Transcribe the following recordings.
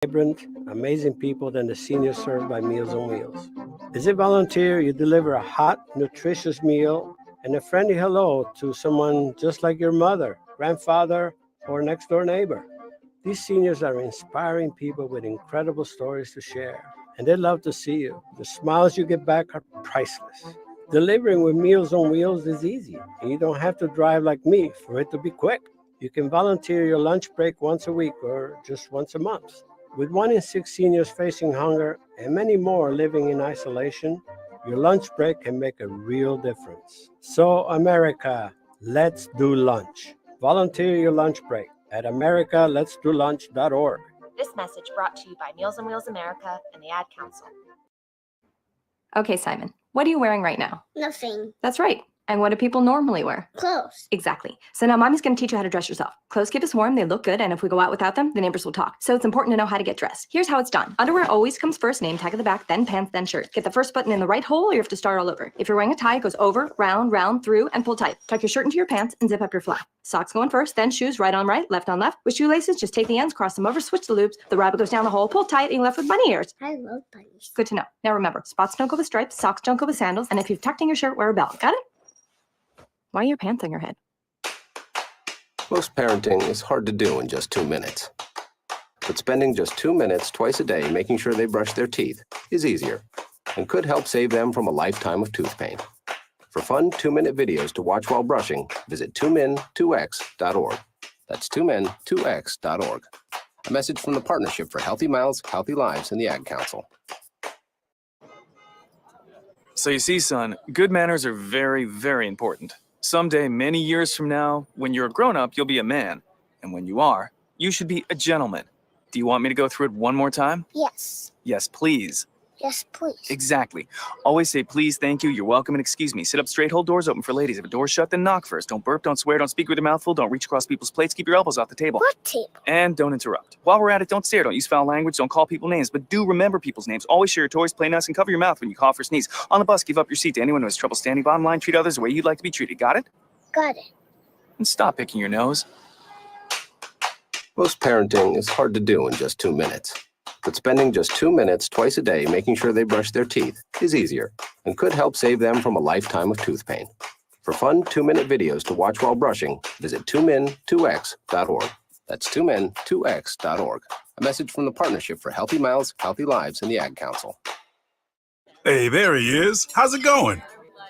Vibrant, amazing people than the seniors served by Meals on Wheels. As a volunteer, you deliver a hot, nutritious meal and a friendly hello to someone just like your mother, grandfather, or next door neighbor. These seniors are inspiring people with incredible stories to share, and they love to see you. The smiles you get back are priceless. Delivering with Meals on Wheels is easy, and you don't have to drive like me for it to be quick. You can volunteer your lunch break once a week or just once a month. With 1 in 6 seniors facing hunger and many more living in isolation, your lunch break can make a real difference. So, America, let's do lunch. Volunteer your lunch break at americaletsdolunch.org. This message brought to you by Meals on Wheels America and the Ad Council. Okay, Simon, what are you wearing right now? Nothing. That's right. And what do people normally wear? Clothes. Exactly. So now Mommy's going to teach you how to dress yourself. Clothes keep us warm, they look good, and if we go out without them, the neighbors will talk. So it's important to know how to get dressed. Here's how it's done. Underwear always comes first, name tag at the back, then pants, then shirt. Get the first button in the right hole or you have to start all over. If you're wearing a tie, it goes over, round, through, and pull tight. Tuck your shirt into your pants and zip up your fly. Socks going first, then shoes right on right, left on left. With shoelaces, just take the ends, cross them over, switch the loops. The rabbit goes down the hole, pull tight, and you're left with bunny ears. I love bunnies. Good to know. Now remember, spots don't go with stripes, socks don't go with sandals, and if you've tucked in your shirt, wear a belt. Got it? Why are your pants on your head? Most parenting is hard to do in just 2 minutes. But spending just 2 minutes twice a day making sure they brush their teeth is easier and could help save them from a lifetime of tooth pain. For fun 2-minute videos to watch while brushing, visit 2min2x.org. That's 2min2x.org. A message from the Partnership for Healthy Mouths, Healthy Lives, and the Ad Council. So you see, son, good manners are very, very important. Someday, many years from now, when you're a grown-up, you'll be a man. And when you are, you should be a gentleman. Do you want me to go through it one more time? Yes. Yes, please. Yes, please. Exactly. Always say please, thank you, you're welcome, and excuse me. Sit up straight, hold doors open for ladies. If a door's shut, then knock first. Don't burp, don't swear, don't speak with your mouth full, don't reach across people's plates, keep your elbows off the table. What table? And don't interrupt. While we're at it, don't stare, don't use foul language, don't call people names, but do remember people's names. Always share your toys, play nice, and cover your mouth when you cough or sneeze. On the bus, give up your seat to anyone who has trouble standing. Bottom line, treat others the way you'd like to be treated. Got it? Got it. And stop picking your nose. Most parenting is hard to do in just 2 minutes. But spending just 2 minutes twice a day making sure they brush their teeth is easier and could help save them from a lifetime of tooth pain. For fun 2-minute videos to watch while brushing, visit 2min2x.org. That's 2min2x.org. A message from the Partnership for Healthy Mouths, Healthy Lives, and the Ad Council. Hey, there he is. How's it going?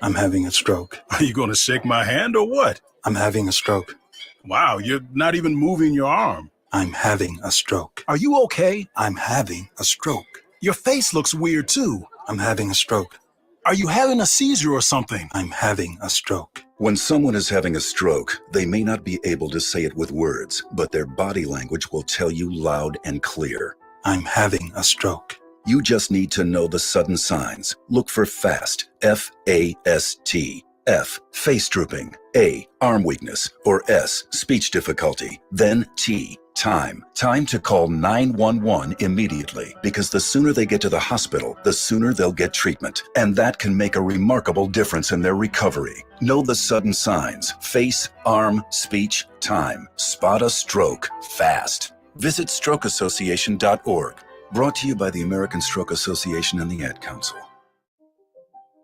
I'm having a stroke. Are you going to shake my hand or what? I'm having a stroke. Wow, you're not even moving your arm. I'm having a stroke. Are you okay? I'm having a stroke. Your face looks weird too. I'm having a stroke. Are you having a seizure or something? I'm having a stroke. When someone is having a stroke, they may not be able to say it with words, but their body language will tell you loud and clear. I'm having a stroke. You just need to know the sudden signs. Look for FAST, F-A-S-T. F, face drooping. A, arm weakness. Or S, speech difficulty. Then T, time. Time to call 911 immediately, because the sooner they get to the hospital, the sooner they'll get treatment. And that can make a remarkable difference in their recovery. Know the sudden signs. Face, arm, speech, time. Spot a stroke fast. Visit strokeassociation.org. Brought to you by the American Stroke Association and the Ad Council.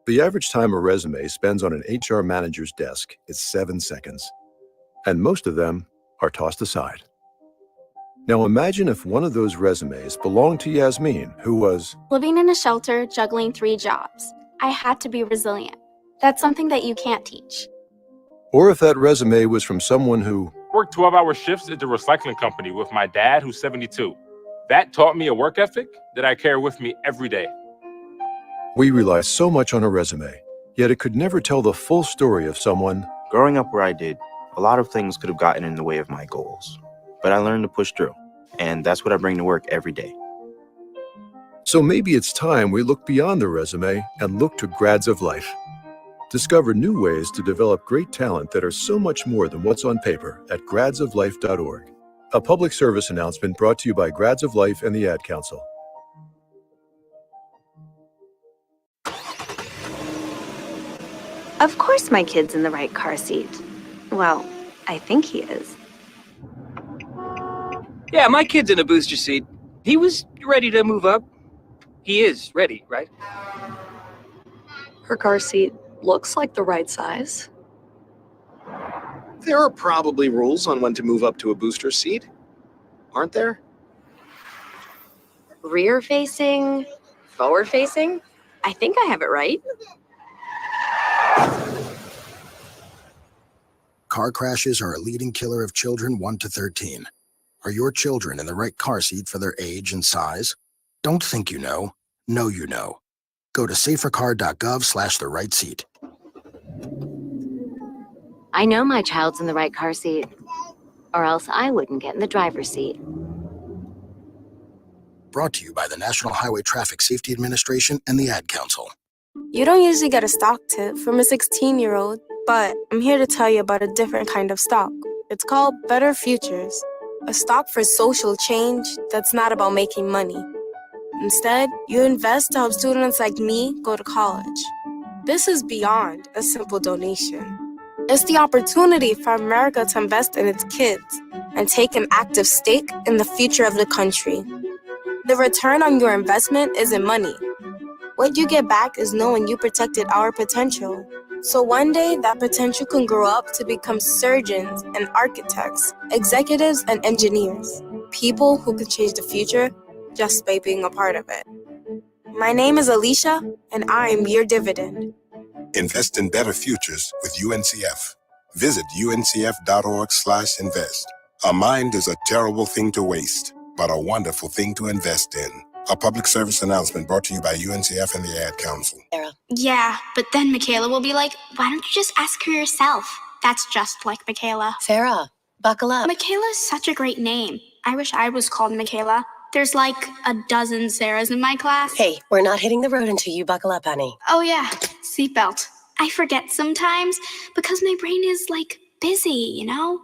The average time a resume spends on an HR manager's desk is 7 seconds, and most of them are tossed aside. Now imagine if one of those resumes belonged to Yasmin, who was living in a shelter, juggling 3 jobs. I had to be resilient. That's something that you can't teach. Or if that resume was from someone who worked 12-hour shifts at the recycling company with my dad, who's 72. That taught me a work ethic that I carry with me every day. We rely so much on a resume, yet it could never tell the full story of someone. Growing up where I did, a lot of things could have gotten in the way of my goals, but I learned to push through, and that's what I bring to work every day. So maybe it's time we look beyond the resume and look to Grads of Life. Discover new ways to develop great talent that are so much more than what's on paper at gradsoflife.org. A public service announcement brought to you by Grads of Life and the Ad Council. Of course my kid's in the right car seat. Well, I think he is. Yeah, my kid's in a booster seat. He was ready to move up. He is ready, right? Her car seat looks like the right size. There are probably rules on when to move up to a booster seat, aren't there? Rear facing, forward facing. I think I have it right. Car crashes are a leading killer of children 1 to 13. Are your children in the right car seat for their age and size? Don't think you know you know. Go to safercar.gov/the right seat. I know my child's in the right car seat, or else I wouldn't get in the driver's seat. Brought to you by the National Highway Traffic Safety Administration and the Ad Council. You don't usually get a stock tip from a 16-year-old, but I'm here to tell you about a different kind of stock. It's called Better Futures, a stock for social change that's not about making money. Instead, you invest to help students like me go to college. This is beyond a simple donation. It's the opportunity for America to invest in its kids and take an active stake in the future of the country. The return on your investment isn't money. What you get back is knowing you protected our potential. So one day, that potential can grow up to become surgeons and architects, executives and engineers, people who can change the future just by being a part of it. My name is Alicia, and I am your dividend. Invest in better futures with UNCF. Visit uncf.org/invest. A mind is a terrible thing to waste, but a wonderful thing to invest in. A public service announcement brought to you by UNCF and the Ad Council. Yeah, but then Michaela will be like, why don't you just ask her yourself? That's just like Michaela. Sarah, buckle up. Michaela's such a great name. I wish I was called Michaela. There's like a dozen Sarahs in my class. Hey, we're not hitting the road until you buckle up, honey. Oh yeah, seatbelt. I forget sometimes because my brain is like busy, you know?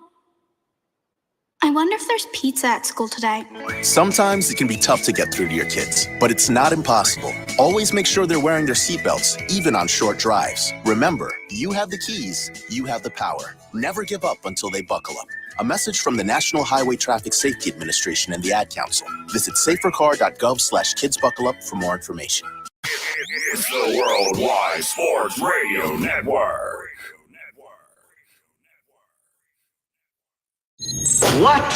I wonder if there's pizza at school today. Sometimes it can be tough to get through to your kids, but it's not impossible. Always make sure they're wearing their seatbelts, even on short drives. Remember, you have the keys, you have the power. Never give up until they buckle up. A message from the National Highway Traffic Safety Administration and the Ad Council. Visit safercar.gov/kidsbuckleup for more information. It's the Worldwide Sports Radio Network. What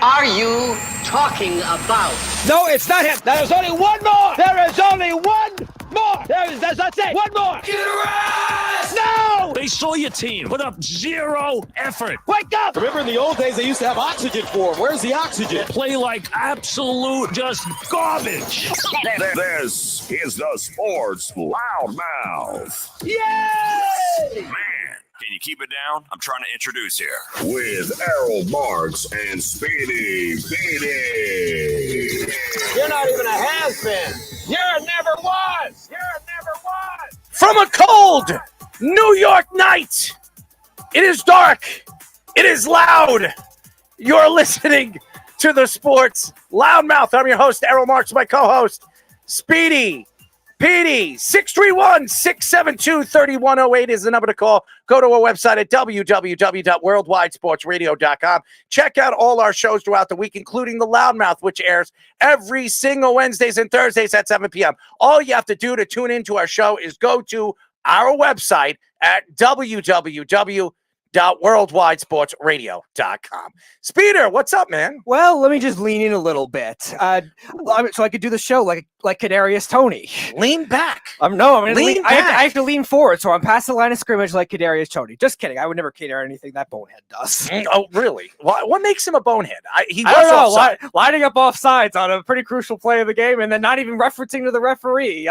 are you talking about? No, it's not him. There is only one more. There is only one more. That's it. One more. Get her ass! No! They saw your team put up zero effort. Wake up! Remember in the old days, they used to have oxygen for them. Where's the oxygen? They play like absolute just garbage. This is the Sports Loudmouth. Yay! Man, can you keep it down? I'm trying to introduce here. With Errol Marks and Speedy Petey. You're not even a has-been. You're never was. You're never was. From a cold New York night, it is dark. It is loud. You're listening to the Sports Loudmouth. I'm your host, Errol Marks, my co-host, Speedy Petey. 631-672-3108 is the number to call. Go to our website at www.worldwidesportsradio.com. Check out all our shows throughout the week, including the Loudmouth, which airs every single Wednesdays and Thursdays at 7 p.m. All you have to do to tune into our show is go to our website at www.worldwidesportsradio.com. Speeder, what's up, man? Well, let me just lean in a little bit, so I could do the show like Kadarius Toney. Lean back. I have to lean forward, so I'm past the line of scrimmage like Kadarius Toney. Just kidding. I would never cater anything that bonehead does. Oh, really? What makes him a bonehead? I don't know. Lining up offsides on a pretty crucial play of the game, and then not even referencing to the referee.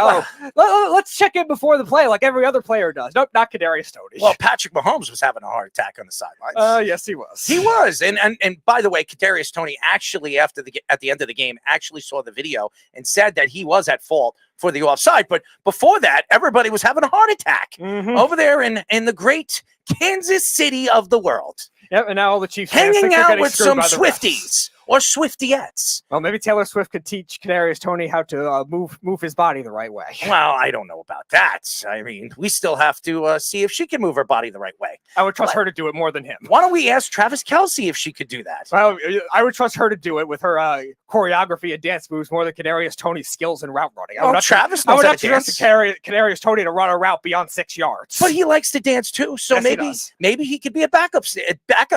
Let's check in before the play, like every other player does. Nope, not Kadarius Toney. Well, Patrick Mahomes was having a heart attack on the sidelines. Yes, he was. He was. And by the way, Kadarius Toney actually at the end of the game actually saw the video and said that he was at fault for the offside. But before that, everybody was having a heart attack over there in the great Kansas City of the world. Yep, and now all the Chiefs hanging out with some Swifties. or Swiftiettes. Well, maybe Taylor Swift could teach Kadarius Toney how to move his body the right way. Well, I don't know about that. I mean, we still have to see if she can move her body the right way. I would trust her to do it more than him. Why don't we ask Travis Kelce if she could do that? Well, I would trust her to do it with her choreography and dance moves more than Kadarius Toney's skills in route running. I would Travis I knows would how not to trust dance. Kadarius Toney to run a route beyond 6 yards. But he likes to dance too, so Yes, maybe he could be a backup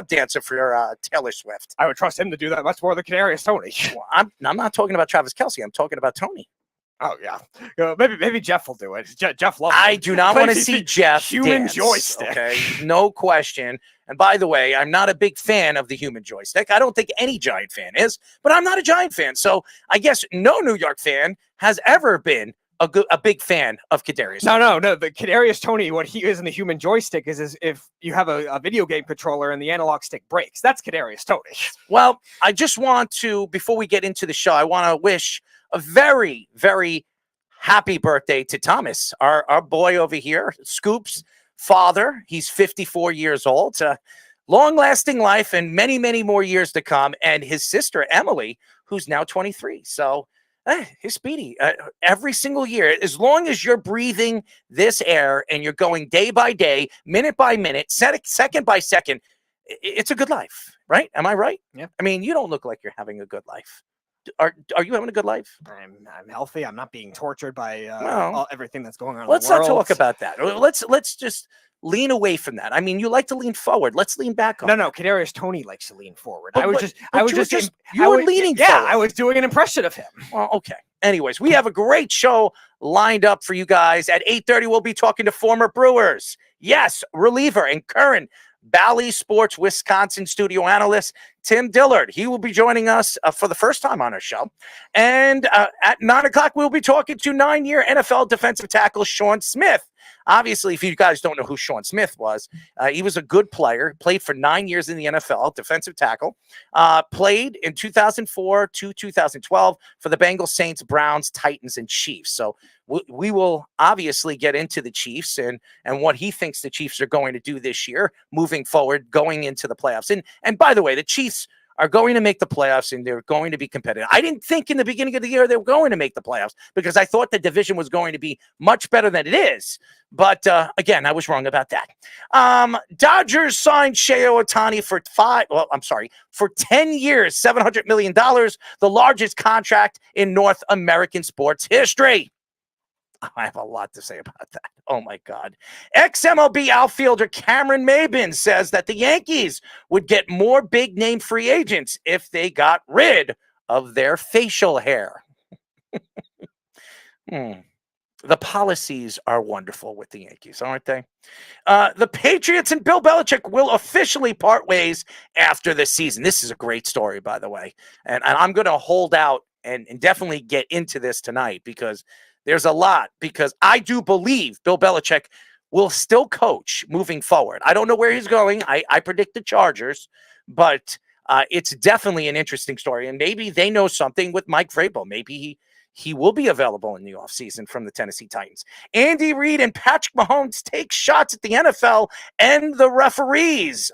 dancer for Taylor Swift. I would trust him to do that much more than Kadarius Toney. Well, I'm not talking about Travis Kelce. I'm talking about Tony. Oh yeah, maybe Jeff will do it. Jeff loves. I do not want to see Jeff human dance, joystick. Okay, no question. And by the way, I'm not a big fan of the human joystick. I don't think any Giant fan is, but I'm not a Giant fan. So I guess no New York fan has ever been a big fan of Kadarius. No. The Kadarius Toney, what he is in the human joystick is if you have a video game controller and the analog stick breaks. That's Kadarius Toney. Well, I just want to, before we get into the show, I want to wish a very, very happy birthday to Thomas, our boy over here, Scoop's father. He's 54 years old. Long-lasting life and many, many more years to come. And his sister, Emily, who's now 23. So, he's speedy. Every single year, as long as you're breathing this air and you're going day by day, minute by minute, second by second, it's a good life, right? Am I right? Yeah. I mean, you don't look like you're having a good life. Are you having a good life? I'm healthy. I'm not being tortured by everything that's going on. Let's in the not world. talk about that. Let's just lean away from that. I mean, you like to lean forward. Let's lean back on. No. Kadarius Toney likes to lean forward. But I was leaning Yeah, forward. I was doing an impression of him. Well, okay. Anyways, we have a great show lined up for you guys. At 8:30, we'll be talking to former Brewers. Yes, reliever and current Bally Sports Wisconsin studio analyst Tim Dillard. He will be joining us for the first time on our show. And at 9 o'clock, we'll be talking to 9-year NFL defensive tackle Shaun Smith. Obviously, if you guys don't know who Shaun Smith was, he was a good player, played for 9 years in the NFL, defensive tackle, played in 2004 to 2012 for the Bengals, Saints, Browns, Titans, and Chiefs. So we will obviously get into the Chiefs and what he thinks the Chiefs are going to do this year, moving forward, going into the playoffs. And by the way, the Chiefs are going to make the playoffs and they're going to be competitive. I didn't think in the beginning of the year they were going to make the playoffs because I thought the division was going to be much better than it is. But again, I was wrong about that. Dodgers signed Shohei Ohtani for 10 years, $700 million, the largest contract in North American sports history. I have a lot to say about that. Oh, my God. Ex-MLB outfielder Cameron Maybin says that the Yankees would get more big-name free agents if they got rid of their facial hair. The policies are wonderful with the Yankees, aren't they? The Patriots and Bill Belichick will officially part ways after the season. This is a great story, by the way. And I'm going to hold out and definitely get into this tonight because there's a lot, because I do believe Bill Belichick will still coach moving forward. I don't know where he's going. I predict the Chargers, but it's definitely an interesting story. And maybe they know something with Mike Vrabel. Maybe he will be available in the offseason from the Tennessee Titans. Andy Reid and Patrick Mahomes take shots at the NFL and the referees,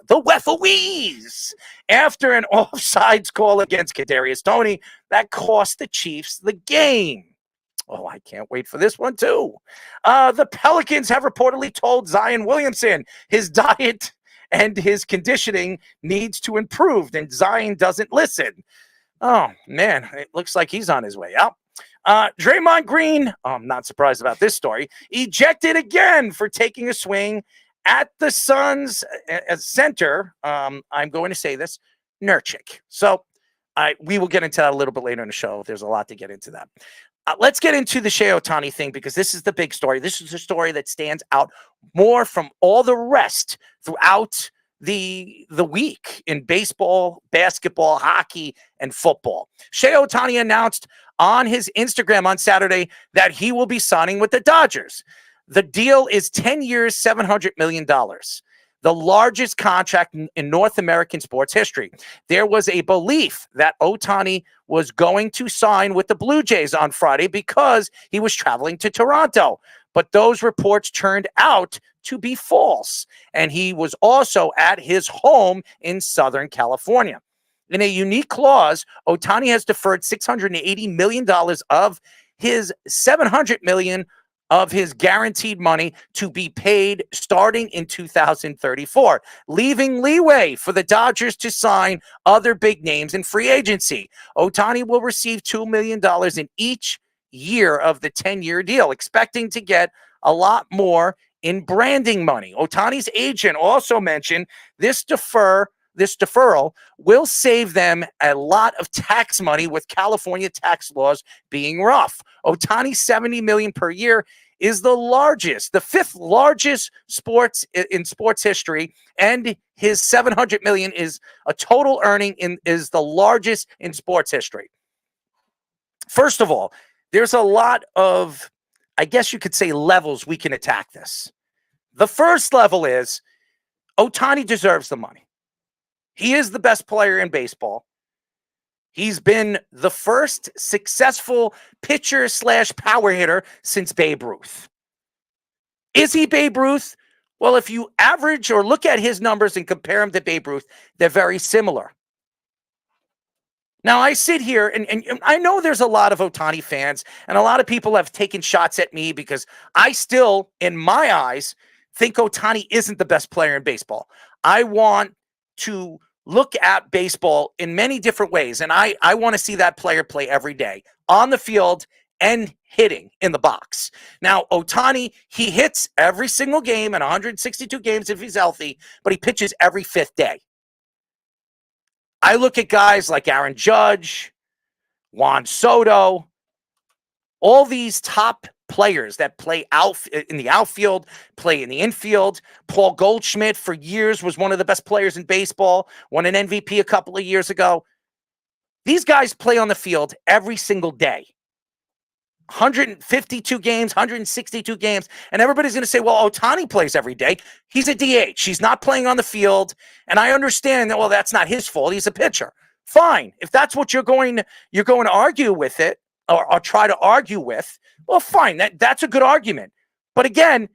after an offsides call against Kadarius Toney that cost the Chiefs the game. Oh, I can't wait for this one, too. The Pelicans have reportedly told Zion Williamson his diet and his conditioning needs to improve, and Zion doesn't listen. Oh, man, it looks like he's on his way out. Draymond Green, I'm not surprised about this story, ejected again for taking a swing at the Suns center. I'm going to say this, Nurkic. So we will get into that a little bit later in the show. There's a lot to get into that. Let's get into the Shohei Ohtani thing because this is the big story. This is a story that stands out more from all the rest throughout the week in baseball, basketball, hockey, and football. Shohei Ohtani announced on his Instagram on Saturday that he will be signing with the Dodgers. The deal is 10 years, $700 million. The largest contract in North American sports history. There was a belief that Ohtani was going to sign with the Blue Jays on Friday because he was traveling to Toronto. But those reports turned out to be false. And he was also at his home in Southern California. In a unique clause, Ohtani has deferred $680 million of his $700 million of his guaranteed money to be paid starting in 2034, leaving leeway for the Dodgers to sign other big names in free agency. Ohtani will receive $2 million in each year of the 10-year deal, expecting to get a lot more in branding money. Ohtani's agent also mentioned this deferral will save them a lot of tax money, with California tax laws being rough. Ohtani's $70 million per year is the fifth largest in sports history, and his $700 million is a total earning is the largest in sports history. First of all, there's a lot of, I guess you could say, levels we can attack this. The first level is Ohtani deserves the money. He is the best player in baseball. He's been the first successful pitcher / power hitter since Babe Ruth. Is he Babe Ruth? Well, if you average or look at his numbers and compare him to Babe Ruth, they're very similar. Now, I sit here, and I know there's a lot of Ohtani fans, and a lot of people have taken shots at me because I still, in my eyes, think Ohtani isn't the best player in baseball. I want to look at baseball in many different ways, and I want to see that player play every day on the field and hitting in the box. Now, Ohtani, he hits every single game in 162 games if he's healthy, but he pitches every fifth day. I look at guys like Aaron Judge, Juan Soto, all these top players that play out in the outfield, play in the infield. Paul Goldschmidt for years was one of the best players in baseball, won an MVP a couple of years ago. These guys play on the field every single day. 152 games, 162 games, and everybody's going to say, well, Ohtani plays every day. He's a DH. He's not playing on the field, and I understand that, well, that's not his fault. He's a pitcher. Fine. If that's what you're going to argue with it, or try to argue with, well, fine. That's a good argument. But again,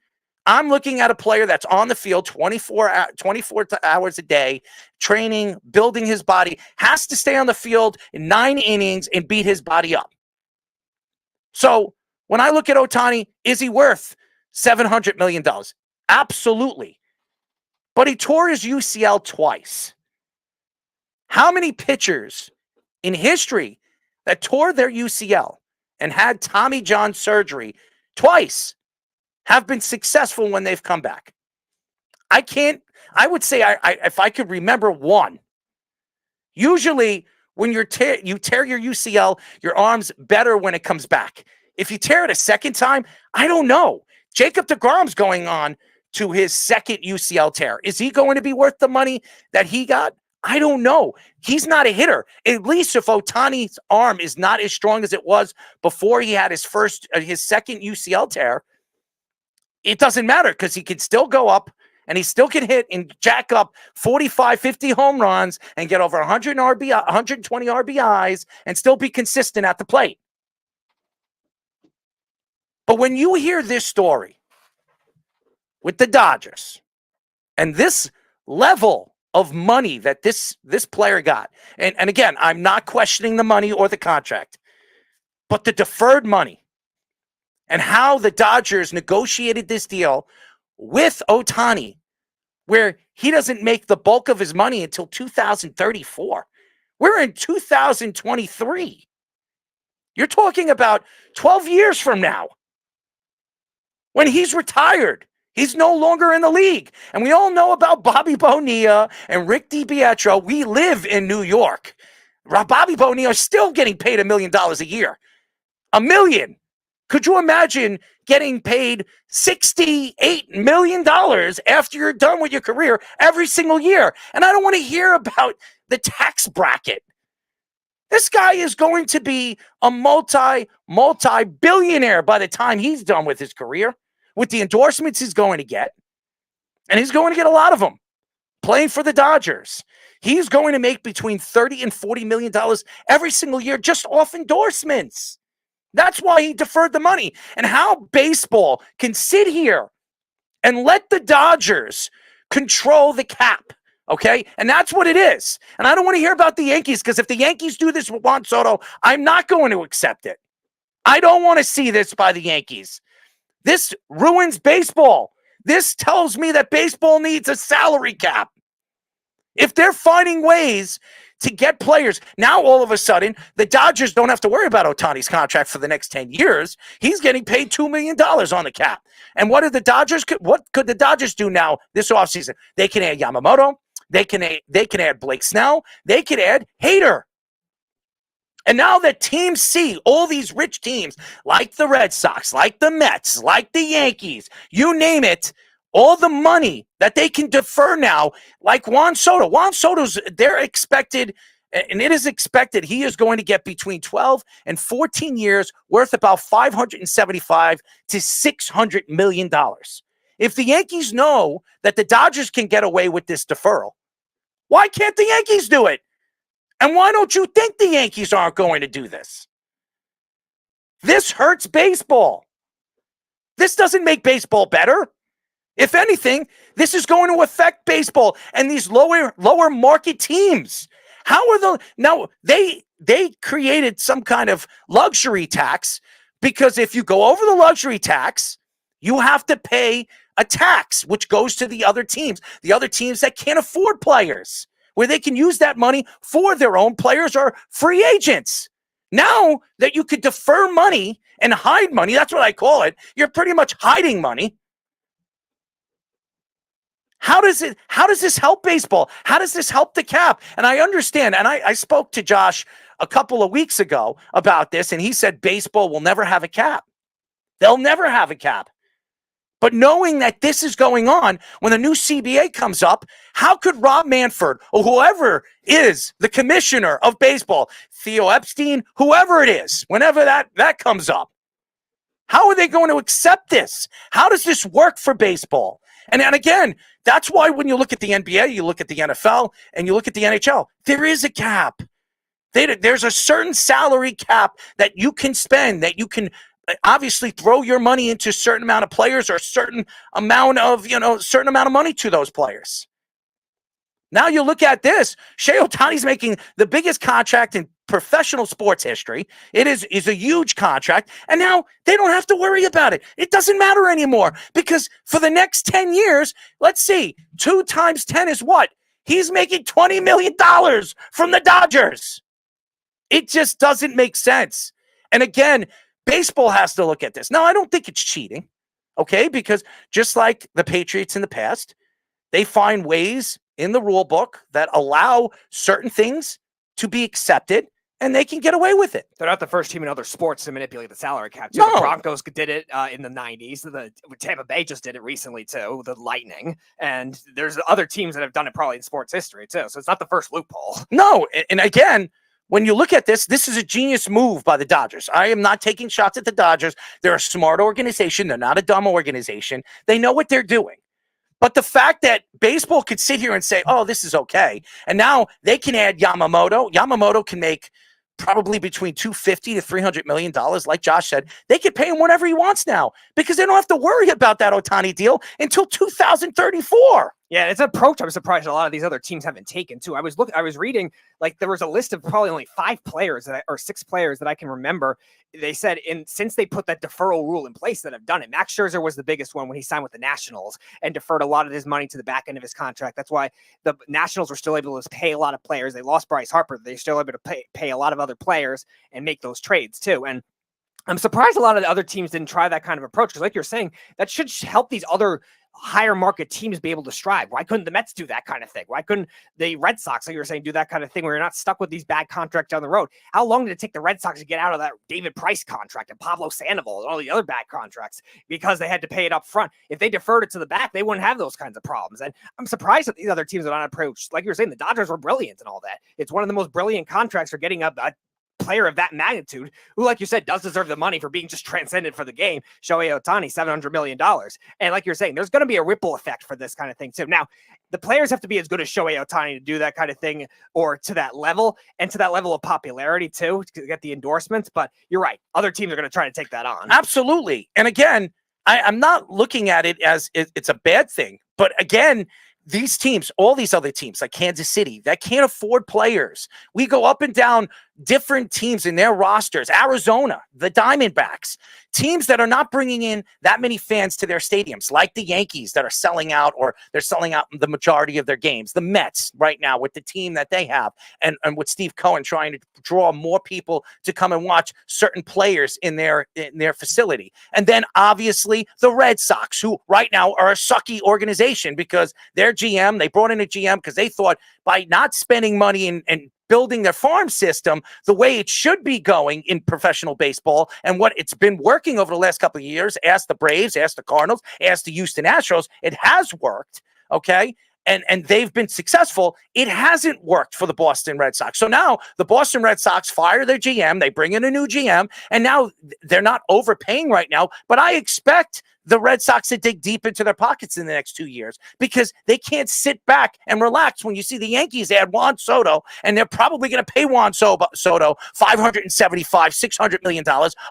I'm looking at a player that's on the field 24 hours a day, training, building his body, has to stay on the field in 9 innings and beat his body up. So when I look at Ohtani, is he worth $700 million? Absolutely. But he tore his UCL twice. How many pitchers in history that tore their UCL and had Tommy John surgery twice have been successful when they've come back? I would say if I could remember one. Usually when you tear your UCL, your arm's better when it comes back. If you tear it a second time, I don't know. Jacob deGrom's going on to his second UCL tear. Is he going to be worth the money that he got? I don't know. He's not a hitter. At least if Ohtani's arm is not as strong as it was before he had his second UCL tear, it doesn't matter because he can still go up and he still can hit and jack up 45, 50 home runs and get over 120 RBIs and still be consistent at the plate. But when you hear this story with the Dodgers and this level of money that this player got, and again, I'm not questioning the money or the contract, but the deferred money and how the Dodgers negotiated this deal with Ohtani, where he doesn't make the bulk of his money until 2034. We're in 2023. You're talking about 12 years from now. When he's retired, he's no longer in the league. And we all know about Bobby Bonilla and Rick DiPietro. We live in New York. Bobby Bonilla is still getting paid $1 million a year. $1 million. Could you imagine getting paid $68 million after you're done with your career every single year? And I don't want to hear about the tax bracket. This guy is going to be a multi-billionaire by the time he's done with his career, with the endorsements he's going to get. And he's going to get a lot of them playing for the Dodgers. He's going to make between $30 and $40 million every single year just off endorsements. That's why he deferred the money. And how baseball can sit here and let the Dodgers control the cap Okay? And that's what it is. And I don't want to hear about the Yankees, because if the Yankees do this with Juan Soto, I'm not going to accept it. I don't want to see this by the Yankees. This ruins baseball. This tells me that baseball needs a salary cap. If they're finding ways to get players, now all of a sudden, the Dodgers don't have to worry about Ohtani's contract for the next 10 years. He's getting paid $2 million on the cap. And what could the Dodgers do now this offseason? They can add Yamamoto. They can add Blake Snell. They can add Hader. And now that teams see all these rich teams, like the Red Sox, like the Mets, like the Yankees, you name it, all the money that they can defer now, like Juan Soto. Juan Soto's, they're expected, and it is expected, he is going to get between 12 and 14 years worth about $575 to $600 million. If the Yankees know that the Dodgers can get away with this deferral, why can't the Yankees do it? And why don't you think the Yankees aren't going to do this? This hurts baseball. This doesn't make baseball better. If anything, this is going to affect baseball and these lower market teams. They created some kind of luxury tax, because if you go over the luxury tax, you have to pay a tax which goes to the other teams that can't afford players, where they can use that money for their own players or free agents. Now that you could defer money and hide money, that's what I call it. You're pretty much hiding money. How does this help baseball? How does this help the cap? And I understand, and I spoke to Josh a couple of weeks ago about this, and he said baseball will never have a cap. They'll never have a cap. But knowing that this is going on, when the new CBA comes up, how could Rob Manfred or whoever is the commissioner of baseball, Theo Epstein, whoever it is, whenever that comes up, how are they going to accept this? How does this work for baseball? And again, that's why when you look at the NBA, you look at the NFL, and you look at the NHL, there is a cap. There's a certain salary cap that you can spend, that you can obviously throw your money into a certain amount of players or a certain amount of money to those players. Now you look at this, Shohei Ohtani's making the biggest contract in professional sports history. It is a huge contract, and now they don't have to worry about it. It doesn't matter anymore, because for the next 10 years, let's see, 2 times 10 is what? He's making $20 million from the Dodgers. It just doesn't make sense. And again, baseball has to look at this. Now, I don't think it's cheating, okay? Because just like the Patriots in the past, they find ways in the rule book that allow certain things to be accepted, and they can get away with it. They're not the first team in other sports to manipulate the salary cap. No. The Broncos did it in the 90s. Tampa Bay just did it recently, too, the Lightning. And there's other teams that have done it probably in sports history, too. So it's not the first loophole. No, and again, when you look at this is a genius move by the Dodgers. I am not taking shots at the Dodgers. They're a smart organization. They're not a dumb organization. They know what they're doing. But the fact that baseball could sit here and say, oh, this is okay, and now they can add Yamamoto. Yamamoto can make probably between $250 to $300 million, like Josh said. They could pay him whatever he wants now, because they don't have to worry about that Ohtani deal until 2034. Yeah, it's an approach I'm surprised a lot of these other teams haven't taken, too. I was reading, like, there was a list of probably only 5 players or 6 players that I can remember. They said since they put that deferral rule in place that have done it. Max Scherzer was the biggest one when he signed with the Nationals and deferred a lot of his money to the back end of his contract. That's why the Nationals were still able to pay a lot of players. They lost Bryce Harper. They're still able to pay a lot of other players and make those trades, too. And I'm surprised a lot of the other teams didn't try that kind of approach, because like you're saying, that should help these other higher market teams be able to strive. Why couldn't the Mets do that kind of thing? Why couldn't the Red Sox, like you were saying, do that kind of thing where you're not stuck with these bad contracts down the road? How long did it take the Red Sox to get out of that David Price contract and Pablo Sandoval and all the other bad contracts because they had to pay it up front? If they deferred it to the back, they wouldn't have those kinds of problems. And I'm surprised that these other teams are not approached. Like you were saying, the Dodgers were brilliant and all that. It's one of the most brilliant contracts for getting a player of that magnitude, who, like you said, does deserve the money for being just transcendent for the game. Shohei Ohtani, $700 million. And like you're saying, there's going to be a ripple effect for this kind of thing too. Now, the players have to be as good as Shohei Ohtani to do that kind of thing, or to that level, and to that level of popularity too, to get the endorsements. But you're right. Other teams are going to try to take that on. Absolutely. And again, I'm not looking at it as it's a bad thing. But again, these teams, all these other teams like Kansas City that can't afford players. We go up and down different teams in their rosters. Arizona, the Diamondbacks, teams that are not bringing in that many fans to their stadiums, like the Yankees that are selling out, or they're selling out the majority of their games. The Mets right now with the team that they have, and with Steve Cohen trying to draw more people to come and watch certain players in their facility. And then obviously the Red Sox, who right now are a sucky organization because their GM, they brought in a GM because they thought by not spending money and building their farm system the way it should be going in professional baseball and what it's been working over the last couple of years. Ask the Braves, ask the Cardinals, ask the Houston Astros. It has worked, okay? And they've been successful. It hasn't worked for the Boston Red Sox. So now the Boston Red Sox fire their GM. They bring in a new GM, and now they're not overpaying right now. But I expect the Red Sox to dig deep into their pockets in the next 2 years because they can't sit back and relax when you see the Yankees add Juan Soto, and they're probably going to pay Juan Soto $575-600 million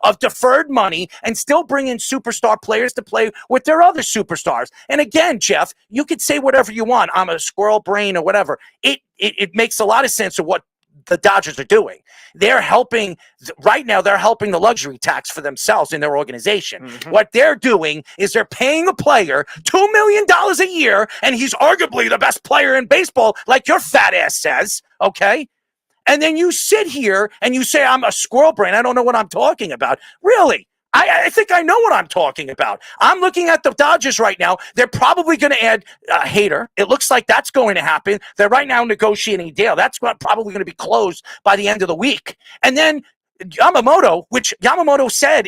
of deferred money and still bring in superstar players to play with their other superstars. And again, Jeff, you could say whatever you want. I'm a squirrel brain or whatever. It makes a lot of sense of what the Dodgers are doing. They're helping right now. They're helping the luxury tax for themselves in their organization. Mm-hmm. What they're doing is they're paying a player $2 million a year, and he's arguably the best player in baseball, like your fat ass says. Okay. And then you sit here and you say, I'm a squirrel brain. I don't know what I'm talking about. Really? I think I know what I'm talking about. I'm looking at the Dodgers right now. They're probably going to add Hader. It looks like that's going to happen. They're right now negotiating a deal. That's probably going to be closed by the end of the week. And then Yamamoto, which Yamamoto said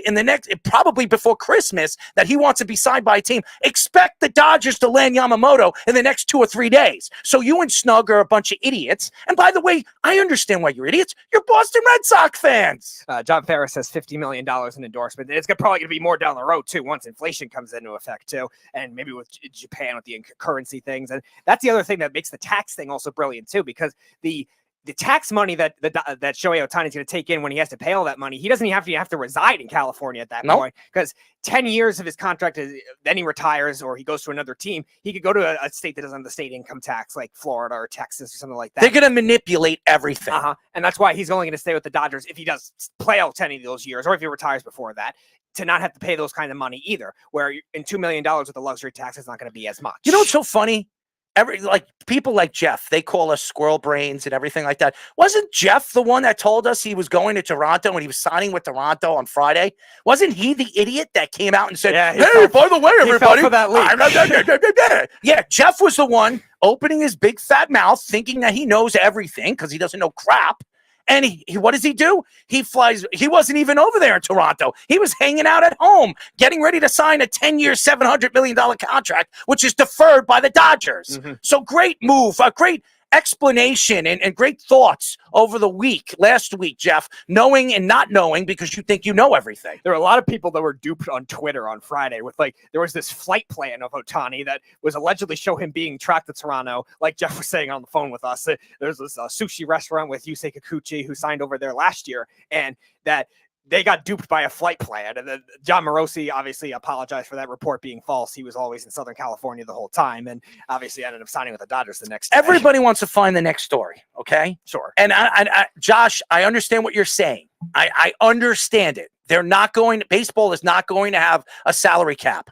probably before Christmas that he wants to be signed by a team. Expect the Dodgers to land Yamamoto in the next 2 or 3 days. So you and Snug are a bunch of idiots. And by the way, I understand why you're idiots. You're Boston Red Sox fans. John Ferris says $50 million in endorsement. It's probably going to be more down the road too once inflation comes into effect too, and maybe with Japan with the currency things. And that's the other thing that makes the tax thing also brilliant too, because the tax money that Shohei Ohtani is going to take in when he has to pay all that money, he doesn't even have to reside in California at that point, because 10 years of his contract then he retires or he goes to another team. He could go to a state that doesn't have the state income tax, like Florida or Texas or something like that. They're going to manipulate everything. And that's why he's only going to stay with the Dodgers if he does play out 10 of those years, or if he retires before that, to not have to pay those kind of money either, where in $2 million with the luxury tax is not going to be as much. You know what's so funny? People like Jeff, they call us squirrel brains and everything like that. Wasn't Jeff the one that told us he was going to Toronto when he was signing with Toronto on Friday? Wasn't he the idiot that came out and said, hey, by the way, everybody, yeah, Jeff was the one opening his big fat mouth thinking that he knows everything because he doesn't know crap. And what does he do? He flies. He wasn't even over there in Toronto. He was hanging out at home, getting ready to sign a 10-year, $700 million contract, which is deferred by the Dodgers. Mm-hmm. So great move, a great explanation and great thoughts over the last week, Jeff, knowing and not knowing because you think you know everything. There were a lot of people that were duped on Twitter on Friday with there was this flight plan of Ohtani that was allegedly show him being tracked to Toronto, like Jeff was saying on the phone with us. There's this sushi restaurant with Yusei Kikuchi who signed over there last year, and that they got duped by a flight plan. And then John Morosi obviously apologized for that report being false. He was always in Southern California the whole time, and obviously ended up signing with the Dodgers the next day. Everybody wants to find the next story, okay? Sure. And Josh, I understand what you're saying. I understand it. Baseball is not going to have a salary cap.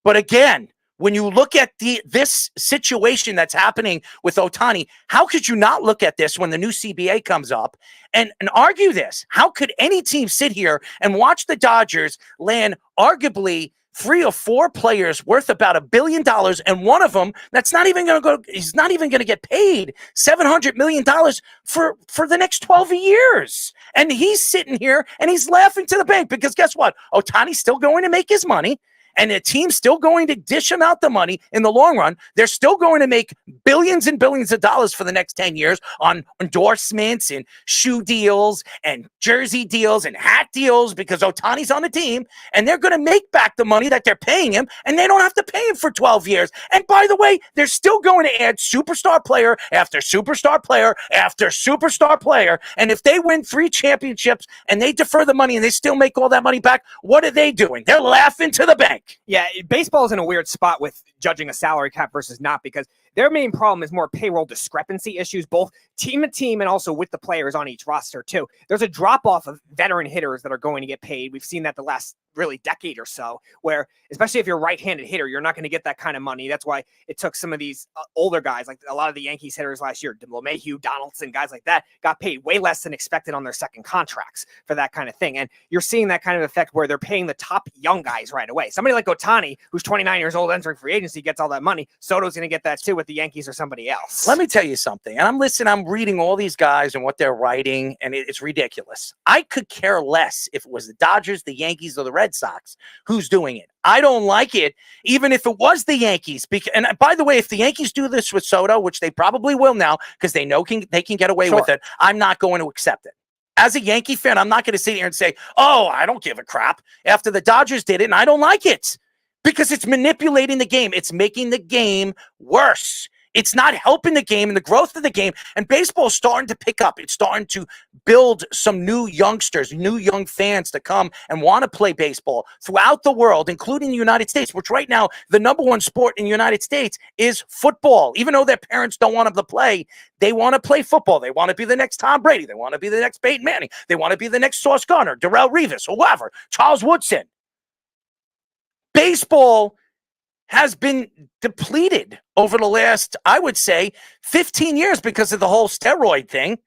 But again, when you look at this situation that's happening with Ohtani, how could you not look at this when the new CBA comes up and argue this? How could any team sit here and watch the Dodgers land arguably 3 or 4 players worth about $1 billion, and one of them that's not even going to go? He's not even going to get paid $700 million for the next 12 years. And he's sitting here and he's laughing to the bank because guess what? Ohtani's still going to make his money. And the team's still going to dish them out the money in the long run. They're still going to make billions and billions of dollars for the next 10 years on endorsements and shoe deals and jersey deals and hat deals because Ohtani's on the team. And they're going to make back the money that they're paying him, and they don't have to pay him for 12 years. And by the way, they're still going to add superstar player after superstar player after superstar player. And if they win 3 championships and they defer the money and they still make all that money back, what are they doing? They're laughing to the bank. like. Yeah, baseball is in a weird spot with judging a salary cap versus not, because their main problem is more payroll discrepancy issues, both team to team and also with the players on each roster too. There's a drop-off of veteran hitters that are going to get paid. We've seen that the last really decade or so, where especially if you're a right-handed hitter, you're not going to get that kind of money. That's why it took some of these older guys, like a lot of the Yankees hitters last year, LeMahieu, Donaldson, guys like that, got paid way less than expected on their second contracts for that kind of thing. And you're seeing that kind of effect where they're paying the top young guys right away. Somebody like Ohtani, who's 29 years old, entering free agency, gets all that money. Soto's going to get that too with the Yankees or somebody else. Let me tell you something. And I'm reading all these guys and what they're writing, and it's ridiculous. I could care less if it was the Dodgers, the Yankees, or the Red Sox who's doing it. I don't like it, even if it was the Yankees. And by the way, if the Yankees do this with Soto, which they probably will now because they know they can get away with it, I'm not going to accept it. As a Yankee fan, I'm not going to sit here and say, oh, I don't give a crap after the Dodgers did it, and I don't like it because it's manipulating the game. It's making the game worse. It's not helping the game and the growth of the game. And baseball is starting to pick up. It's starting to build some new youngsters, new young fans to come and want to play baseball throughout the world, including the United States, which right now, the number one sport in the United States is football. Even though their parents don't want them to play, they want to play football. They want to be the next Tom Brady. They want to be the next Peyton Manning. They want to be the next Sauce Gardner, Darrell Revis, whoever, Charles Woodson. Baseball has been depleted over the last, I would say, 15 years because of the whole steroid thing,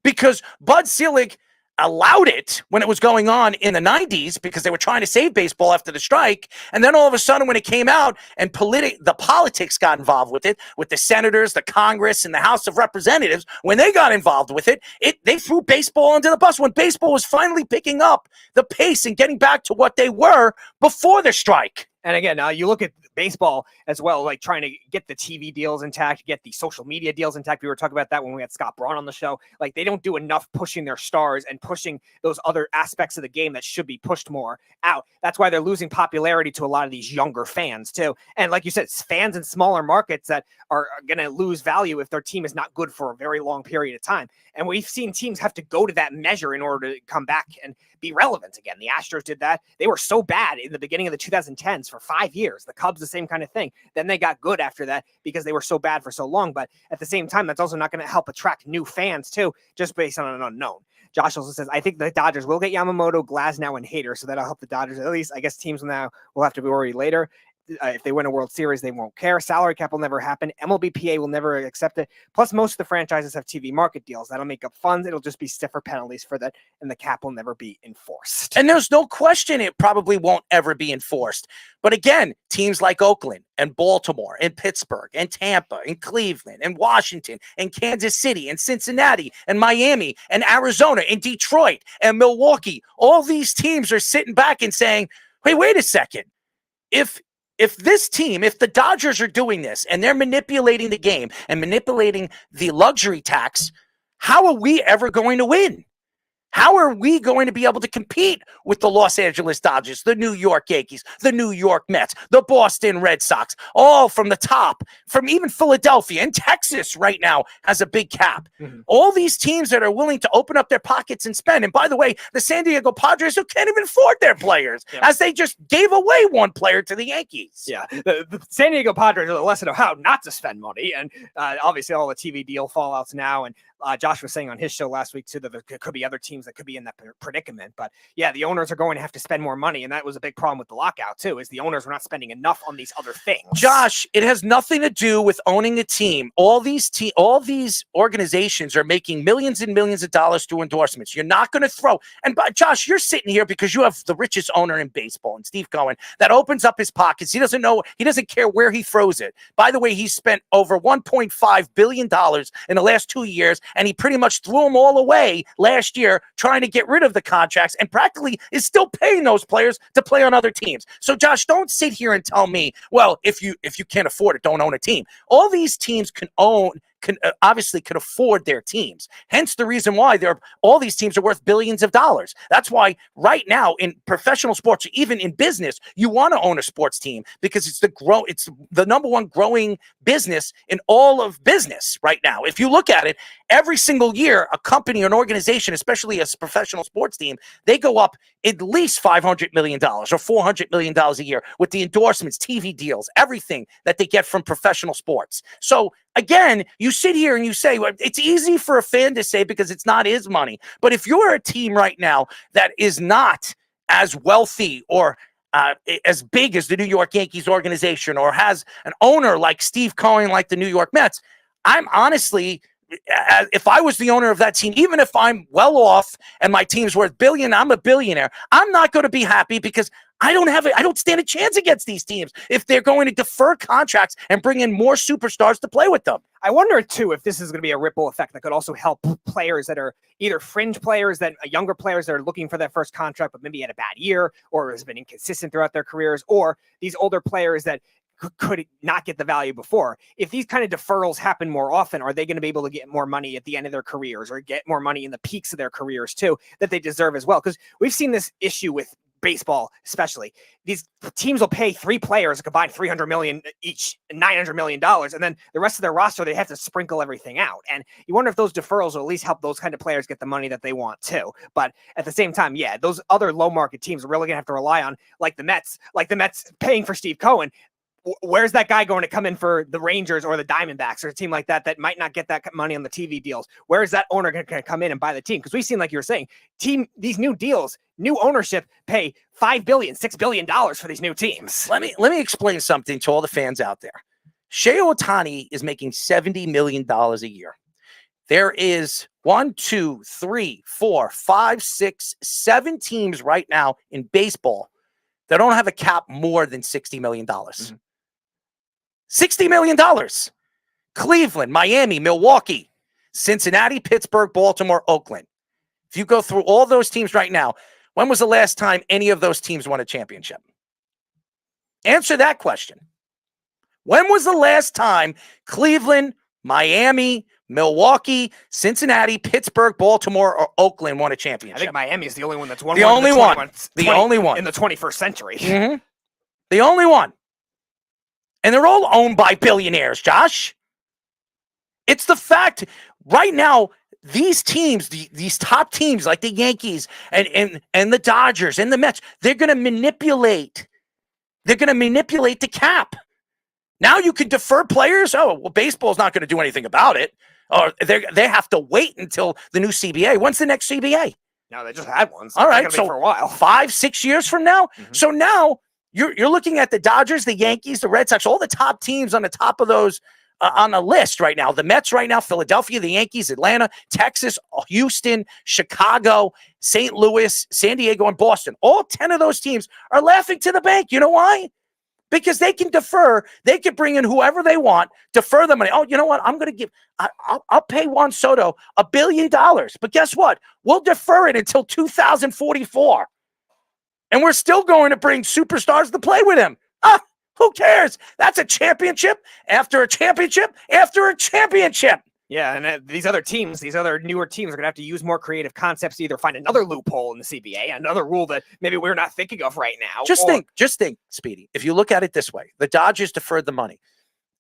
because Bud Selig allowed it when it was going on in the 90s because they were trying to save baseball after the strike. And then all of a sudden when it came out and the politics got involved with it, with the senators, the Congress, and the House of Representatives, when they got involved with it, they threw baseball under the bus when baseball was finally picking up the pace and getting back to what they were before the strike. And again, you look at baseball as well, like trying to get the TV deals intact, get the social media deals intact. We were talking about that when we had Scott Braun on the show. Like, they don't do enough pushing their stars and pushing those other aspects of the game that should be pushed more out. That's why they're losing popularity to a lot of these younger fans too. And like you said, it's fans in smaller markets that are going to lose value if their team is not good for a very long period of time. And we've seen teams have to go to that measure in order to come back and be relevant again. The Astros did that. They were so bad in the beginning of the 2010s for 5 years. The Cubs, the same kind of thing. Then they got good after that because they were so bad for so long. But at the same time, that's also not going to help attract new fans too, just based on an unknown. Josh also says, I think the Dodgers will get Yamamoto, Glasnow, and Hader, so that'll help the Dodgers. At least, I guess teams now will have to be worried later. If they win a World Series, they won't care. Salary cap will never happen. MLBPA will never accept it. Plus, most of the franchises have TV market deals. That'll make up funds. It'll just be stiffer penalties for that, and the cap will never be enforced. And there's no question it probably won't ever be enforced. But again, teams like Oakland and Baltimore and Pittsburgh and Tampa and Cleveland and Washington and Kansas City and Cincinnati and Miami and Arizona and Detroit and Milwaukee, all these teams are sitting back and saying, hey, wait a second. If this team, if the Dodgers are doing this and they're manipulating the game and manipulating the luxury tax, how are we ever going to win? How are we going to be able to compete with the Los Angeles Dodgers, the New York Yankees, the New York Mets, the Boston Red Sox, all from the top, from even Philadelphia and Texas right now has a big cap. Mm-hmm. All these teams that are willing to open up their pockets and spend. And by the way, the San Diego Padres, who can't even afford their players, as they just gave away one player to the Yankees. Yeah, the San Diego Padres are the lesson of how not to spend money. And obviously all the TV deal fallouts now. And Josh was saying on his show last week, too, that there could be other teams that could be in that predicament. But yeah, the owners are going to have to spend more money. And that was a big problem with the lockout, too, is the owners were not spending enough on these other things. Josh, it has nothing to do with owning a team. All these organizations are making millions and millions of dollars through endorsements. You're not going to throw. And Josh, you're sitting here because you have the richest owner in baseball, and Steve Cohen, that opens up his pockets. He doesn't care where he throws it. By the way, he spent over $1.5 billion in the last 2 years, and he pretty much threw them all away last year trying to get rid of the contracts and practically is still paying those players to play on other teams. So, Josh, don't sit here and tell me, well, if you can't afford it, don't own a team. All these teams can obviously could afford their teams. Hence the reason why all these teams are worth billions of dollars. That's why right now in professional sports, even in business, you want to own a sports team because it's the number one growing business in all of business right now. If you look at it, every single year, a company or an organization, especially a professional sports team, they go up at least $500 million or $400 million a year with the endorsements, TV deals, everything that they get from professional sports. So again, you sit here and you say, well, it's easy for a fan to say because it's not his money. But if you're a team right now that is not as wealthy or as big as the New York Yankees organization or has an owner like Steve Cohen, like the New York Mets, I'm honestly, if I was the owner of that team, even if I'm well off and my team's worth billion, I'm a billionaire, I'm not going to be happy because I don't stand a chance against these teams if they're going to defer contracts and bring in more superstars to play with them. I wonder, too, if this is going to be a ripple effect that could also help players that are either fringe players, younger players that are looking for their first contract but maybe had a bad year or has been inconsistent throughout their careers, or these older players that could not get the value before. If these kind of deferrals happen more often, are they going to be able to get more money at the end of their careers or get more money in the peaks of their careers, too, that they deserve as well? Because we've seen this issue with baseball, especially. These teams will pay 3 players a combined $300 million each, $900 million, and then the rest of their roster, they have to sprinkle everything out. And you wonder if those deferrals will at least help those kind of players get the money that they want too. But at the same time, yeah, those other low market teams are really going to have to rely on, like the Mets paying for Steve Cohen. Where's that guy going to come in for the Rangers or the Diamondbacks or a team like that might not get that money on the TV deals? Where is that owner going to come in and buy the team? Because we've seen, like you were saying, these new deals, new ownership pay $5 billion, $6 billion for these new teams. Let me explain something to all the fans out there. Shohei Ohtani is making $70 million a year. There is 1, 2, 3, 4, 5, 6, 7 teams right now in baseball that don't have a cap more than $60 million. Mm-hmm. $60 million. Cleveland, Miami, Milwaukee, Cincinnati, Pittsburgh, Baltimore, Oakland. If you go through all those teams right now, when was the last time any of those teams won a championship? Answer that question. When was the last time Cleveland, Miami, Milwaukee, Cincinnati, Pittsburgh, Baltimore, or Oakland won a championship? I think Miami is the only one that's won. The only one. The only one. In the 21st century. Mm-hmm. The only one. And they're all owned by billionaires, Josh. It's the fact right now, these teams, these top teams like the Yankees and the Dodgers and the Mets, they're going to manipulate. They're going to manipulate the cap. Now you can defer players. Oh, well, baseball's not going to do anything about it. Or they have to wait until the new CBA. When's the next CBA? No, they just had one. So all right, so for a while. 5-6 years from now. Mm-hmm. So now you're looking at the Dodgers, the Yankees, the Red Sox, all the top teams on the top of those on a list right now. The Mets right now, Philadelphia, the Yankees, Atlanta, Texas, Houston, Chicago, St. Louis, San Diego, and Boston. All 10 of those teams are laughing to the bank. You know why? Because they can defer. They can bring in whoever they want, defer the money. Oh, you know what? I'm going to I'll pay Juan Soto $1 billion. But guess what? We'll defer it until 2044. And we're still going to bring superstars to play with him. Who cares? That's a championship after a championship after a championship. Yeah, and these other teams, these other newer teams are going to have to use more creative concepts to either find another loophole in the CBA, another rule that maybe we're not thinking of right now. Just think, Speedy. If you look at it this way, the Dodgers deferred the money.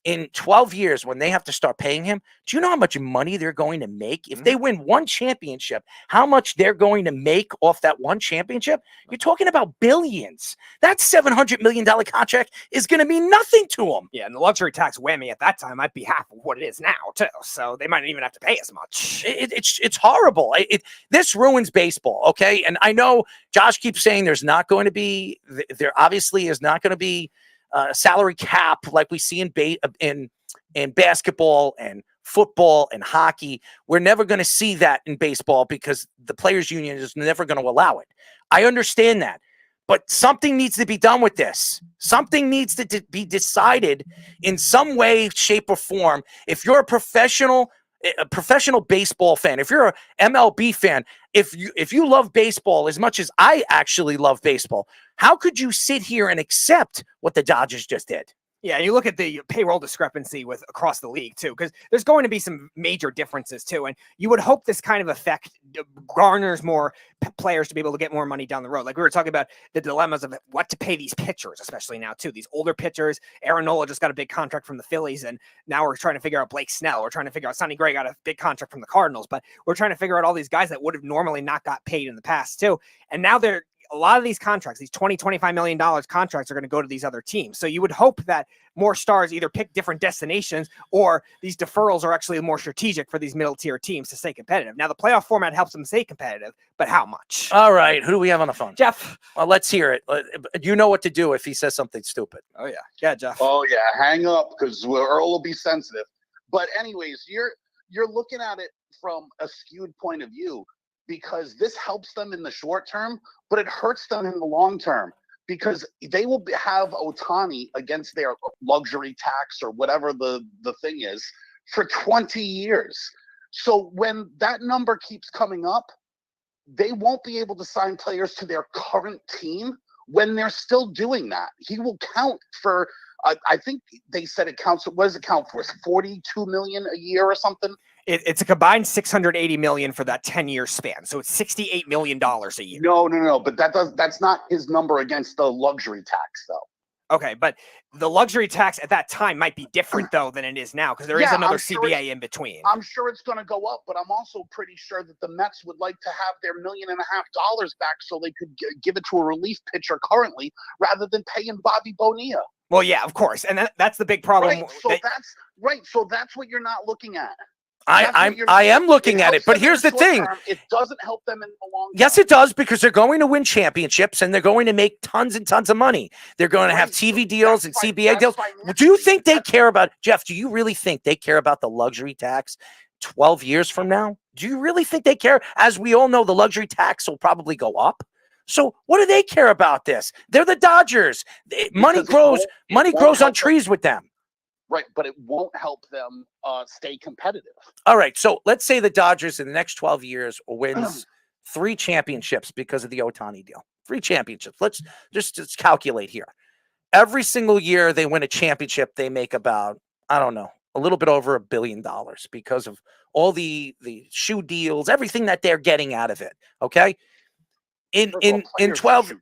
In 12 years, when they have to start paying him, do you know how much money they're going to make? If they win one championship, how much they're going to make off that one championship? You're talking about billions. That $700 million contract is going to mean nothing to them. Yeah, and the luxury tax whammy at that time might be half of what it is now, too. So they might even have to pay as much. It's horrible. This ruins baseball, okay? And I know Josh keeps saying there obviously is not going to be salary cap like we see in basketball and football and hockey. We're never going to see that in baseball because the players union is never going to allow it. I understand that, but something needs to be done with this. Something needs to be decided in some way, shape, or form. If you're a professional baseball fan, if you're an MLB fan, if you love baseball as much as I actually love baseball, how could you sit here and accept what the Dodgers just did? Yeah, you look at the payroll discrepancy with across the league too, because there's going to be some major differences too, and you would hope this kind of effect garners more players to be able to get more money down the road. Like we were talking about the dilemmas of what to pay these pitchers, especially now too. These older pitchers, Aaron Nola just got a big contract from the Phillies, and now we're trying to figure out Blake Snell. We're trying to figure out Sonny Gray got a big contract from the Cardinals, but we're trying to figure out all these guys that would have normally not got paid in the past too, and now they're. A lot of these contracts, these $25 million contracts are going to go to these other teams. So you would hope that more stars either pick different destinations or these deferrals are actually more strategic for these middle tier teams to stay competitive. Now the playoff format helps them stay competitive, but how much? All right. Who do we have on the phone? Jeff. Well, let's hear it. You know what to do if he says something stupid. Oh yeah. Yeah, Jeff. Oh yeah. Hang up because Earl will be sensitive. But anyways, you're looking at it from a skewed point of view. Because this helps them in the short term, but it hurts them in the long term because they will have Ohtani against their luxury tax or whatever the thing is for 20 years. So when that number keeps coming up, they won't be able to sign players to their current team when they're still doing that. He will count for, I think they said it counts, what does it count for? 42 million a year or something? It's a combined $680 million for that 10-year span. So it's $68 million a year. No. But that's not his number against the luxury tax, though. Okay, but the luxury tax at that time might be different, though, than it is now, because there is another CBA in between. I'm sure it's going to go up, but I'm also pretty sure that the Mets would like to have their $1.5 million back so they could give it to a relief pitcher currently rather than paying Bobby Bonilla. Well, yeah, of course. And that's the big problem. Right, so that's what you're not looking at. I am looking at it, but here's the thing. It doesn't help them in the long term. Yes, it does, because they're going to win championships and they're going to make tons and tons of money. They're going to have TV deals and CBA deals. Do you think they care about, Jeff, do you really think they care about the luxury tax 12 years from now? Do you really think they care? As we all know, the luxury tax will probably go up. So what do they care about this? They're the Dodgers. Money grows on trees with them. Right, but it won't help them stay competitive. All right, so let's say the Dodgers in the next 12 years wins 3 championships because of the Ohtani deal. 3 championships. Let's just calculate here. Every single year they win a championship, they make about, I don't know, a little bit over $1 billion because of all the shoe deals, everything that they're getting out of it. Okay. In 12,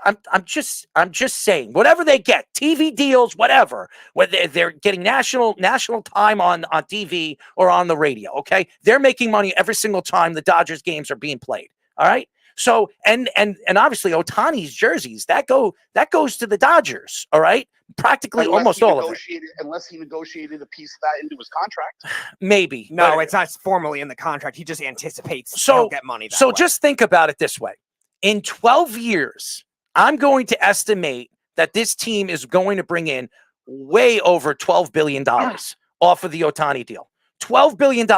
I'm just saying, whatever they get, TV deals, whatever, whether they're getting national time on TV or on the radio, okay? They're making money every single time the Dodgers games are being played. All right. So and obviously Ohtani's jerseys that goes to the Dodgers. All right. Practically almost all of it. Unless he negotiated a piece of that into his contract. Maybe. No, it's not formally in the contract. He just anticipates he'll get money that way. Just think about it this way. In 12 years, I'm going to estimate that this team is going to bring in way over $12 billion off of the Ohtani deal. $12 billion.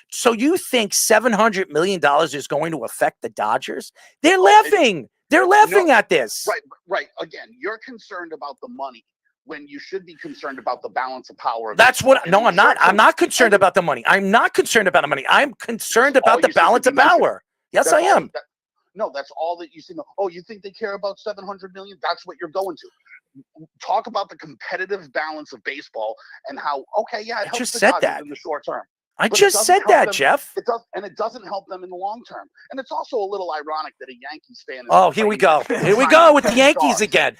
So you think $700 million is going to affect the Dodgers? They're laughing. They're laughing at this. Right. Again, you're concerned about the money when you should be concerned about the balance of power. That's what. No, I'm not. I'm not concerned about the money. I'm not concerned about the money. I'm concerned about the balance of power. Yes, I am. No, that's all that you see. Oh, you think they care about $700 million? That's what you're going to. Talk about the competitive balance of baseball and how, it helps the Dodgers in the short term. I just said that, Jeff. It doesn't help them in the long term. And it's also a little ironic that a Yankees fan is. Oh, here we go. Here we go with the Yankees again.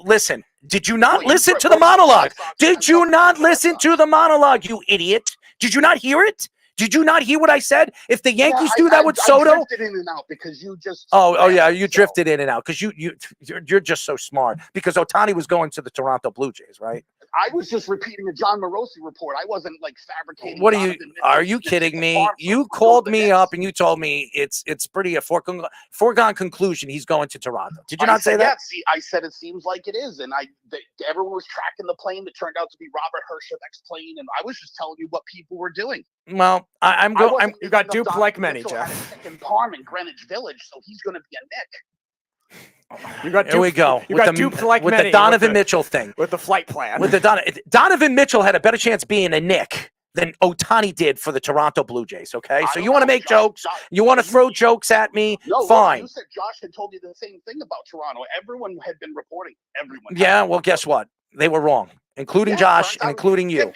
Listen. Did you not listen to the monologue? Did you not listen to the monologue, you idiot? Did you not hear it? Did you not hear what I said? If the Yankees do that with Soto, I drifted in and out because you just. Oh yeah, you drifted in and out because you're just so smart. Because Ohtani was going to the Toronto Blue Jays, right? I was just repeating a John Morosi report. I wasn't fabricating. What are you kidding me? You called me up and you told me it's pretty a foregone conclusion he's going to Toronto. Did you not say that? Yeah, see, I said it seems like it is, and everyone was tracking the plane that turned out to be Robert Herjavec's plane, and I was just telling you what people were doing. Well, you got duped like many, Jeff. In Parm and Greenwich Village, so he's going to be a Nick. Here we go. You got duped like many with the Donovan Mitchell thing. With the flight plan. With the Donovan Mitchell had a better chance being a Nick than Ohtani did for the Toronto Blue Jays, okay? So you want to make jokes? You want to throw jokes at me? No, fine. You said Josh had told you the same thing about Toronto. Everyone had been reporting. Everyone. Yeah, well, guess what? They were wrong. including Josh and including you.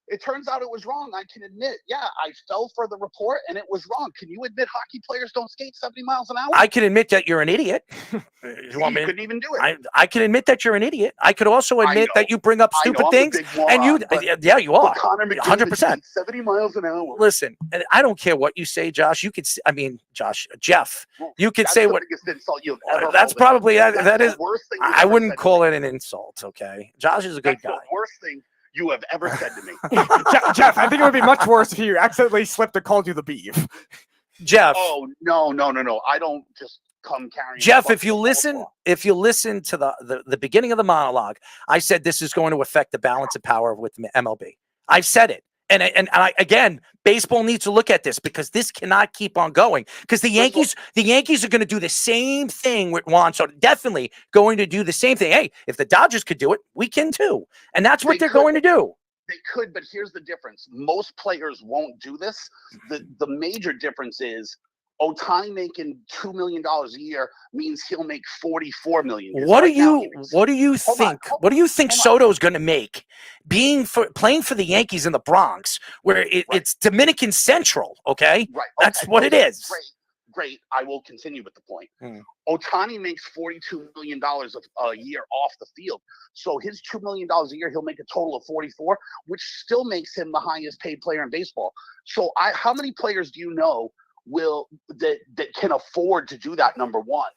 It turns out it was wrong. I can admit, I fell for the report and it was wrong. Can you admit hockey players don't skate 70 miles an hour? I can admit that you're an idiot. You couldn't even do it. I can admit that you're an idiot. I could also admit that you bring up stupid things. And you are. Connor McDavid 100%. 70 miles an hour. Listen, and I don't care what you say, Josh. You could, Jeff. You could say what. That's probably that is. I wouldn't call it an insult. Okay, Josh is a good guy. The worst thing you have ever said to me. Jeff, I think it would be much worse if you accidentally slipped and called you the beef. Jeff. Oh, no. I don't just come carrying. Jeff, if you listen to the beginning of the monologue, I said this is going to affect the balance of power with MLB. I've said it. And I, again, baseball needs to look at this because this cannot keep on going because the Yankees are going to do the same thing with Juan Soto. Definitely going to do the same thing. Hey, if the Dodgers could do it, we can too. And that's what they're going to do. They could, but here's the difference. Most players won't do this. The major difference is Ohtani making $2 million a year means he'll make $44 million. What do you think Soto's going to make playing for the Yankees in the Bronx, where it's Dominican Central? Okay, right. That's what it is. Great. I will continue with the point. Ohtani makes $42 million a year off the field. So his $2 million a year, he'll make a total of 44, which still makes him the highest paid player in baseball. So how many players do you know that can afford to do that, number one,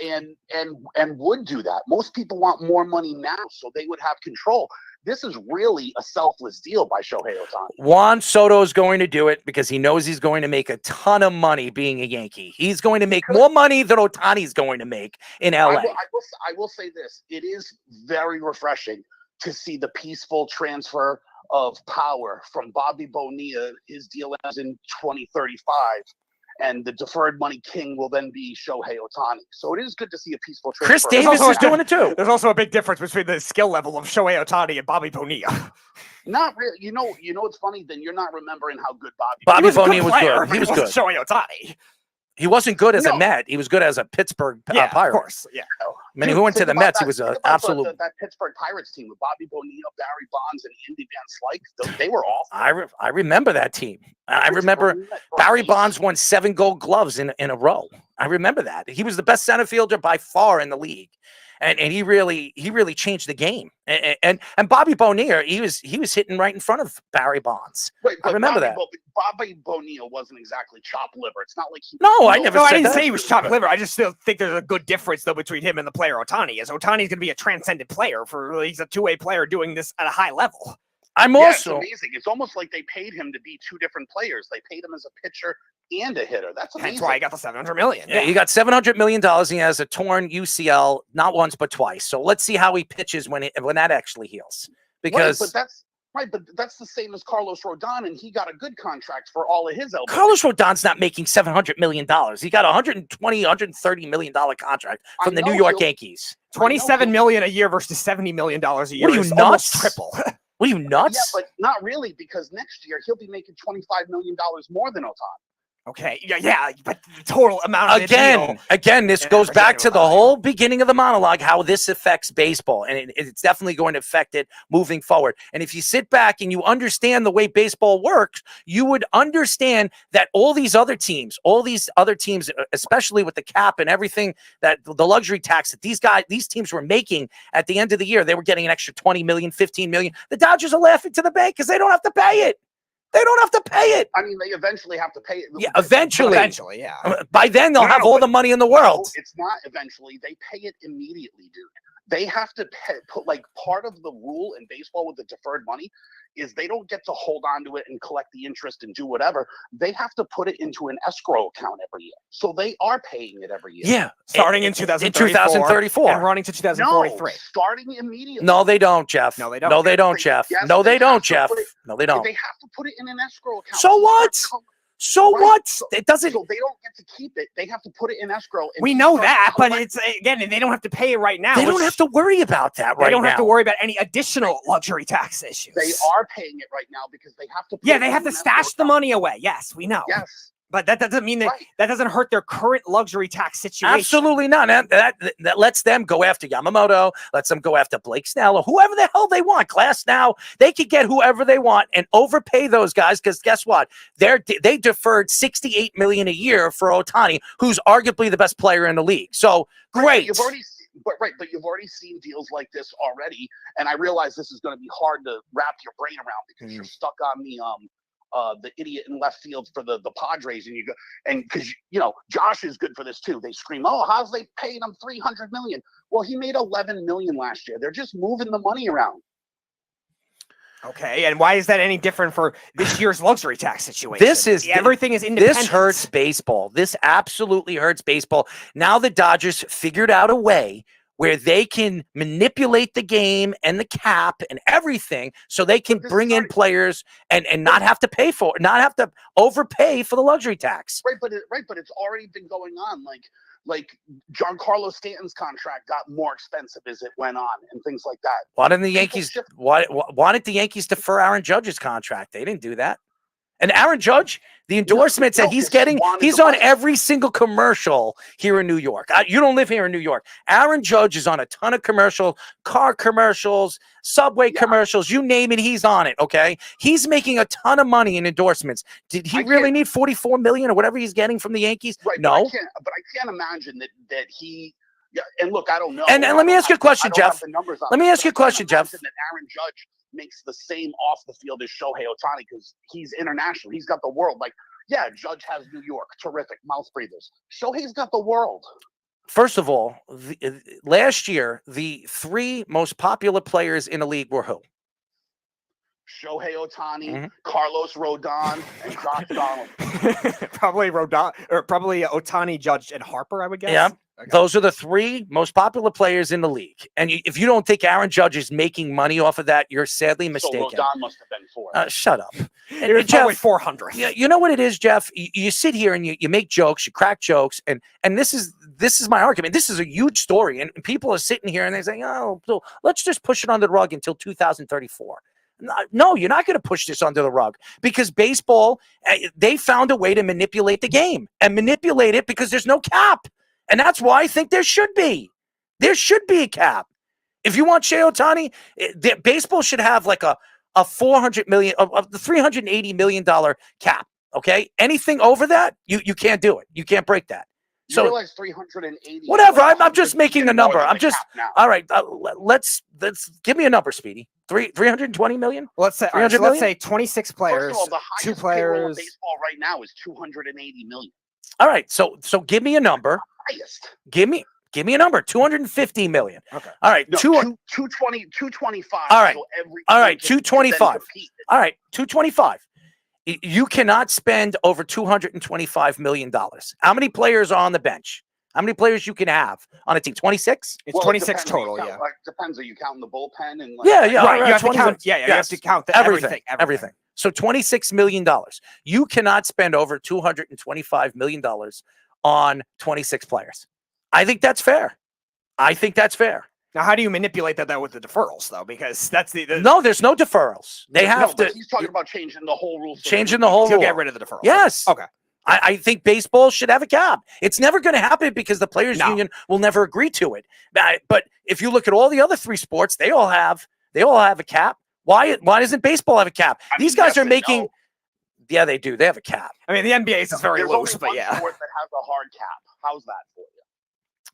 and would do that? Most people want more money now, so they would have control. This is really a selfless deal by Shohei Ohtani. Juan Soto is going to do it because he knows he's going to make a ton of money being a Yankee. He's going to make more money than Ohtani's going to make in LA. I will say this. It is very refreshing to see the peaceful transfer of power from Bobby Bonilla. His deal ends in 2035, and the deferred money king will then be Shohei Ohtani. So it is good to see a peaceful transfer. Chris Davis is doing it too. There's also a big difference between the skill level of Shohei Ohtani and Bobby Bonilla. Not really. You know what's funny? Then you're not remembering how good Bobby Bonilla was good. He was good. Shohei Ohtani. He wasn't good as a Met. He was good as a Pittsburgh Pirate. Of course. Yeah. I mean, he went to the Mets. He was an absolute. That Pittsburgh Pirates team with Bobby Bonilla, Barry Bonds, and Andy Van Slyke. They were awesome. I remember that team. I remember Barry Bonds won 7 Gold Gloves in a row. I remember that. He was the best center fielder by far in the league. And he really changed the game. And Bobby Bonilla, he was hitting right in front of Barry Bonds. I remember that. Bobby Bonilla wasn't exactly chopped liver. It's not like he. No, I didn't say he was chopped liver. I just still think there's a good difference though between him and the player Ohtani. As Ohtani's going to be a transcendent player he's a two-way player doing this at a high level. It's amazing. It's almost like they paid him to be two different players. They paid him as a pitcher and a hitter. That's amazing. That's why he got the $700 million. Yeah, he got $700 million. He has a torn UCL, not once but twice. So let's see how he pitches when that actually heals. Because but that's the same as Carlos Rodon, and he got a good contract for all of his elbows. Carlos Rodon's not making $700 million. He got a $130 million contract from the New York Yankees. $27 million a year versus $70 million a year. What are you, nuts? Triple. What are you, nuts? Yeah, but not really, because next year he'll be making $25 million more than Ohtani. Okay, yeah, but the total amount of again, this goes back to the whole beginning of the monologue, how this affects baseball, and it's definitely going to affect it moving forward. And if you sit back and you understand the way baseball works, you would understand that all these other teams, especially with the cap and everything, that the luxury tax that these teams were making at the end of the year, they were getting an extra $20 million, $15 million. The Dodgers are laughing to the bank because they don't have to pay it. They don't have to pay it. I mean, they eventually have to pay it. Yeah, eventually, yeah. By then, they'll have all the money in the world. No, it's not eventually. They pay it immediately, dude. They have to put part of the rule in baseball with the deferred money is they don't get to hold on to it and collect the interest and do whatever. They have to put it into an escrow account every year. So they are paying it every year. Yeah. Starting in 2034 and running to 2043. No, starting immediately. No, they don't, Jeff. No, they don't. No, they don't, Jeff. Yes, No, they don't, Jeff. No, they don't. They have to put it in an escrow account. So what? So what? It doesn't. So they don't get to keep it. They have to put it in escrow. We know that, but it's again, they don't have to pay it right now. They don't have to worry about that right now. They don't have to worry about any additional luxury tax issues. They are paying it right now because they have to. They have to stash the money away. Yes, we know. Yes, But that doesn't mean that that doesn't hurt their current luxury tax situation. Absolutely not. That lets them go after Yamamoto, lets them go after Blake Snell, or whoever the hell they want. Class now, they could get whoever they want and overpay those guys because guess what? They deferred $68 million a year for Ohtani, who's arguably the best player in the league. So great. But you've already seen deals like this already, and I realize this is going to be hard to wrap your brain around because you're stuck on the idiot in left field for the Padres, and you go and because Josh is good for this too. They scream, "Oh, how's they paying him $300 million?" Well, he made $11 million last year. They're just moving the money around. Okay, and why is that any different for this year's luxury tax situation? Everything is independent. This hurts baseball. This absolutely hurts baseball. Now the Dodgers figured out a way where they can manipulate the game and the cap and everything so they can bring in players and not have to pay for it, not have to overpay for the luxury tax. But it's already been going on. Like Giancarlo Stanton's contract got more expensive as it went on and things like that. Why didn't the Yankees why did the Yankees defer Aaron Judge's contract? They didn't do that. And Aaron Judge, the endorsements that he's getting, he's on every single commercial here in New York. You don't live here in New York. Aaron Judge is on a ton of car commercials, Subway commercials, you name it, he's on it, okay? He's making a ton of money in endorsements. Did he really need $44 million or whatever he's getting from the Yankees? Right, no. But I can't imagine that he – yeah, and look, I don't know. And let me ask you a question, Jeff. Let me ask you a question, Jeff. That Aaron Judge makes the same off the field as Shohei Ohtani because he's international. He's got the world. Like, yeah, Judge has New York. Terrific. Mouth breathers. Shohei's got the world. First of all, last year, the three most popular players in the league were who? Shohei Ohtani, Carlos Rodon, and Josh Donald. Probably Rodon, or probably Ohtani, Judge, and Harper, I would guess. Yeah. Okay. Those are the three most popular players in the league. And if you don't think Aaron Judge is making money off of that, you're sadly mistaken. So Rodon must have been for it. Shut up. It was probably 400. You know what it is, Jeff? You sit here and you make jokes, you crack jokes, and this is my argument. This is a huge story, and people are sitting here and they're saying, "Oh, let's just push it under the rug until 2034." No, you're not going to push this under the rug because baseball, they found a way to manipulate the game and manipulate it because there's no cap. And that's why I think there should be. There should be a cap. If you want Shohei Ohtani, baseball should have like a $400 million, the $380 million cap. Okay, anything over that, you can't do it. You can't break that. So you realize 380. Whatever. I'm just making the number. I'm just all right. Let's give me a number, Speedy. 320 million. Let's say let's say 26 players. First of all, the 2 highest payroll in players. baseball right now is 280 million. All right. So give me a number. Highest. Give me a number. 250 million. Okay. All right. No, 225. All right. So All right. 225. All right. 225. You cannot spend over $225 million. How many players are on the bench? How many players you can have on a team? 26? It's 26 total, yeah. Like, depends. Are you counting the bullpen? And Yeah. Right, you have to count. Yeah, you have to count everything. So $26 million. You cannot spend over $225 million on 26 players. I think that's fair. Now, how do you manipulate that with the deferrals, though? Because that's the no, there's no deferrals. They have to. He's talking about changing the whole rule. Changing the whole rule. Get rid of the deferrals. Yes. Okay. I think baseball should have a cap. It's never going to happen because the players' union will never agree to it. But if you look at all the other three sports, they all have a cap. Why doesn't baseball have a cap? These guys are making. No. Yeah, they do. They have a cap. I mean, the NBA is very loose, but yeah. Sport that has a hard cap. How's that for you?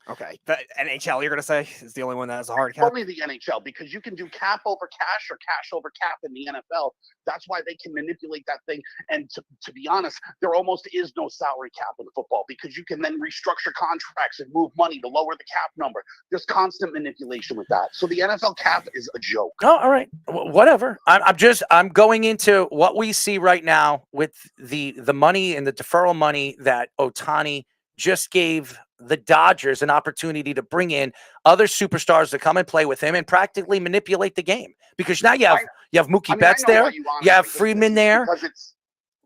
Okay, the NHL, you're going to say, is the only one that has a hard cap? Only the NHL, because you can do cap over cash or cash over cap in the NFL. That's why they can manipulate that thing. And to be honest, there almost is no salary cap in football because you can then restructure contracts and move money to lower the cap number. There's constant manipulation with that. So the NFL cap is a joke. Oh, all right. Whatever. I'm going into what we see right now with the money and the deferral money that Ohtani just gave the Dodgers an opportunity to bring in other superstars to come and play with him and practically manipulate the game. Because now you have Mookie Betts there, you have Friedman there.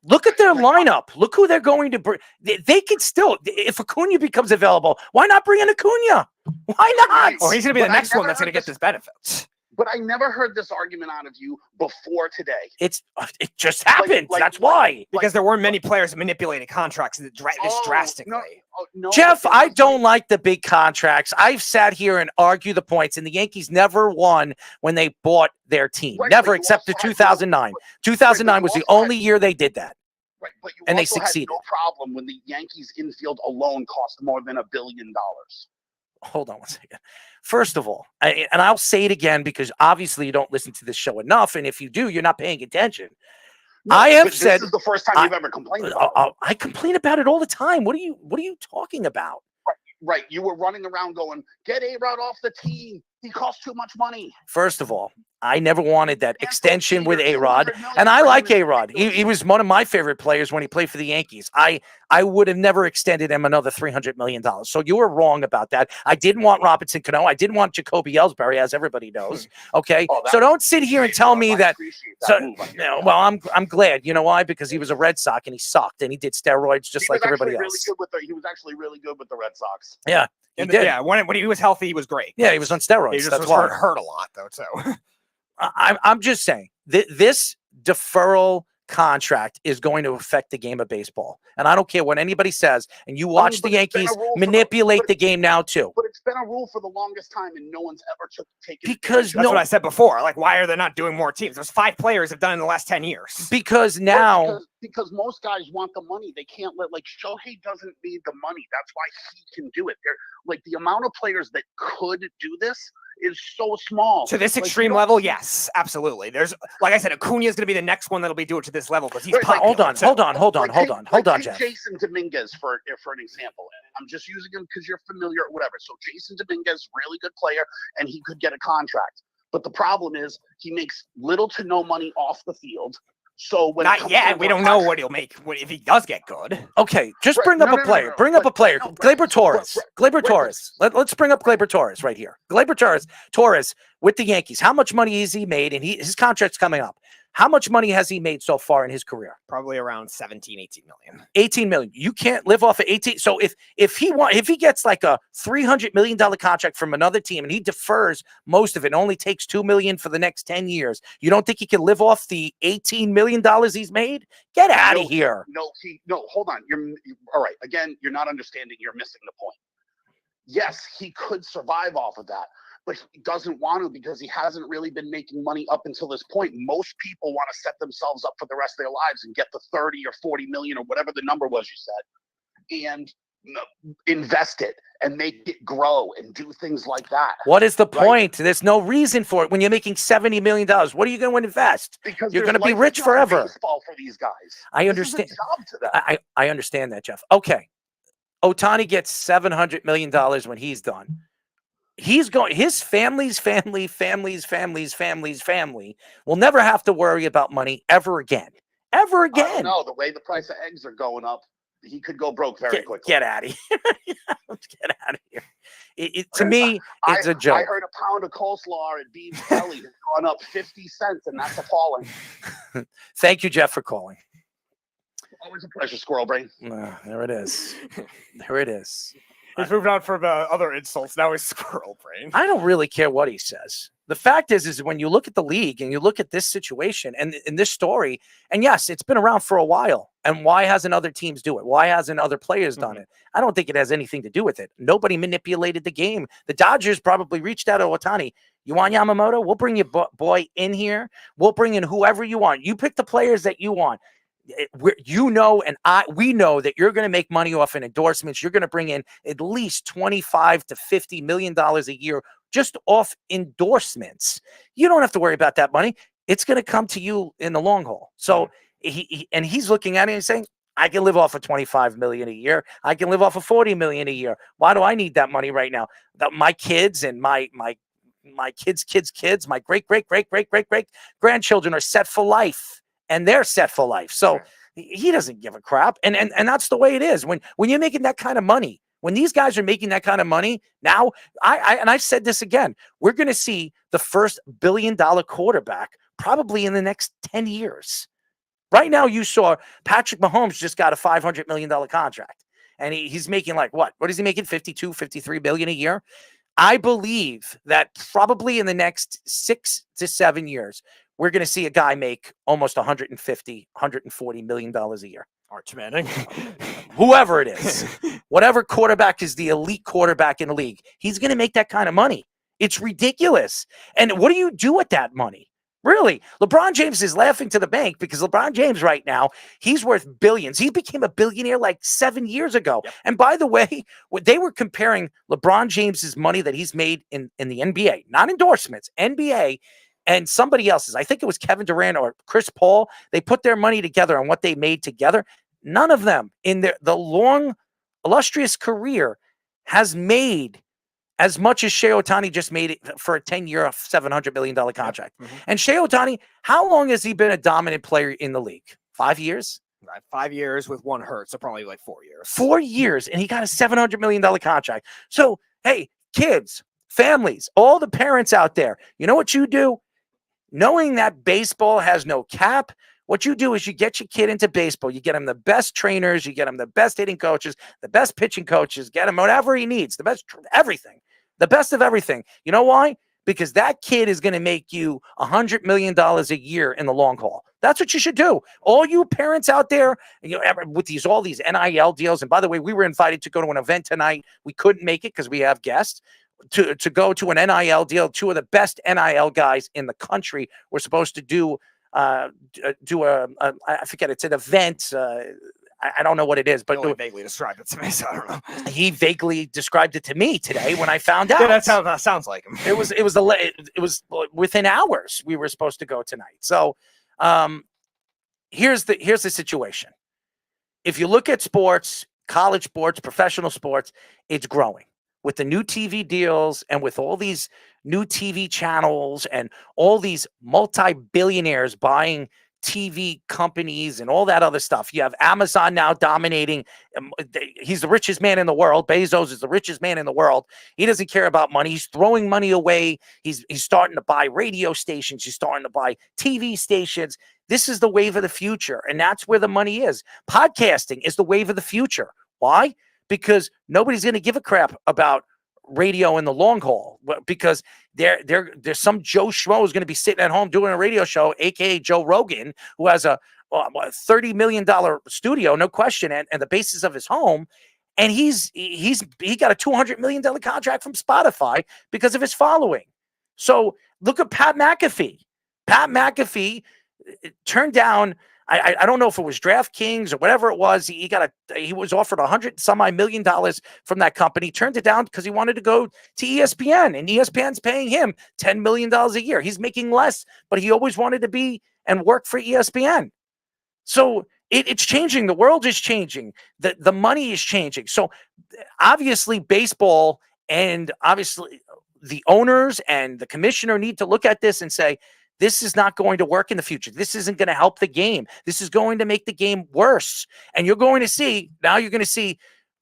Look at their lineup. Look who they're going to bring. They could still, if Acuna becomes available, why not bring in Acuna? Why not? Or he's going to be the next one that's going to get this benefit. But I never heard this argument out of you before today. It just happened. That's why. Because there weren't many players that manipulated contracts this drastically. No, Jeff, I don't like the big contracts. I've sat here and argued the points, and the Yankees never won when they bought their team. Never, except the 2009. 2009 was the only year they did that. Right, but you and they also succeeded. had no problem when the Yankees infield alone cost more than $1 billion. Hold on one second. First of all, and I'll say it again because obviously you don't listen to this show enough, and if you do, you're not paying attention. No, I have said this is the first time you've ever complained about it. I complain about it all the time. What are you talking about? Right, you were running around going, "Get A-Rod off the team. He costs too much money." First of all, I never wanted that extension with A-Rod, and I like A-Rod. He was one of my favorite players when he played for the Yankees. I would have never extended him another $300 million. So you were wrong about that. I didn't want Robinson Cano. I didn't want Jacoby Ellsbury, as everybody knows. Okay, so don't sit here and tell me that. Well, I'm glad. You know why? Because he was a Red Sox and he sucked and he did steroids just like everybody else. He was actually really good with the Red Sox. Yeah. He did. Yeah, when he was healthy, he was great. Yeah, he was on steroids. He just That's was why. hurt a lot, though. So I'm just saying this deferral contract is going to affect the game of baseball, and I don't care what anybody says. And you watch the Yankees manipulate the game now too. But it's been a rule for the longest time, and no one's ever taken. Because that's what I said before. Like, why are they not doing more teams? There's 5 players have done it in the last 10 years. Because now. Because most guys want the money. They can't Shohei doesn't need the money. That's why he can do it. The amount of players that could do this is so small. To this extreme level, yes, absolutely. There's, like I said, Acuna is going to be the next one that'll be doing it to this level because he's Hold on, Jeff. Jason Dominguez for an example. I'm just using him because you're familiar or whatever. So Jason Dominguez, really good player, and he could get a contract. But the problem is he makes little to no money off the field. So when not yet, we don't know what he'll make if he does get good. Okay, just bring up a player. Bring up a player. Gleyber Torres. Gleyber Torres. Let's bring up Gleyber Torres right here. Gleyber Torres with the Yankees. How much money has he made? And his contract's coming up. How much money has he made so far in his career? Probably around 17, 18 million. 18 million. You can't live off of 18. So if he gets like a $300 million contract from another team and he defers most of it and only takes $2 million for the next 10 years, you don't think he can live off the $18 million he's made? Get out of here. No, hold on. You're all right. Again, you're not understanding. You're missing the point. Yes, he could survive off of that, but he doesn't want to because he hasn't really been making money up until this point. Most people want to set themselves up for the rest of their lives and get the 30 or 40 million or whatever the number was you said, and invest it and make it grow and do things like that. What is the point? There's no reason for it when you're making $70 million. What are you going to invest? Because you're going to be rich forever. Baseball for these guys. I understand. I understand that, Jeff. Okay. Ohtani gets $700 million when he's done. He's going, his family's family will never have to worry about money ever again. Ever again. I don't know. The way the price of eggs are going up, he could go broke very quickly. Get out of here. Get out of here. To me, it's a joke. I heard a pound of coleslaw at Beeb's Deli has gone up 50 cents, and that's appalling. Thank you, Jeff, for calling. Always a pleasure, Squirrel Brain. There it is. There it is. He's moved on from other insults. Now he's Squirrel Brain. I don't really care what he says. The fact is when you look at the league and you look at this situation and in this story, and yes, it's been around for a while. And why hasn't other teams do it? Why hasn't other players done it? I don't think it has anything to do with it. Nobody manipulated the game. The Dodgers probably reached out to Ohtani. You want Yamamoto? We'll bring your boy in here. We'll bring in whoever you want. You pick the players that you want. We know that you're going to make money off in endorsements. You're going to bring in at least $25 to $50 million a year just off endorsements. You don't have to worry about that money. It's going to come to you in the long haul. So he's looking at it and saying, I can live off of $25 million a year. I can live off of $40 million a year. Why do I need that money right now? My kids and my kids, my great grandchildren are set for life. And they're set for life. So he doesn't give a crap. And that's the way it is. When you're making that kind of money, when these guys are making that kind of money, now, I've said this again, we're going to see the first $1 billion quarterback probably in the next 10 years. Right now, you saw Patrick Mahomes just got a $500 million contract. And he's making like what? What is he making? 52, 53 billion a year? I believe that probably in the next 6 to 7 years, we're going to see a guy make almost $150, $140 million a year. Arch Manning. Whoever it is, whatever quarterback is the elite quarterback in the league, he's going to make that kind of money. It's ridiculous. And what do you do with that money? Really? LeBron James is laughing to the bank because LeBron James right now, he's worth billions. He became a billionaire like 7 years ago. Yep. And by the way, they were comparing LeBron James's money that he's made in the NBA, not endorsements, NBA, and somebody else's. I think it was Kevin Durant or Chris Paul. They put their money together on what they made together. None of them in the long, illustrious career has made as much as Shohei Ohtani just made it for a 10-year, $700 million contract. Mm-hmm. And Shohei Ohtani, how long has he been a dominant player in the league? 5 years? Right, 5 years with one hurt, so probably like 4 years. 4 years, and he got a $700 million contract. So, hey, kids, families, all the parents out there, you know what you do? Knowing that baseball has no cap, what you do is you get your kid into baseball. You get him the best trainers. You get him the best hitting coaches, the best pitching coaches. Get him whatever he needs, the best everything, the best of everything. You know why? Because that kid is going to make you $100 million a year in the long haul. That's what you should do. All you parents out there, you know, with all these NIL deals. And by the way, we were invited to go to an event tonight. We couldn't make it because we have guests. To go to an NIL deal, two of the best NIL guys in the country were supposed to do I forget, it's an event. I don't know what it is, but vaguely described it to me, so I don't know. He vaguely described it to me today when I found out. Yeah, that sounds like him. It was within hours we were supposed to go tonight. So here's the situation. If you look at sports, college sports, professional sports, it's growing. With the new TV deals and with all these new TV channels and all these multi-billionaires buying TV companies and all that other stuff. You have Amazon now dominating. He's the richest man in the world. Bezos is the richest man in the world. He doesn't care about money. He's throwing money away. He's starting to buy radio stations. He's starting to buy TV stations. This is the wave of the future, and that's where the money is. Podcasting is the wave of the future. Why? Because nobody's going to give a crap about radio in the long haul, because there's some Joe Schmo who's going to be sitting at home doing a radio show, aka Joe Rogan, who has a $30 million studio, no question, and the basis of his home, and he got a $200 million contract from Spotify because of his following. So look at Pat McAfee. Pat McAfee turned down. I don't know if it was DraftKings or whatever it was. He was offered $100 million from that company, turned it down because he wanted to go to ESPN, and ESPN's paying him $10 million a year. He's making less, but he always wanted to be and work for ESPN. So it's changing. The world is changing. The money is changing. So obviously baseball and obviously the owners and the commissioner need to look at this and say, this is not going to work in the future. This isn't going to help the game. This is going to make the game worse. And you're going to see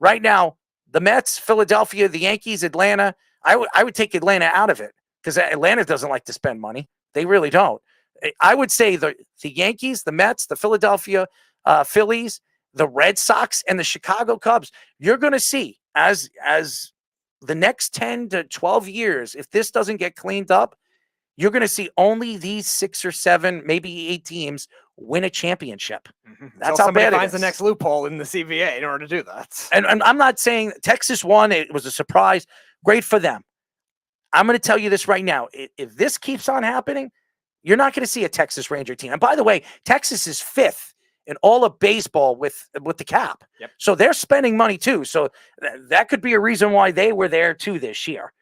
right now, the Mets, Philadelphia, the Yankees, Atlanta. I would take Atlanta out of it because Atlanta doesn't like to spend money. They really don't. I would say the Yankees, the Mets, the Philadelphia Phillies, the Red Sox, and the Chicago Cubs. You're going to see as the next 10 to 12 years, if this doesn't get cleaned up, you're going to see only these 6 or 7, maybe 8 teams win a championship. Mm-hmm. That's how bad it is. Finds the next loophole in the CBA in order to do that. And I'm not saying Texas won. It was a surprise. Great for them. I'm going to tell you this right now. If this keeps on happening, you're not going to see a Texas Ranger team. And by the way, Texas is 5th in all of baseball with the cap. Yep. So they're spending money too. So that could be a reason why they were there too this year.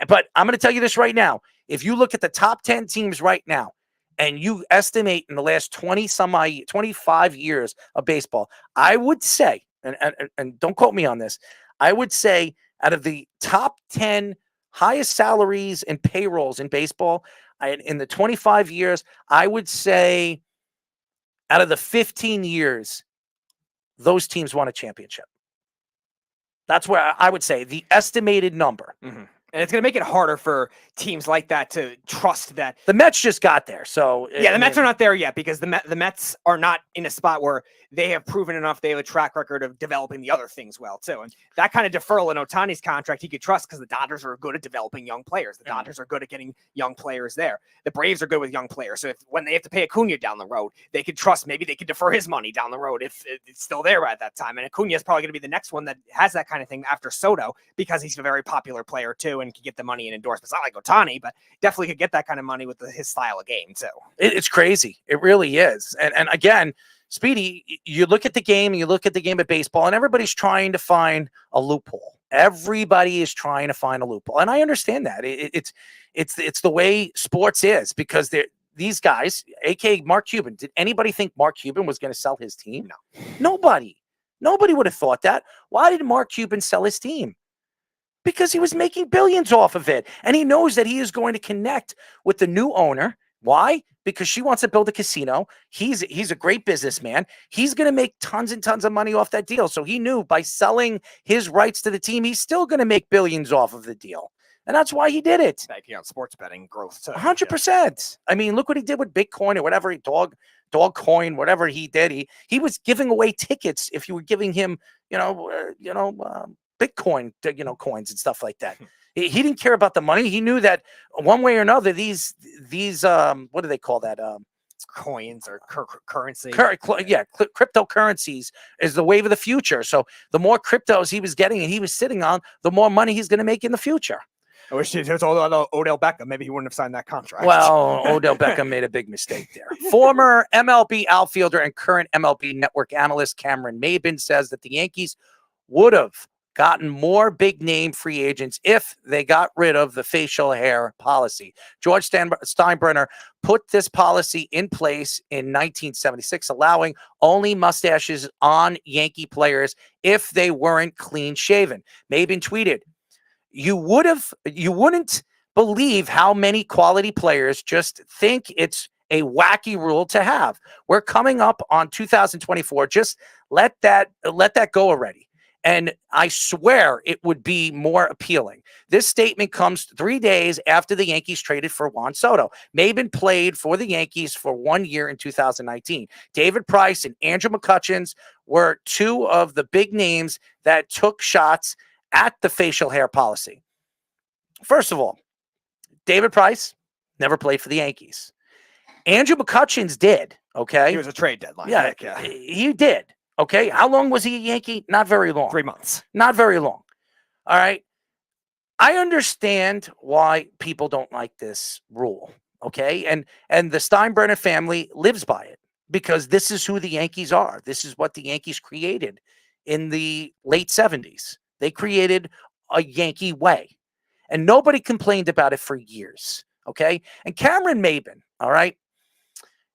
But I'm going to tell you this right now. If you look at the top 10 teams right now, and you estimate in the last 25 years of baseball, I would say, and don't quote me on this, I would say out of the top 10 highest salaries and payrolls in baseball, in the 25 years, I would say out of the 15 years, those teams won a championship. That's where I would say the estimated number. Mm-hmm. And it's going to make it harder for teams like that to trust that. The Mets just got there. So yeah, the Mets are not there yet because the Mets are not in a spot where they have proven enough. They have a track record of developing the other things well, too. And that kind of deferral in Ohtani's contract, he could trust because the Dodgers are good at developing young players. The Dodgers are good at getting young players there. The Braves are good with young players. So when they have to pay Acuna down the road, they could trust maybe they could defer his money down the road if it's still there at that time. And Acuna is probably going to be the next one that has that kind of thing after Soto because he's a very popular player, too, and can get the money and endorsements. Not like Ohtani, but definitely could get that kind of money with his style of game, too. It's crazy. It really is. And again, Speedy, you look at the game and you look at the game of baseball, and everybody's trying to find a loophole. Everybody is trying to find a loophole. And I understand that. It's the way sports is because these guys, a.k.a. Mark Cuban, did anybody think Mark Cuban was going to sell his team? No. Nobody would have thought that. Why did Mark Cuban sell his team? Because he was making billions off of it. And he knows that he is going to connect with the new owner. Why? Because she wants to build a casino. He's a great businessman. He's going to make tons and tons of money off that deal. So he knew by selling his rights to the team, he's still going to make billions off of the deal. And that's why he did it. Banking on sports betting growth. 100%. I mean, look what he did with Bitcoin or whatever, dog coin, whatever he did. He was giving away tickets if you were giving him, Bitcoin, coins and stuff like that. He didn't care about the money. He knew that one way or another, these what do they call that? Coins or currency. Cryptocurrencies is the wave of the future. So the more cryptos he was getting and he was sitting on, the more money he's going to make in the future. I wish it was all Odell Beckham. Maybe he wouldn't have signed that contract. Well, Odell Beckham made a big mistake there. Former MLB outfielder and current MLB network analyst Cameron Maybin says that the Yankees would have gotten more big-name free agents if they got rid of the facial hair policy. George Steinbrenner put this policy in place in 1976, allowing only mustaches on Yankee players if they weren't clean-shaven. Maybin tweeted, You wouldn't believe how many quality players just think it's a wacky rule to have. We're coming up on 2024. Just let that go already. And I swear it would be more appealing. This statement comes 3 days after the Yankees traded for Juan Soto. Maybin played for the Yankees for 1 year in 2019. David Price and Andrew McCutcheon were two of the big names that took shots at the facial hair policy. First of all, David Price never played for the Yankees. Andrew McCutcheon did, okay? He was a trade deadline. Yeah, he did. Okay, how long was he a Yankee? Not very long. 3 months. Not very long. All right. I understand why people don't like this rule. Okay, and the Steinbrenner family lives by it because this is who the Yankees are. This is what the Yankees created in the late 70s. They created a Yankee way, and nobody complained about it for years. Okay, and Cameron Maybin, all right,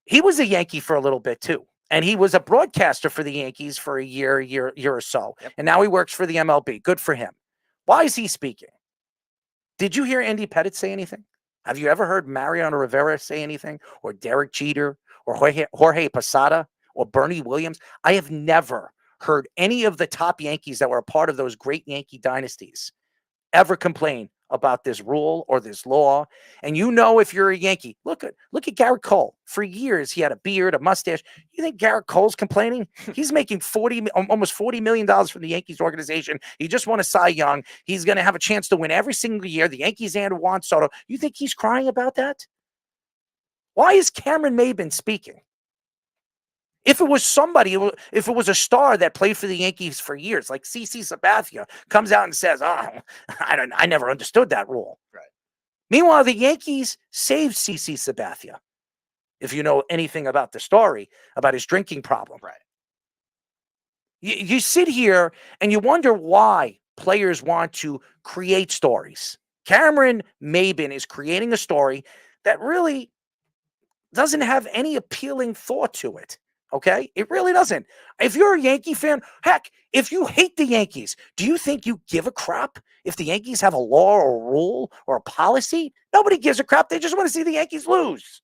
he was a Yankee for a little bit too. And he was a broadcaster for the Yankees for a year or so. Yep. And now he works for the MLB. Good for him. Why is he speaking? Did you hear Andy Pettitte say anything? Have you ever heard Mariano Rivera say anything? Or Derek Jeter? Or Jorge Posada? Or Bernie Williams? I have never heard any of the top Yankees that were a part of those great Yankee dynasties ever complain about this rule or this law. And if you're a Yankee, look at Garrett Cole. For years, he had a beard, a mustache. You think Garrett Cole's complaining? He's making almost $40 million from the Yankees organization. He just won a Cy Young. He's going to have a chance to win every single year. The Yankees and Juan Soto. You think he's crying about that? Why is Cameron Maybin speaking? If it was a star that played for the Yankees for years, like CC Sabathia comes out and says, I never understood that rule. Right. Meanwhile, the Yankees saved CC Sabathia. If you know anything about the story, about his drinking problem. Right. You sit here and you wonder why players want to create stories. Cameron Maybin is creating a story that really doesn't have any appealing thought to it. Okay? It really doesn't. If you're a Yankee fan, heck, if you hate the Yankees, do you think you give a crap if the Yankees have a law or a rule or a policy? Nobody gives a crap. They just want to see the Yankees lose.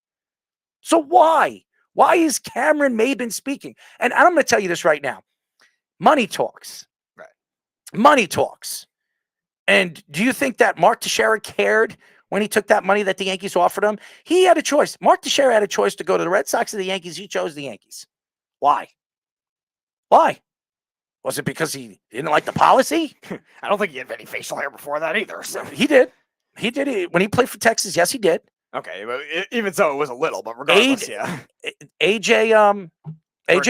So why? Why is Cameron Maybin speaking? And I'm going to tell you this right now. Money talks. Right. Money talks. And do you think that Mark Teixeira cared when he took that money that the Yankees offered him? He had a choice. Mark Teixeira had a choice to go to the Red Sox or the Yankees. He chose the Yankees. Why? Why? Was it because he didn't like the policy? I don't think he had any facial hair before that either. So. He did. He did. When he played for Texas, yes, he did. Okay, but even so, it was a little, but regardless, AJ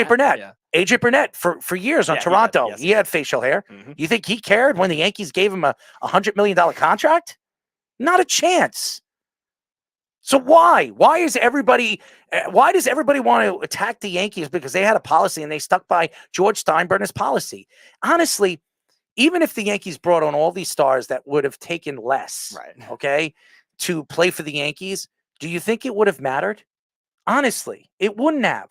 Burnett. Yeah. AJ Burnett for years on Toronto. He had facial hair. Mm-hmm. You think he cared when the Yankees gave him a $100 million contract? Not a chance. So why? Why does everybody want to attack the Yankees because they had a policy and they stuck by George Steinbrenner's policy? Honestly, even if the Yankees brought on all these stars that would have taken less, right, okay, to play for the Yankees, do you think it would have mattered? Honestly, it wouldn't have.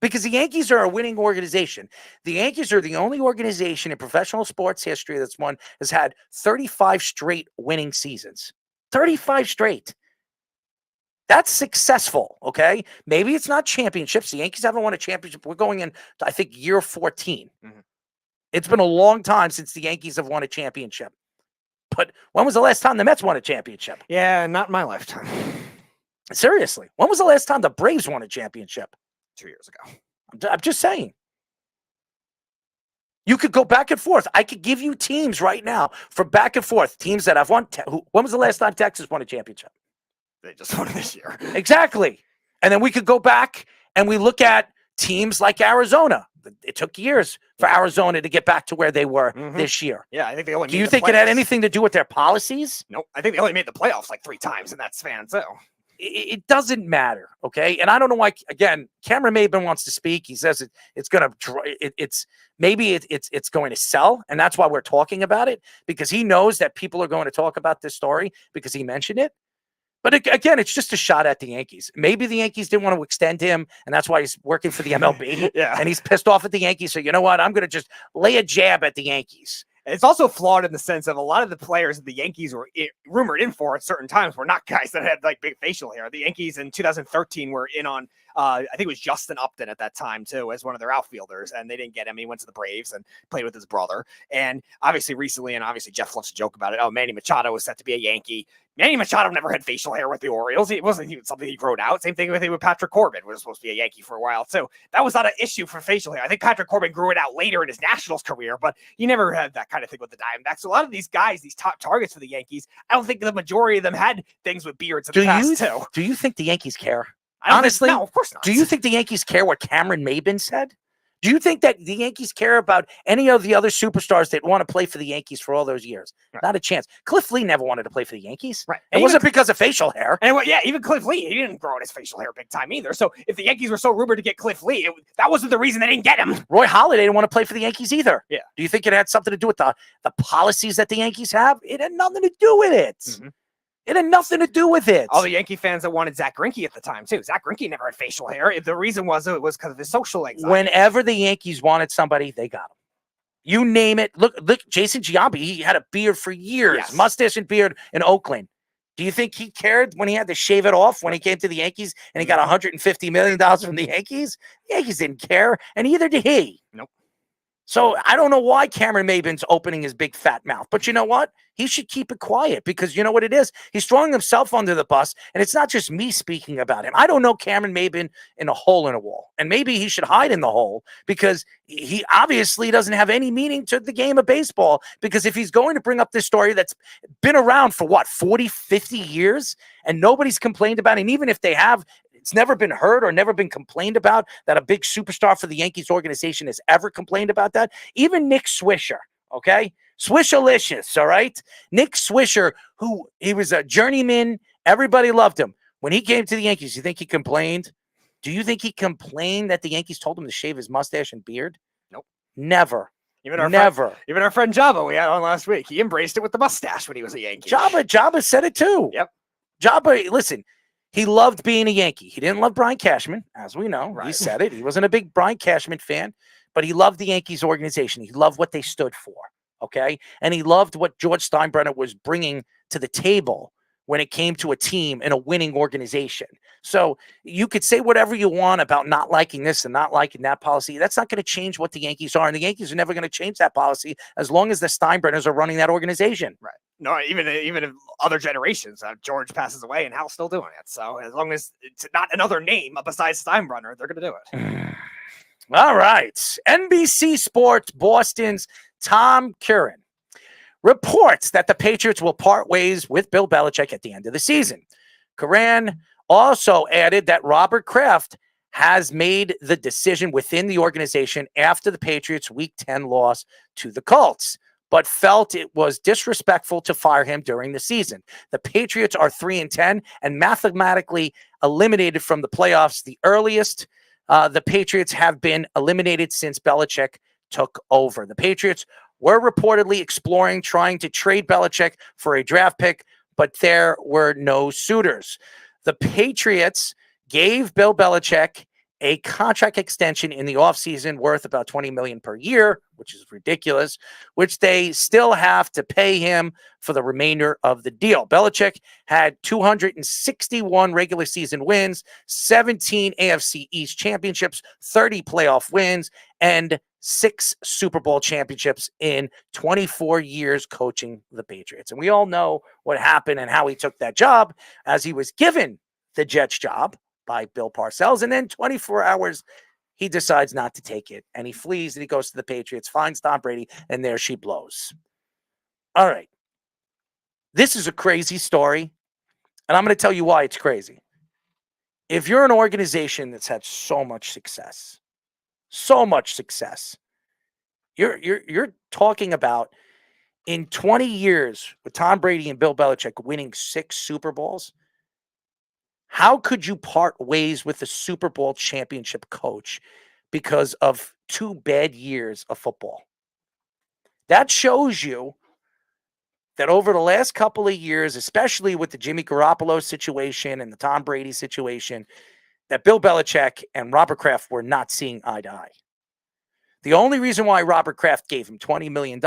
Because the Yankees are a winning organization. The Yankees are the only organization in professional sports history has had 35 straight winning seasons. 35 straight. That's successful, okay? Maybe it's not championships. The Yankees haven't won a championship. We're going in, I think, year 14. Mm-hmm. It's been a long time since the Yankees have won a championship. But when was the last time the Mets won a championship? Yeah, not in my lifetime. Seriously. When was the last time the Braves won a championship? 2 years ago. I'm just saying. You could go back and forth. I could give you teams right now for back and forth. Teams that have won. When was the last time Texas won a championship? They just won this year. Exactly. And then we could go back and we look at teams like Arizona. It took years for Arizona to get back to where they were this year. Yeah, I think they only. Do you think it had anything to do with their policies? Nope. I think they only made the playoffs like 3 times in that span. So it doesn't matter, okay? And I don't know why. Again, Cameron Maybin wants to speak. He says it's going to it's going to sell, and that's why we're talking about it, because he knows that people are going to talk about this story because he mentioned it. But again, it's just a shot at the Yankees. Maybe the Yankees didn't want to extend him, and that's why he's working for the MLB. Yeah, and he's pissed off at the Yankees. So you know what? I'm going to just lay a jab at the Yankees. It's also flawed in the sense of a lot of the players that the Yankees were rumored in for at certain times were not guys that had like big facial hair. The Yankees in 2013 were in on, I think it was Justin Upton at that time too, as one of their outfielders, and they didn't get him. He went to the Braves and played with his brother. And obviously recently, and obviously Jeff loves to joke about it, Manny Machado was set to be a Yankee. Manny Machado never had facial hair with the Orioles. It wasn't even something he growed out. Same thing with Patrick Corbin, was supposed to be a Yankee for a while. So that was not an issue for facial hair. I think Patrick Corbin grew it out later in his Nationals career, but he never had that kind of thing with the Diamondbacks. So a lot of these guys, these top targets for the Yankees, I don't think the majority of them had things with beards in the past too. Do you think the Yankees care? Honestly, no, of course not. Do you think the Yankees care what Cameron Maybin said? Do you think that the Yankees care about any of the other superstars that want to play for the Yankees for all those years? Right. Not a chance. Cliff Lee never wanted to play for the Yankees. Right. It wasn't because of facial hair. And even Cliff Lee, he didn't grow out his facial hair big time either. So if the Yankees were so rumored to get Cliff Lee, that wasn't the reason they didn't get him. Roy Halladay didn't want to play for the Yankees either. Yeah. Do you think it had something to do with the policies that the Yankees have? It had nothing to do with it. Mm-hmm. It had nothing to do with it. All the Yankee fans that wanted Zach Greinke at the time, too. Zach Greinke never had facial hair. The reason was it was because of his social anxiety. Whenever the Yankees wanted somebody, they got him. You name it. Look, Jason Giambi, he had a beard for years. Yes. Mustache and beard in Oakland. Do you think he cared when he had to shave it off when he came to the Yankees and he got $150 million from the Yankees? The Yankees didn't care, and neither did he. Nope. So I don't know why Cameron Maybin's opening his big fat mouth. But you know what? He should keep it quiet, because you know what it is? He's throwing himself under the bus, and it's not just me speaking about him. I don't know Cameron Maybin in a hole in a wall, and maybe he should hide in the hole, because he obviously doesn't have any meaning to the game of baseball, because if he's going to bring up this story that's been around for, 40, 50 years, and nobody's complained about it, and even if they have, it's never been heard or never been complained about that a big superstar for the Yankees organization has ever complained about that. Even Nick Swisher, okay? Swishalicious, all right? Nick Swisher, he was a journeyman. Everybody loved him. When he came to the Yankees, you think he complained? Do you think he complained that the Yankees told him to shave his mustache and beard? Nope. Never. Even our friend Jabba we had on last week, he embraced it with the mustache when he was a Yankee. Jabba said it too. Yep. Jabba, listen, he loved being a Yankee. He didn't love Brian Cashman, as we know. Right. He said it. He wasn't a big Brian Cashman fan, but he loved the Yankees organization. He loved what they stood for, okay? And he loved what George Steinbrenner was bringing to the table when it came to a team and a winning organization. So you could say whatever you want about not liking this and not liking that policy. That's not going to change what the Yankees are. And the Yankees are never going to change that policy as long as the Steinbrenners are running that organization. Right. No, even if other generations, George passes away and Hal's still doing it. So as long as it's not another name besides Steinbrenner, they're going to do it. All right. NBC Sports Boston's Tom Curran reports that the Patriots will part ways with Bill Belichick at the end of the season. Curran also added that Robert Kraft has made the decision within the organization after the Patriots' Week 10 loss to the Colts, but felt it was disrespectful to fire him during the season. The Patriots are 3-10 and mathematically eliminated from the playoffs, the earliest the Patriots have been eliminated since Belichick took over. The Patriots were reportedly exploring trying to trade Belichick for a draft pick, but there were no suitors. The Patriots gave Bill Belichick a contract extension in the offseason worth about $20 million per year, which is ridiculous, which they still have to pay him for the remainder of the deal. Belichick had 261 regular season wins, 17 AFC East championships, 30 playoff wins, and 6 Super Bowl championships in 24 years coaching the Patriots. And we all know what happened and how he took that job as he was given the Jets job by Bill Parcells. And then 24 hours, he decides not to take it. And he flees and he goes to the Patriots, finds Tom Brady, and there she blows. All right. This is a crazy story. And I'm going to tell you why it's crazy. If you're an organization that's had so much success, you're talking about in 20 years with Tom Brady and Bill Belichick winning 6 Super Bowls. How could you part ways with a Super Bowl championship coach because of 2 bad years of football? That shows you that over the last couple of years, especially with the Jimmy Garoppolo situation and the Tom Brady situation, that Bill Belichick and Robert Kraft were not seeing eye to eye. The only reason why Robert Kraft gave him $20 million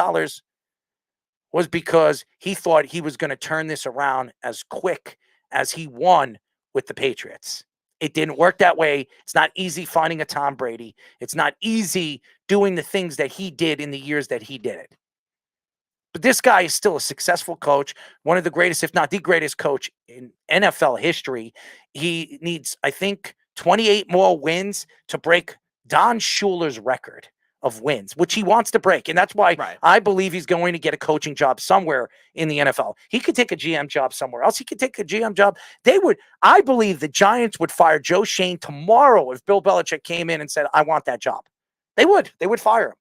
was because he thought he was going to turn this around as quick as he won with the Patriots. It didn't work that way. It's not easy finding a Tom Brady. It's not easy doing the things that he did in the years that he did it. But this guy is still a successful coach, one of the greatest, if not the greatest coach in NFL history. He needs, I think, 28 more wins to break Don Schuler's record of wins, which he wants to break. And that's why I believe he's going to get a coaching job somewhere in the NFL. He could take a GM job somewhere else. He could take a GM job. I believe the Giants would fire Joe Shane tomorrow if Bill Belichick came in and said, I want that job. They would fire him.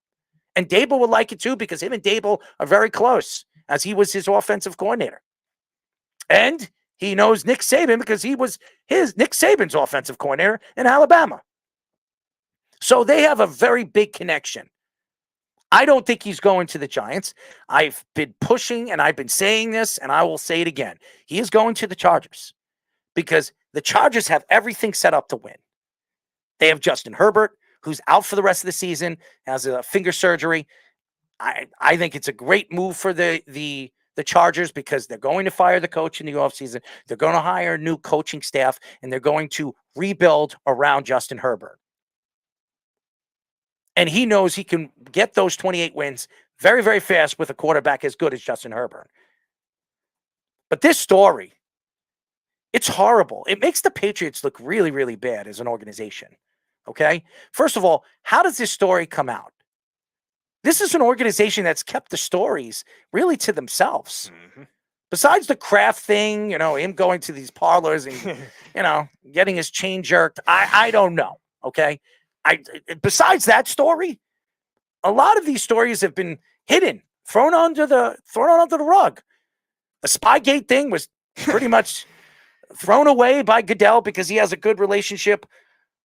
And Dable would like it too, because him and Dable are very close, as he was his offensive coordinator. And he knows Nick Saban because he was Nick Saban's offensive coordinator in Alabama. So they have a very big connection. I don't think he's going to the Giants. I've been pushing and I've been saying this, and I will say it again. He is going to the Chargers because the Chargers have everything set up to win. They have Justin Herbert, who's out for the rest of the season, has a finger surgery. I think it's a great move for the Chargers because they're going to fire the coach in the offseason. They're going to hire a new coaching staff, and they're going to rebuild around Justin Herbert. And he knows he can get those 28 wins very, very fast with a quarterback as good as Justin Herbert. But this story, it's horrible. It makes the Patriots look really, really bad as an organization. Okay? First of all, how does this story come out? This is an organization that's kept the stories really to themselves. Mm-hmm. Besides the Kraft thing, him going to these parlors and, getting his chain jerked, I don't know. Okay? Besides that story, a lot of these stories have been hidden, thrown under the rug. The Spygate thing was pretty much thrown away by Goodell because he has a good relationship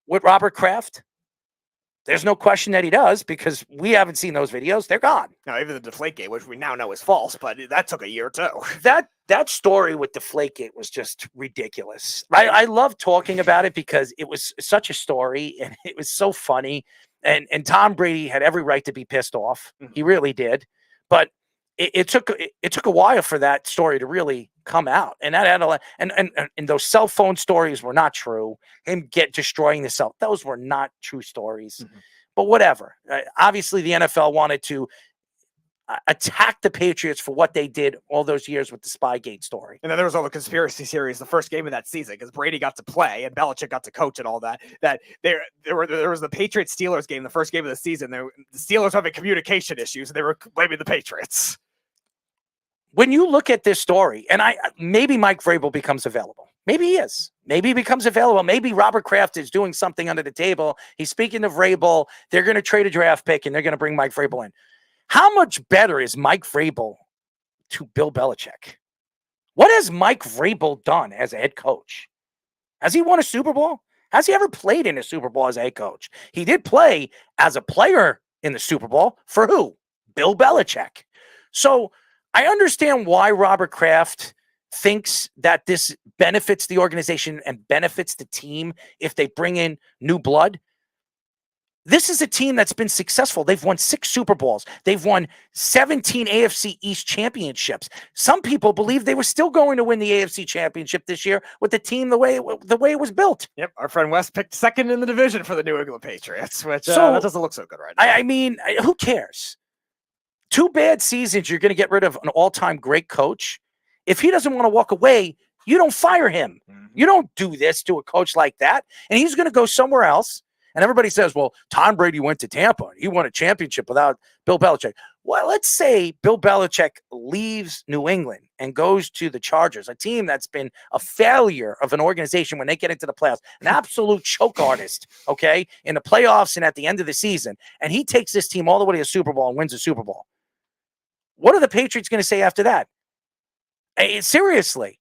with Robert Kraft. There's no question that he does because we haven't seen those videos. They're gone. Now, even the Deflategate, which we now know is false, but that took a year too. That story with Deflategate was just ridiculous. I love talking about it because it was such a story and it was so funny. And Tom Brady had every right to be pissed off. Mm-hmm. He really did. But it took a while for that story to really come out. And that had a lot, and those cell phone stories were not true. Him destroying the cell, those were not true stories. But whatever. Obviously, the NFL wanted to attack the Patriots for what they did all those years with the Spygate story. And then there was all the conspiracy theories, the first game of that season, because Brady got to play and Belichick got to coach and all that. That there was the Patriots-Steelers game, the first game of the season. The Steelers having communication issues, and they were blaming the Patriots. When you look at this story, and maybe Mike Vrabel becomes available. Maybe he is. Maybe he becomes available. Maybe Robert Kraft is doing something under the table. He's speaking to Vrabel. They're going to trade a draft pick, and they're going to bring Mike Vrabel in. How much better is Mike Vrabel to Bill Belichick? What has Mike Vrabel done as a head coach? Has he won a Super Bowl? Has he ever played in a Super Bowl as a head coach? He did play as a player in the Super Bowl. For who? Bill Belichick. So I understand why Robert Kraft thinks that this benefits the organization and benefits the team if they bring in new blood. This is a team that's been successful. They've won 6 Super Bowls. They've won 17 AFC East championships. Some people believe they were still going to win the AFC championship this year with the team the way it was built. Yep, our friend Wes picked second in the division for the New England Patriots, which that doesn't look so good right now. I mean, who cares? 2 bad seasons, you're going to get rid of an all-time great coach. If he doesn't want to walk away, you don't fire him. You don't do this to a coach like that. And he's going to go somewhere else. And everybody says, well, Tom Brady went to Tampa. He won a championship without Bill Belichick. Well, let's say Bill Belichick leaves New England and goes to the Chargers, a team that's been a failure of an organization when they get into the playoffs, an absolute choke artist, okay, in the playoffs and at the end of the season. And he takes this team all the way to the Super Bowl and wins the Super Bowl. What are the Patriots going to say after that? Seriously.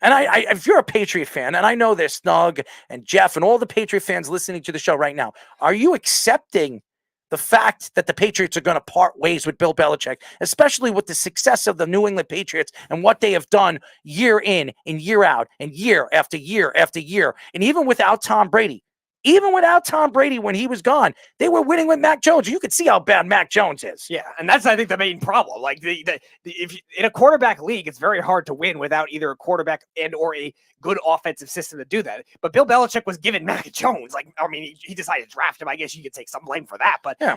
And if you're a Patriot fan, and I know there's Snug and Jeff and all the Patriot fans listening to the show right now, are you accepting the fact that the Patriots are going to part ways with Bill Belichick, especially with the success of the New England Patriots and what they have done year in and year out and year after year after year, and even without Tom Brady? Even without Tom Brady, when he was gone, they were winning with Mac Jones. You could see how bad Mac Jones is. Yeah, and that's, I think, the main problem. Like, if in a quarterback league, it's very hard to win without either a quarterback and or a good offensive system to do that. But Bill Belichick was given Mac Jones. Like, I mean, he decided to draft him. I guess you could take some blame for that. But yeah,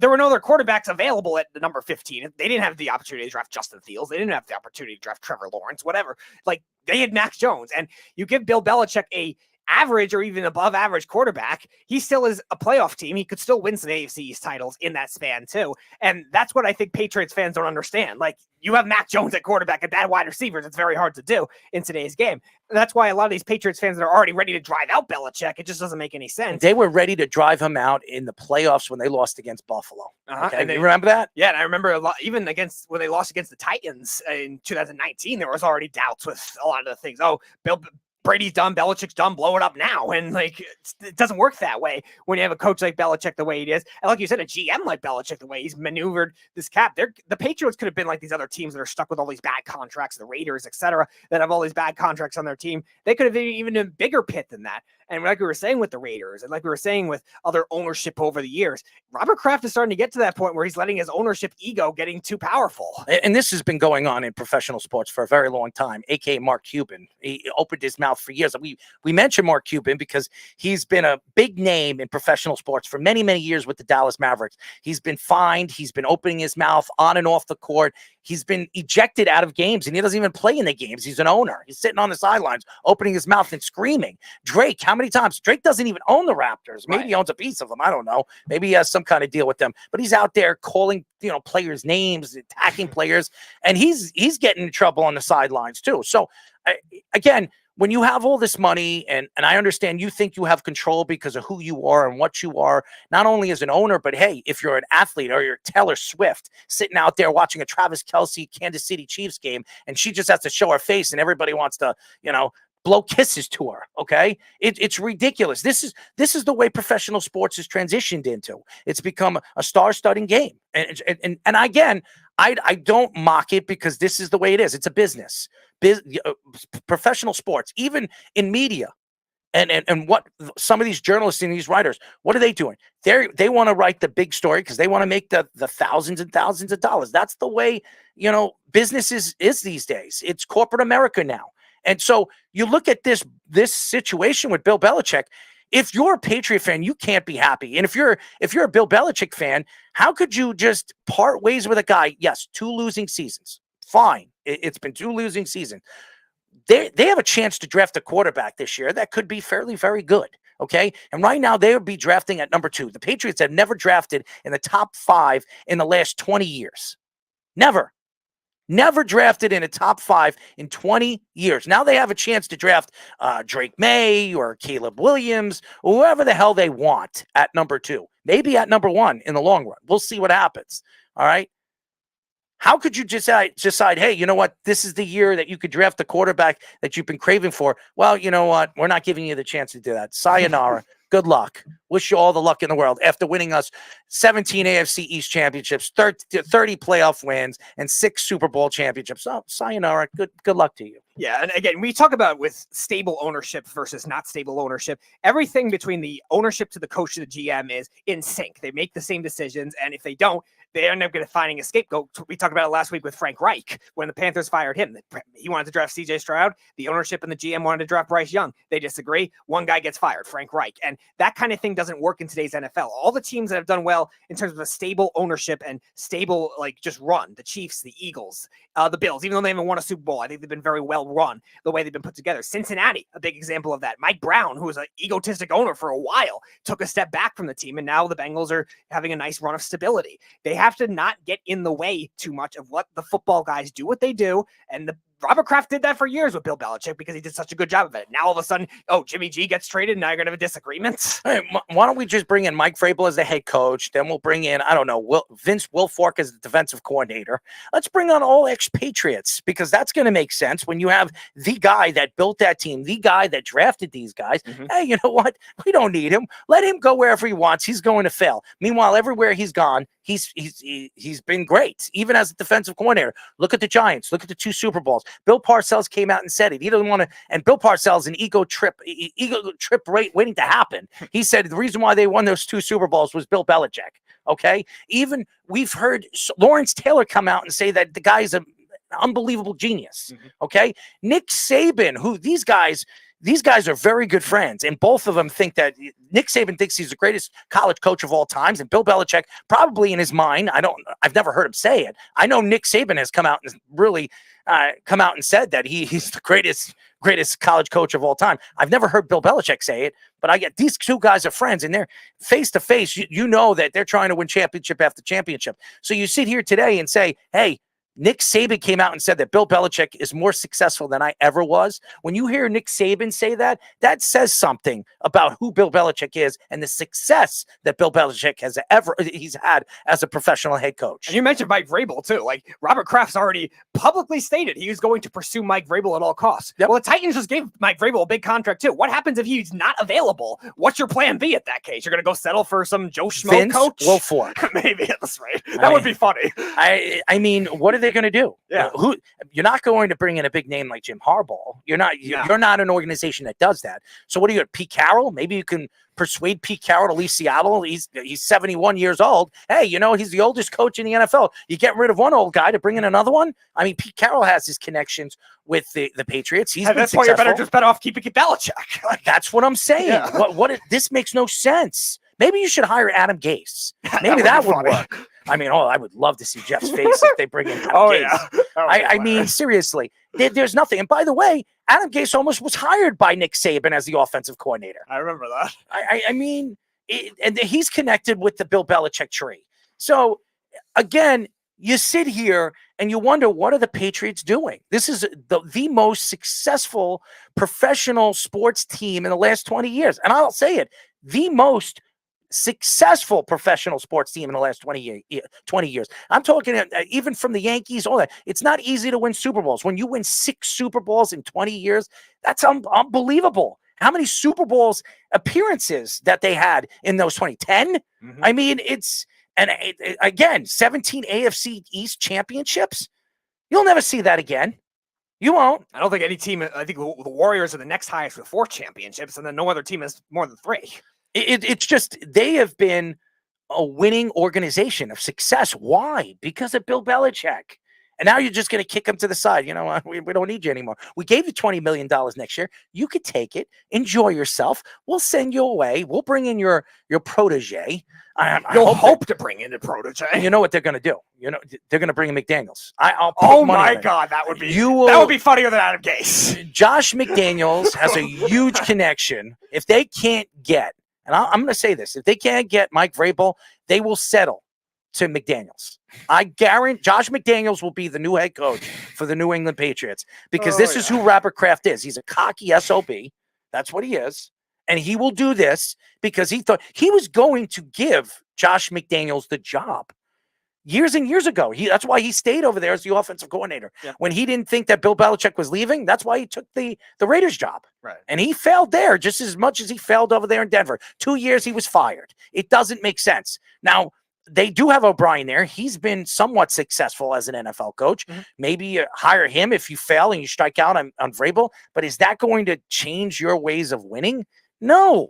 there were no other quarterbacks available at the number 15. They didn't have the opportunity to draft Justin Fields. They didn't have the opportunity to draft Trevor Lawrence, whatever. Like, they had Mac Jones. And you give Bill Belichick a average or even above average quarterback, he still is a playoff team. He could still win some AFC East titles in that span too. And that's what I think Patriots fans don't understand. Like, you have Mac Jones at quarterback and bad wide receivers. It's very hard to do in today's game. And that's why a lot of these Patriots fans are already ready to drive out Belichick. It just doesn't make any sense. They were ready to drive him out in the playoffs when they lost against Buffalo. Okay? And you remember that? Yeah, and I remember a lot, even against when they lost against the Titans in 2019, there was already doubts with a lot of the things. Oh, Brady's done, Belichick's done, blow it up now. And like, it doesn't work that way when you have a coach like Belichick the way he is. And like you said, a GM like Belichick, the way he's maneuvered this cap. The Patriots could have been like these other teams that are stuck with all these bad contracts, the Raiders, etc., that have all these bad contracts on their team. They could have been even a bigger pit than that. And like we were saying with the Raiders, and like we were saying with other ownership over the years, Robert Kraft is starting to get to that point where he's letting his ownership ego getting too powerful. And this has been going on in professional sports for a very long time, aka Mark Cuban. He opened his mouth for years. We mentioned Mark Cuban because he's been a big name in professional sports for many, many years with the Dallas Mavericks. He's been fined. He's been opening his mouth on and off the court. He's been ejected out of games, and he doesn't even play in the games. He's an owner. He's sitting on the sidelines, opening his mouth and screaming. Drake, how many times? Drake doesn't even own the Raptors. Maybe he owns a piece of them. I don't know. Maybe he has some kind of deal with them. But he's out there calling, players' names, attacking players, and he's getting in trouble on the sidelines too. So, again, when you have all this money, and I understand you think you have control because of who you are and what you are, not only as an owner, but hey, if you're an athlete or you're Taylor Swift sitting out there watching a Travis Kelce Kansas City Chiefs game, and she just has to show her face and everybody wants to, blow kisses to her. Okay. It's ridiculous. This is the way professional sports is transitioned into. It's become a star-studding game. And again, I don't mock it because this is the way it is. It's a business. Professional sports, even in media, and what some of these journalists and these writers, what are they doing? They want to write the big story because they want to make the thousands and thousands of dollars. That's the way business is these days. It's corporate America now. And so you look at this situation with Bill Belichick. If you're a Patriot fan, you can't be happy. And if you're a Bill Belichick fan, how could you just part ways with a guy? Yes, 2 losing seasons. Fine. It's been 2 losing seasons. They have a chance to draft a quarterback this year that could be fairly, very good. Okay. And right now they would be drafting at number 2. The Patriots have never drafted in the top 5 in the last 20 years. Never drafted in a top 5 in 20 years. Now they have a chance to draft Drake May or Caleb Williams, or whoever the hell they want at number 2, maybe at number 1 in the long run. We'll see what happens. All right. How could you decide, hey, you know what? This is the year that you could draft the quarterback that you've been craving for. Well, you know what? We're not giving you the chance to do that. Sayonara. Good luck. Wish you all the luck in the world after winning us 17 AFC East championships, 30 playoff wins, and 6 Super Bowl championships. Oh, sayonara. Good luck to you. Yeah, and again, we talk about with stable ownership versus not stable ownership. Everything between the ownership to the coach to the GM is in sync. They make the same decisions, and if they don't, they end up finding a scapegoat. We talked about it last week with Frank Reich when the Panthers fired him. He wanted to draft CJ Stroud. The ownership and the GM wanted to draft Bryce Young. They disagree. One guy gets fired, Frank Reich. And that kind of thing doesn't work in today's NFL. All the teams that have done well in terms of a stable ownership and stable, just run, the Chiefs, the Eagles, the Bills, even though they haven't won a Super Bowl, I think they've been very well run the way they've been put together. Cincinnati, a big example of that. Mike Brown, who was an egotistic owner for a while, took a step back from the team, and now the Bengals are having a nice run of stability. They have to not get in the way too much of what the football guys do, what they do, and Robert Kraft did that for years with Bill Belichick because he did such a good job of it. Now all of a sudden, Jimmy G gets traded, and now you're going to have a disagreement. Hey, why don't we just bring in Mike Vrabel as the head coach? Then we'll bring in, Vince Wilfork as the defensive coordinator. Let's bring on all expatriates because that's going to make sense when you have the guy that built that team, the guy that drafted these guys. Mm-hmm. Hey, you know what? We don't need him. Let him go wherever he wants. He's going to fail. Meanwhile, everywhere he's gone, he's been great, even as a defensive coordinator. Look at the Giants. Look at the 2 Super Bowls. Bill Parcells came out and said it. He doesn't want to, and Bill Parcells, an ego trip waiting to happen. He said the reason why they won those 2 Super Bowls was Bill Belichick. Okay. Even we've heard Lawrence Taylor come out and say that the guy's an unbelievable genius. Mm-hmm. Okay. Nick Saban, who these guys are very good friends, and both of them think that Nick Saban thinks he's the greatest college coach of all times, and Bill Belichick probably in his mind, I've never heard him say it. I know Nick Saban has come out and really come out and said that he's the greatest college coach of all time. I've never heard Bill Belichick say it, but I get these 2 guys are friends, and they're face to face. You know that they're trying to win championship after championship. So you sit here today and say, hey, Nick Saban came out and said that Bill Belichick is more successful than I ever was. When you hear Nick Saban say that, that says something about who Bill Belichick is and the success that Bill Belichick he's had as a professional head coach. And you mentioned Mike Vrabel too. Like Robert Kraft's already publicly stated he was going to pursue Mike Vrabel at all costs. Yep. Well, the Titans just gave Mike Vrabel a big contract too. What happens if he's not available? What's your plan B at that case? You're going to go settle for some Joe Schmo coach? Wilfork. Maybe that's right. That would be funny. I mean, what are they going to do? Yeah. You're not going to bring in a big name like Jim Harbaugh. You're not an organization that does that. So what do you got? Pete Carroll? Maybe you can persuade Pete Carroll to leave Seattle. He's 71 years old. Hey, he's the oldest coach in the NFL. You get rid of one old guy to bring in another one. I mean, Pete Carroll has his connections with the Patriots. That's why you're better off keeping Belichick. That's what I'm saying. Yeah. This makes no sense. Maybe you should hire Adam Gase. Maybe that would work. I mean, I would love to see Jeff's face if they bring in Adam Gase. Yeah. I mean, seriously, there's nothing. And by the way, Adam Gase almost was hired by Nick Saban as the offensive coordinator. I remember that. I mean, and he's connected with the Bill Belichick tree. So, again, you sit here and you wonder, what are the Patriots doing? This is the most successful professional sports team in the last 20 years. And I'll say it, the most successful professional sports team in the last 20 years. I'm talking even from the Yankees, all that. It's not easy to win Super Bowls. When you win 6 Super Bowls in 20 years, that's unbelievable. How many Super Bowls appearances that they had in those 2010? Mm-hmm. I mean, again, 17 AFC East championships. You'll never see that again. You won't. I don't think any team. I think the Warriors are the next highest with 4 championships, and then no other team has more than 3. It's just they have been a winning organization of success. Why? Because of Bill Belichick. And now you're just going to kick him to the side. You know what? We don't need you anymore. We gave you $20 million next year. You could take it. Enjoy yourself. We'll send you away. We'll bring in your protege. You'll hope to bring in a protege. You know what they're going to do? You know, they're going to bring in McDaniels. I'll put money on it. God, that would be that would be funnier than Adam Gase. Josh McDaniels has a huge connection. If they can't get, and I'm going to say this, if they can't get Mike Vrabel, they will settle to McDaniels. I guarantee Josh McDaniels will be the new head coach for the New England Patriots because this is who Robert Kraft is. He's a cocky SOB. That's what he is. And he will do this because he thought he was going to give Josh McDaniels the job years and years ago. That's why he stayed over there as the offensive coordinator. Yeah. When he didn't think that Bill Belichick was leaving, that's why he took the Raiders job. Right. And he failed there just as much as he failed over there in Denver. 2 years he was fired. It doesn't make sense. Now, they do have O'Brien there. He's been somewhat successful as an NFL coach. Mm-hmm. Maybe hire him if you fail and you strike out on Vrabel. But is that going to change your ways of winning? No,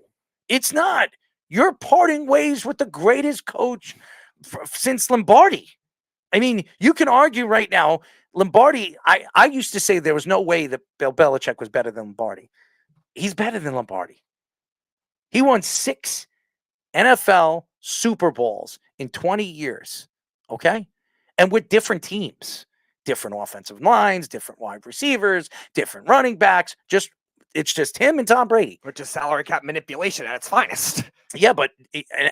it's not. You're parting ways with the greatest coach since Lombardi. I mean, you can argue right now, Lombardi, I used to say there was no way that Bill Belichick was better than Lombardi. He's better than Lombardi. He won 6 NFL Super Bowls in 20 years, okay? And with different teams, different offensive lines, different wide receivers, different running backs. It's just him and Tom Brady. Which is salary cap manipulation at its finest. Yeah, but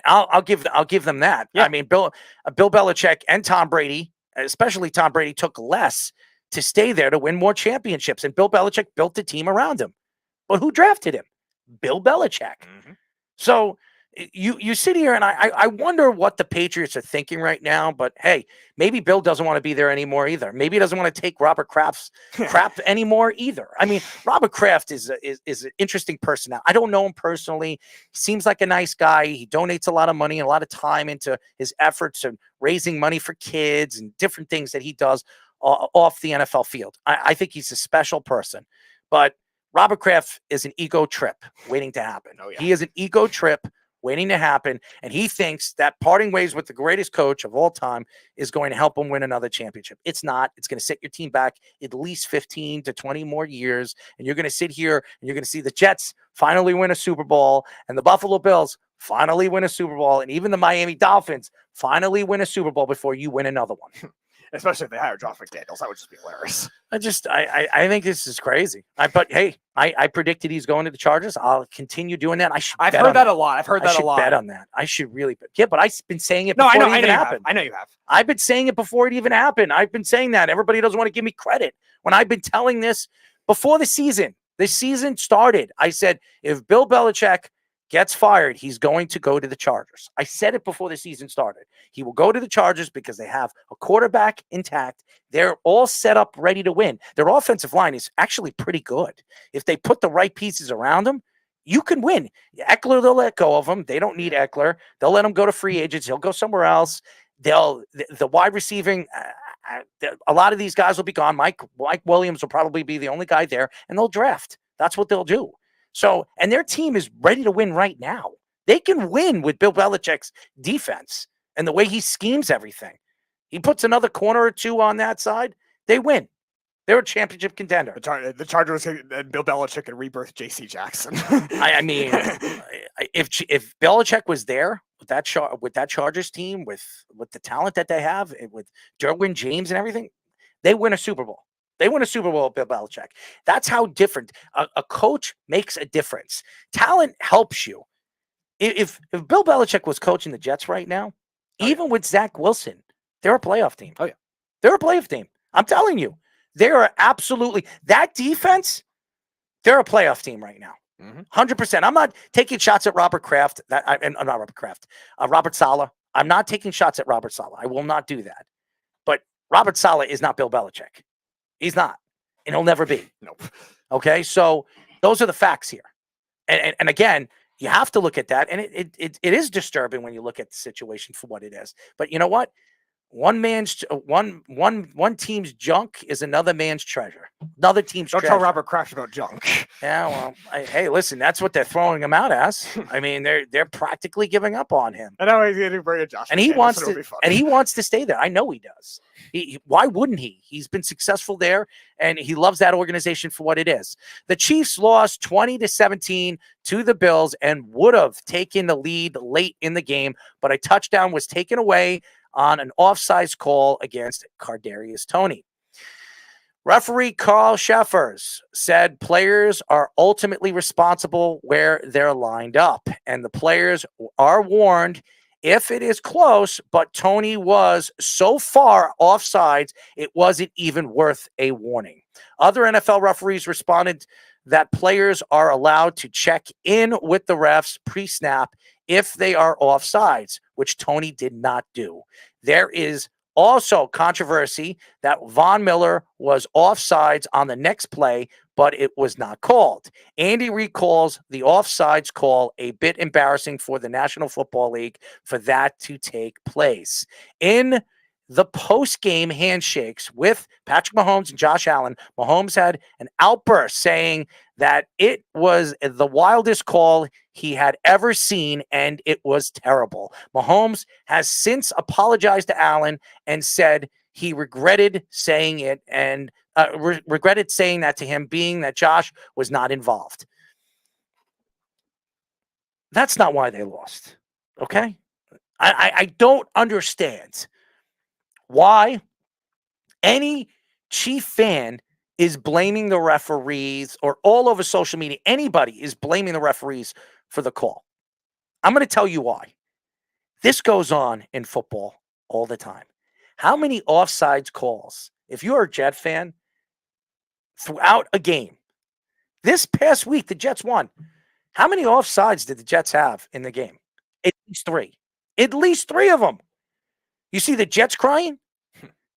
I'll give them that. Yeah. I mean, Bill Belichick and Tom Brady, especially Tom Brady, took less to stay there to win more championships. And Bill Belichick built the team around him. But who drafted him? Bill Belichick. Mm-hmm. So you sit here and I wonder what the Patriots are thinking right now, but hey, maybe Bill doesn't want to be there anymore either. Maybe he doesn't want to take Robert Kraft's crap anymore either. I mean, Robert Kraft is an interesting person now. I don't know him personally. He seems like a nice guy. He donates a lot of money and a lot of time into his efforts of raising money for kids and different things that he does off the NFL field. I think he's a special person, but Robert Kraft is an ego trip waiting to happen. Oh, yeah. He is an ego trip waiting to happen, and he thinks that parting ways with the greatest coach of all time is going to help him win another championship. It's not. It's going to set your team back at least 15 to 20 more years, and you're going to sit here and you're going to see the Jets finally win a Super Bowl, and the Buffalo Bills finally win a Super Bowl, and even the Miami Dolphins finally win a Super Bowl before you win another one. Especially if they hire Josh McDaniels. That would just be hilarious. I think this is crazy. But hey, I predicted he's going to the Chargers. I'll continue doing that. I've heard that a lot. I've heard that a lot. Bet on that. I should really bet. Yeah, but I've been saying it before it even happened. I know you have. I've been saying it before it even happened. I've been saying that. Everybody doesn't want to give me credit. When I've been telling this before the season started, I said, if Bill Belichick gets fired, he's going to go to the Chargers. I said it before the season started. He will go to the Chargers because they have a quarterback intact. They're all set up, ready to win. Their offensive line is actually pretty good. If they put the right pieces around them, you can win. Eckler, they'll let go of him. They don't need Eckler. They'll let him go to free agents. He'll go somewhere else. The wide receiving, a lot of these guys will be gone. Mike Williams will probably be the only guy there, and they'll draft. That's what they'll do. So, and their team is ready to win right now. They can win with Bill Belichick's defense and the way he schemes everything. He puts another corner or two on that side, they win. They're a championship contender. The Chargers and Bill Belichick can rebirth J.C. Jackson. I mean, if Belichick was there with that Chargers team, with the talent that they have, with Derwin James and everything, they win a Super Bowl. They win a Super Bowl with Bill Belichick. That's how different a coach makes a difference. Talent helps you. If Bill Belichick was coaching the Jets right now, even with Zach Wilson, they're a playoff team. Oh, yeah. They're a playoff team. I'm telling you. They are absolutely – that defense, they're a playoff team right now. 100%. I'm not taking shots at Robert Kraft. Robert Saleh. I'm not taking shots at Robert Saleh. I will not do that. But Robert Saleh is not Bill Belichick. He's not. And he'll never be. Nope. Okay? So those are the facts here. And again, you have to look at that. And it is disturbing when you look at the situation for what it is. But you know what? one team's junk is another man's treasure. Another team's Don't treasure. tell Robert Kraft about junk. Yeah, well, hey, listen, that's what they're throwing him out as. I mean, they're practically giving up on him. I know he's going to bring a Josh. And he wants to stay there. I know he does. Why wouldn't he? He's been successful there, and he loves that organization for what it is. The Chiefs lost 20-17 to the Bills and would have taken the lead late in the game, but a touchdown was taken away on an offside call against Kadarius Toney. Referee Carl Sheffers said players are ultimately responsible where they're lined up, and the players are warned if it is close, but Toney was so far offsides, it wasn't even worth a warning. Other NFL referees responded that players are allowed to check in with the refs pre-snap if they are offsides, which Toney did not do. There is also controversy that Von Miller was offsides on the next play, but it was not called. Andy Reid calls the offsides call a bit embarrassing for the National Football League for that to take place. In the post-game handshakes with Patrick Mahomes and Josh Allen, Mahomes had an outburst saying that it was the wildest call he had ever seen, and it was terrible. Mahomes has since apologized to Allen and said he regretted saying it and regretted saying that to him, being that Josh was not involved. That's not why they lost, okay? I don't understand why any Chief fan is blaming the referees, or all over social media, anybody is blaming the referees for the call. I'm going to tell you why. This goes on in football all the time. How many offsides calls, if you're a Jet fan, throughout a game? This past week, the Jets won. How many offsides did the Jets have in the game? At least 3. At least 3 of them. You see the Jets crying?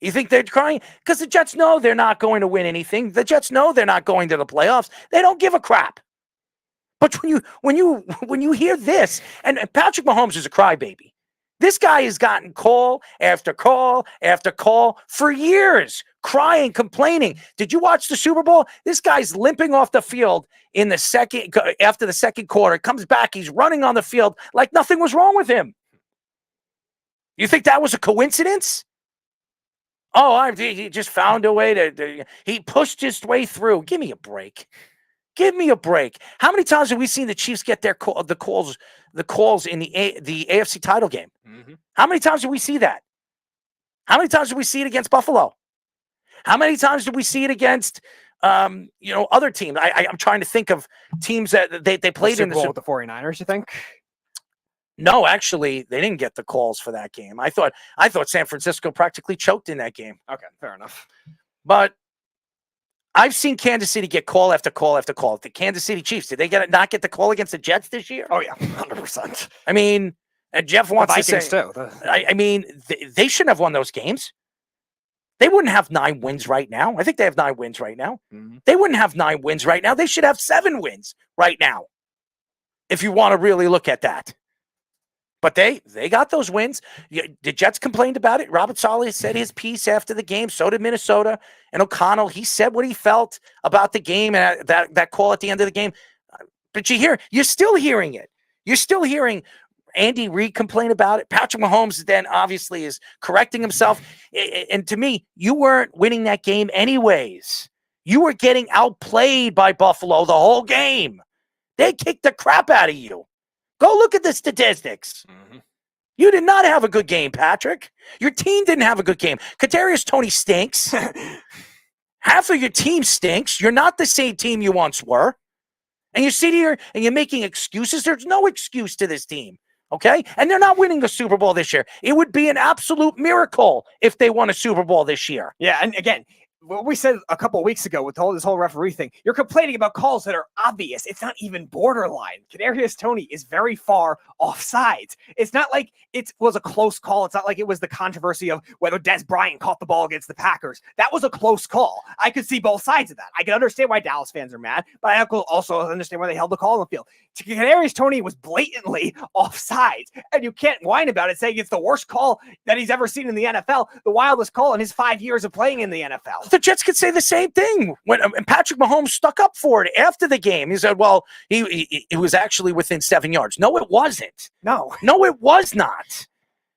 You think they're crying? Because the Jets know they're not going to win anything. The Jets know they're not going to the playoffs. They don't give a crap. But when you hear this, and Patrick Mahomes is a crybaby. This guy has gotten call after call after call for years, crying, complaining. Did you watch the Super Bowl? This guy's limping off the field in the after the second quarter. Comes back, he's running on the field like nothing was wrong with him. You think that was a coincidence? Oh, he just found a way he pushed his way through. Give me a break. Give me a break. How many times have we seen the Chiefs get the calls in the AFC title game? Mm-hmm. How many times did we see that? How many times did we see it against Buffalo? How many times did we see it against other teams? I'm trying to think of teams that they played in the Super Bowl with the 49ers, you think? No, actually, they didn't get the calls for that game. I thought San Francisco practically choked in that game. Okay, fair enough. But I've seen Kansas City get call after call after call. The Kansas City Chiefs, did they not get the call against the Jets this year? Oh, yeah, 100%. I mean, Jeff wants the to say, too. They shouldn't have won those games. They wouldn't have 9 wins right now. I think they have 9 wins right now. Mm-hmm. They wouldn't have 9 wins right now. They should have 7 wins right now, if you want to really look at that. But they got those wins. The Jets complained about it. Robert Saleh said his piece after the game. So did Minnesota. And O'Connell, he said what he felt about the game and that call at the end of the game. But you're still hearing it. You're still hearing Andy Reid complain about it. Patrick Mahomes then obviously is correcting himself. And to me, you weren't winning that game anyways. You were getting outplayed by Buffalo the whole game. They kicked the crap out of you. Go look at the statistics. Mm-hmm. You did not have a good game, Patrick. Your team didn't have a good game. Kadarius Toney stinks. Half of your team stinks. You're not the same team you once were. And you sit here and you're making excuses. There's no excuse to this team, okay? And they're not winning the Super Bowl this year. It would be an absolute miracle if they won a Super Bowl this year. Yeah, and again, what we said a couple of weeks ago with this whole referee thing, you're complaining about calls that are obvious. It's not even borderline. Kadarius Toney is very far offsides. It's not like it was a close call. It's not like it was the controversy of whether Des Bryant caught the ball against the Packers. That was a close call. I could see both sides of that. I can understand why Dallas fans are mad, but I also understand why they held the call on the field. Kadarius Toney was blatantly offsides, and you can't whine about it saying it's the worst call that he's ever seen in the NFL, the wildest call in his 5 years of playing in the NFL. The Jets could say the same thing when Patrick Mahomes stuck up for it after the game. He said, well, he was actually within 7 yards. No, it wasn't. No, it was not.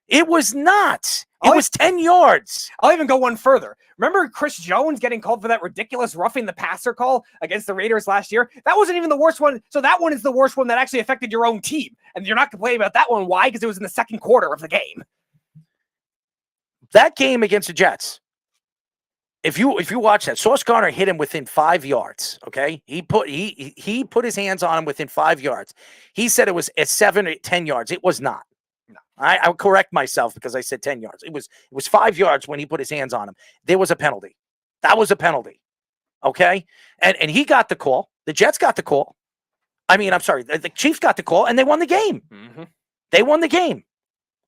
It was not. It was 10 yards. I'll even go one further. Remember Chris Jones getting called for that ridiculous roughing the passer call against the Raiders last year? That wasn't even the worst one. So that one is the worst one that actually affected your own team. And you're not complaining about that one. Why? Because it was in the second quarter of the game. That game against the Jets, if you watch that, Sauce Gardner hit him within 5 yards. Okay, he put his hands on him within 5 yards. He said it was at 7 or 10 yards. It was not. No. I'll correct myself because I said 10 yards. It was 5 yards when he put his hands on him. There was a penalty. That was a penalty. Okay, and he got the call. The Jets got the call. I mean, I'm sorry, the Chiefs got the call, and they won the game. Mm-hmm. They won the game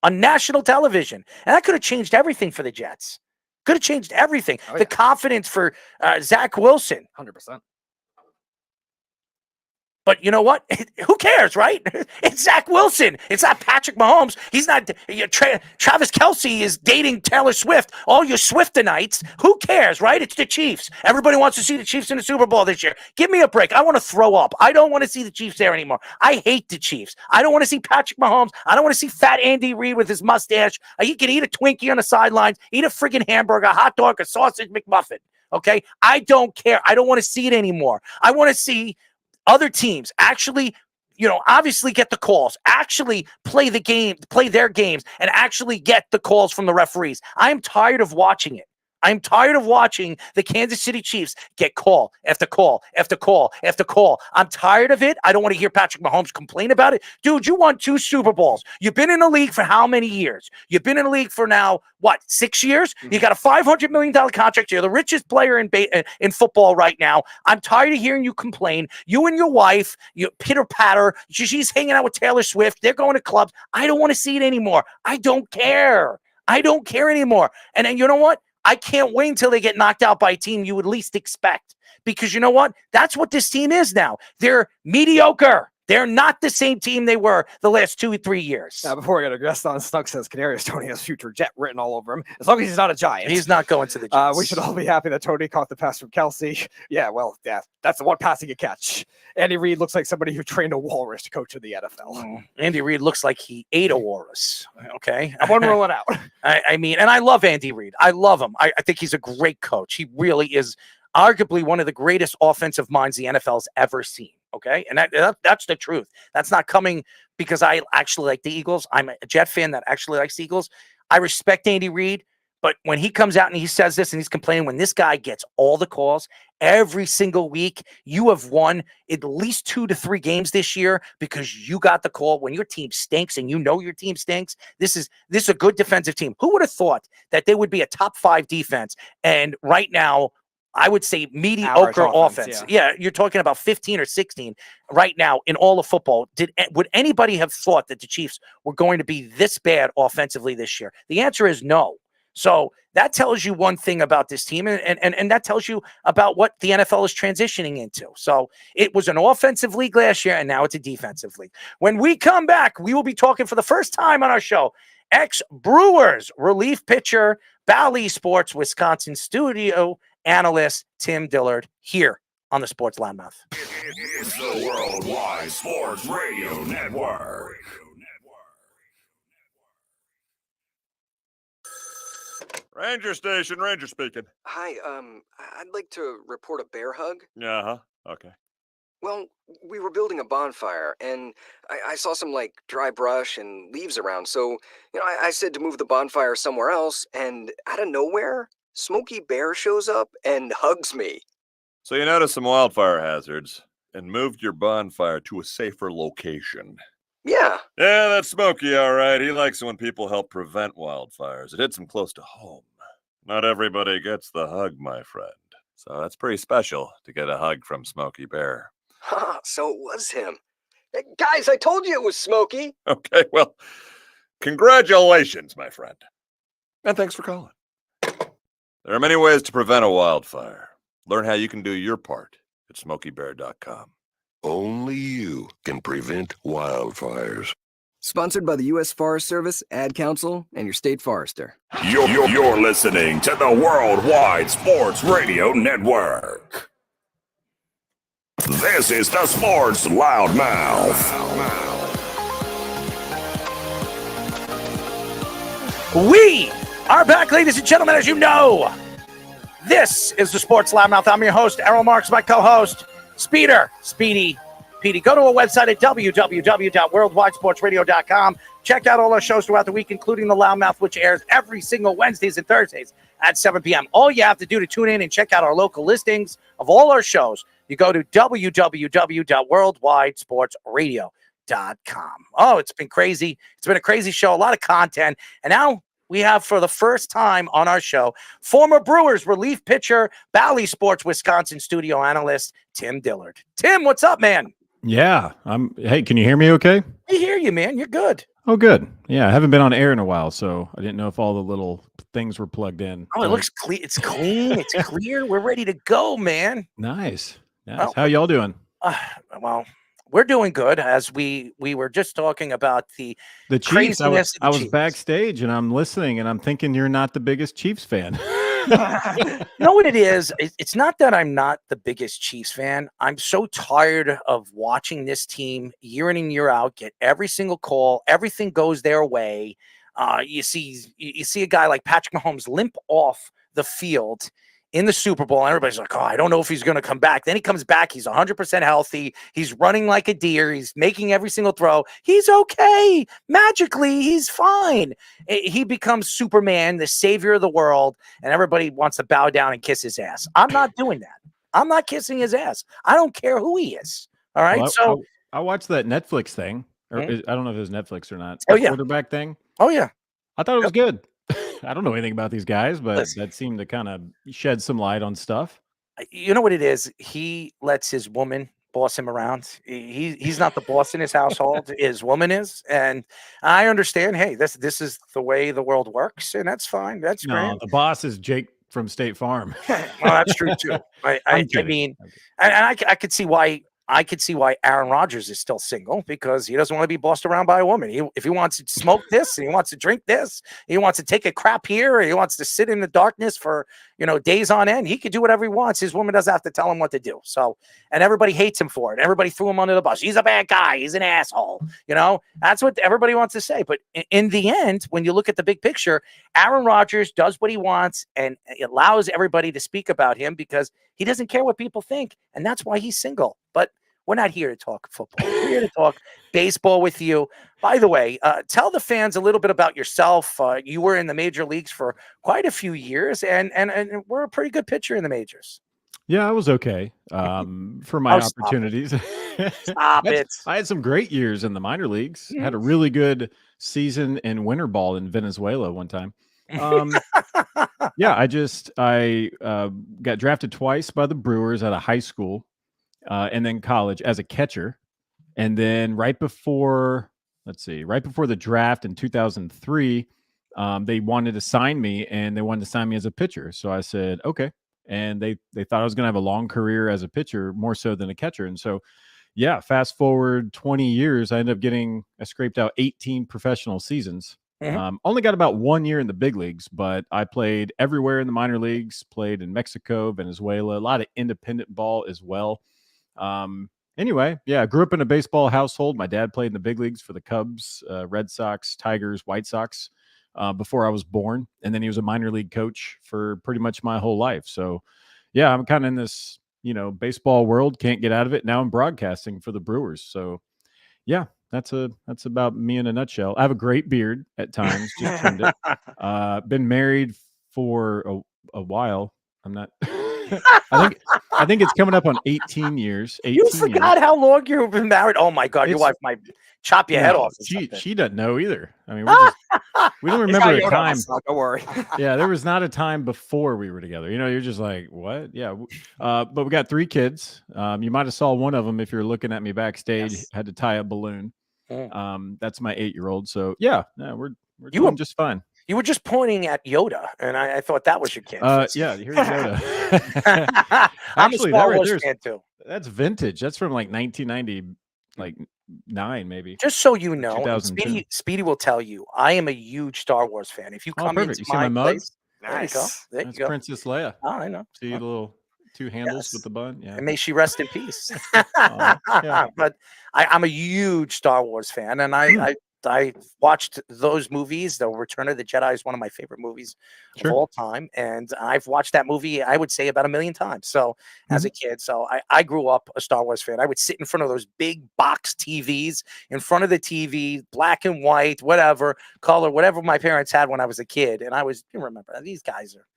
on national television, and that could have changed everything for the Jets. Could have changed everything. Oh, yeah. The confidence for Zach Wilson. 100%. But you know what? Who cares, right? It's Zach Wilson. It's not Patrick Mahomes. He's not. Travis Kelce is dating Taylor Swift. All your Swiftonites. Who cares, right? It's the Chiefs. Everybody wants to see the Chiefs in the Super Bowl this year. Give me a break. I want to throw up. I don't want to see the Chiefs there anymore. I hate the Chiefs. I don't want to see Patrick Mahomes. I don't want to see fat Andy Reid with his mustache. He can eat a Twinkie on the sidelines, eat a friggin' hamburger, a hot dog, a sausage McMuffin. Okay? I don't care. I don't want to see it anymore. I want to see other teams actually, obviously get the calls, actually play the game, play their games, and actually get the calls from the referees. I'm tired of watching it. I'm tired of watching the Kansas City Chiefs get call after call after call after call. I'm tired of it. I don't want to hear Patrick Mahomes complain about it. Dude, you won 2 Super Bowls. You've been in the league for how many years? You've been in the league for now, 6 years? You got a $500 million contract. You're the richest player in football right now. I'm tired of hearing you complain. You and your wife, you pitter-patter. She's hanging out with Taylor Swift. They're going to clubs. I don't want to see it anymore. I don't care. I don't care anymore. And then you know what? I can't wait until they get knocked out by a team you would least expect. Because you know what? That's what this team is now. They're mediocre. They're not the same team they were the last 2 or 3 years. Now, before we get a guest on, Snug says Kadarius Toney has future Jet written all over him. As long as he's not a Giant. He's not going to the Jets. We should all be happy that Toney caught the pass from Kelce. Yeah, that's the one pass he could catch. Andy Reid looks like somebody who trained a walrus to coach in the NFL. Andy Reid looks like he ate a walrus. Okay. I wouldn't rule it out. I mean, and I love Andy Reid. I love him. I think he's a great coach. He really is arguably one of the greatest offensive minds the NFL's ever seen. Okay. And that's the truth. That's not coming because I actually like the Eagles. I'm a Jet fan that actually likes the Eagles. I respect Andy Reid, but when he comes out and he says this and he's complaining, when this guy gets all the calls every single week, you have won at least 2 to 3 games this year because you got the call when your team stinks and you know your team stinks. This is a good defensive team. Who would have thought that they would be a top 5 defense? And right now, I would say mediocre offense. Yeah, you're talking about 15 or 16 right now in all of football. Would anybody have thought that the Chiefs were going to be this bad offensively this year? The answer is no. So that tells you one thing about this team, and that tells you about what the NFL is transitioning into. So it was an offensive league last year, and now it's a defensive league. When we come back, we will be talking for the first time on our show, ex-Brewers relief pitcher, Bally Sports Wisconsin studio analyst Tim Dillard here on the Sports Loudmouth. It's the Worldwide Sports Radio Network. Ranger Station, Ranger speaking. Hi, I'd like to report a bear hug. Uh-huh, okay. Well, we were building a bonfire, and I saw some, dry brush and leaves around, so, I said to move the bonfire somewhere else, and out of nowhere, Smokey Bear shows up and hugs me. So you noticed some wildfire hazards and moved your bonfire to a safer location. Yeah. Yeah, that's Smokey, all right. He likes it when people help prevent wildfires. It hits him close to home. Not everybody gets the hug, my friend. So that's pretty special to get a hug from Smokey Bear. So it was him. Hey, guys, I told you it was Smokey. Okay, well, congratulations, my friend. And thanks for calling. There are many ways to prevent a wildfire. Learn how you can do your part at SmokeyBear.com. Only you can prevent wildfires. Sponsored by the U.S. Forest Service, Ad Council, and your state forester. You're listening to the Worldwide Sports Radio Network. This is the Sports Loudmouth. We are back, ladies and gentlemen, as you know. This is the Sports Loudmouth. I'm your host, Errol Marks, my co-host, Speedy. Go to our website at www.worldwidesportsradio.com. Check out all our shows throughout the week, including the Loudmouth, which airs every single Wednesdays and Thursdays at 7 p.m. All you have to do to tune in and check out our local listings of all our shows, you go to www.worldwidesportsradio.com. Oh, it's been crazy. It's been a crazy show, a lot of content. And now we have, for the first time on our show, former Brewers relief pitcher, Bally Sports Wisconsin studio analyst, Tim Dillard. Tim, what's up, man? Yeah. Hey, can you hear me okay? I hear you, man. You're good. Oh, good. Yeah, I haven't been on air in a while, so I didn't know if all the little things were plugged in. Oh, it looks clean. It's clean. It's clear. We're ready to go, man. Nice. Well, how y'all doing? Well, we're doing good. As we were just talking about the Chiefs. I was Chiefs. backstage and I'm listening and I'm thinking you're not the biggest Chiefs fan. You know what it is? It's not that I'm not the biggest Chiefs fan. I'm so tired of watching this team year in and year out get every single call. Everything goes their way. You see a guy like Patrick Mahomes limp off the field in the Super Bowl, and everybody's like, oh, I don't know if he's going to come back. Then he comes back. He's 100% healthy. He's running like a deer. He's making every single throw. He's okay. Magically, he's fine. He becomes Superman, the savior of the world, and everybody wants to bow down and kiss his ass. I'm not doing that. I'm not kissing his ass. I don't care who he is. All right? Well, I watched that Netflix thing. Or I don't know if it was Netflix or not. Oh, yeah. Quarterback thing. Oh, yeah. I thought it was good. I don't know anything about these guys, but that seemed to kind of shed some light on stuff. You know what it is? He lets his woman boss him around. He's not the boss in his household. His woman is. And I understand, hey, this is the way the world works, and that's fine. That's great. The boss is Jake from State Farm. Well, that's true, too. I mean, and I could see why. I could see why Aaron Rodgers is still single, because he doesn't want to be bossed around by a woman. If he wants to smoke this, and he wants to drink this, he wants to take a crap here, or he wants to sit in the darkness for, days on end, he could do whatever he wants. His woman doesn't have to tell him what to do. So, and everybody hates him for it. Everybody threw him under the bus. He's a bad guy. He's an asshole. That's what everybody wants to say. But in the end, when you look at the big picture, Aaron Rodgers does what he wants, and it allows everybody to speak about him because he doesn't care what people think. And that's why he's single. But we're not here to talk football. We're here to talk baseball with you. By the way, tell the fans a little bit about yourself. You were in the major leagues for quite a few years, and we're a pretty good pitcher in the majors. Yeah, I was okay for my opportunities. Stop it. I had some great years in the minor leagues. Had a really good season in winter ball in Venezuela one time. Yeah, I got drafted twice by the Brewers out of high school. And then college as a catcher. And then right before the draft in 2003, they wanted to sign me, and they wanted to sign me as a pitcher. So I said, okay. And they thought I was going to have a long career as a pitcher, more so than a catcher. And so, yeah, fast forward 20 years, I scraped out 18 professional seasons. Only got about 1 year in the big leagues, but I played everywhere in the minor leagues, played in Mexico, Venezuela, a lot of independent ball as well. Anyway, yeah, I grew up in a baseball household. My dad played in the big leagues for the Cubs, Red Sox, Tigers, White Sox before I was born. And then he was a minor league coach for pretty much my whole life. So, yeah, I'm kind of in this, baseball world, can't get out of it. Now I'm broadcasting for the Brewers. So, yeah, that's about me in a nutshell. I have a great beard at times. Just trimmed it. Been married for a while. I'm not I think it's coming up on 18 years. 18 You forgot how long you've been married? Oh my God, your wife might chop your head off. She doesn't know either. I mean, we don't remember a time. Don't worry. Yeah, there was not a time before we were together. You're just like, what? Yeah. But we got 3 kids. You might have saw one of them if you're looking at me backstage. Yes. Had to tie a balloon. That's my 8-year-old. So yeah, we're doing just fine. You were just pointing at Yoda, and I thought that was your kid. Yeah, here's Yoda. I'm a Star Wars fan too. That's vintage. That's from like 1990, like 9 maybe. Just so you know, Speedy will tell you, I am a huge Star Wars fan. If you come into my place, there you go. There you go. Princess Leia. Oh, I know. See the little 2 handles with the bun. Yeah. And may she rest in peace. But I'm a huge Star Wars fan, and I watched those movies. The Return of the Jedi is one of my favorite movies of all time. And I've watched that movie, I would say, about 1 million times. So as a kid, I grew up a Star Wars fan. I would sit in front of those big box TVs, in front of the TV, black and white, whatever, color, whatever my parents had when I was a kid. And you remember, these guys are,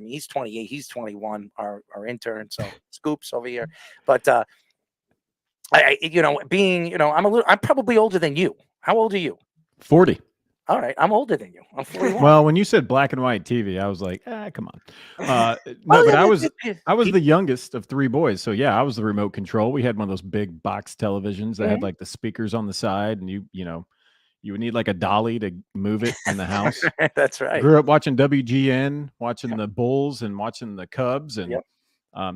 he's 28, he's 21, our intern. So Scoops over here. But, I'm probably older than you. How old are you? 40. All right, I'm older than you. I'm 41. Well, when you said black and white TV, I was like, come on. No, but I was the youngest of 3 boys. So yeah, I was the remote control. We had one of those big box televisions that had like the speakers on the side, and you would need like a dolly to move it in the house. That's right. Grew up watching WGN, watching the Bulls and watching the Cubs, and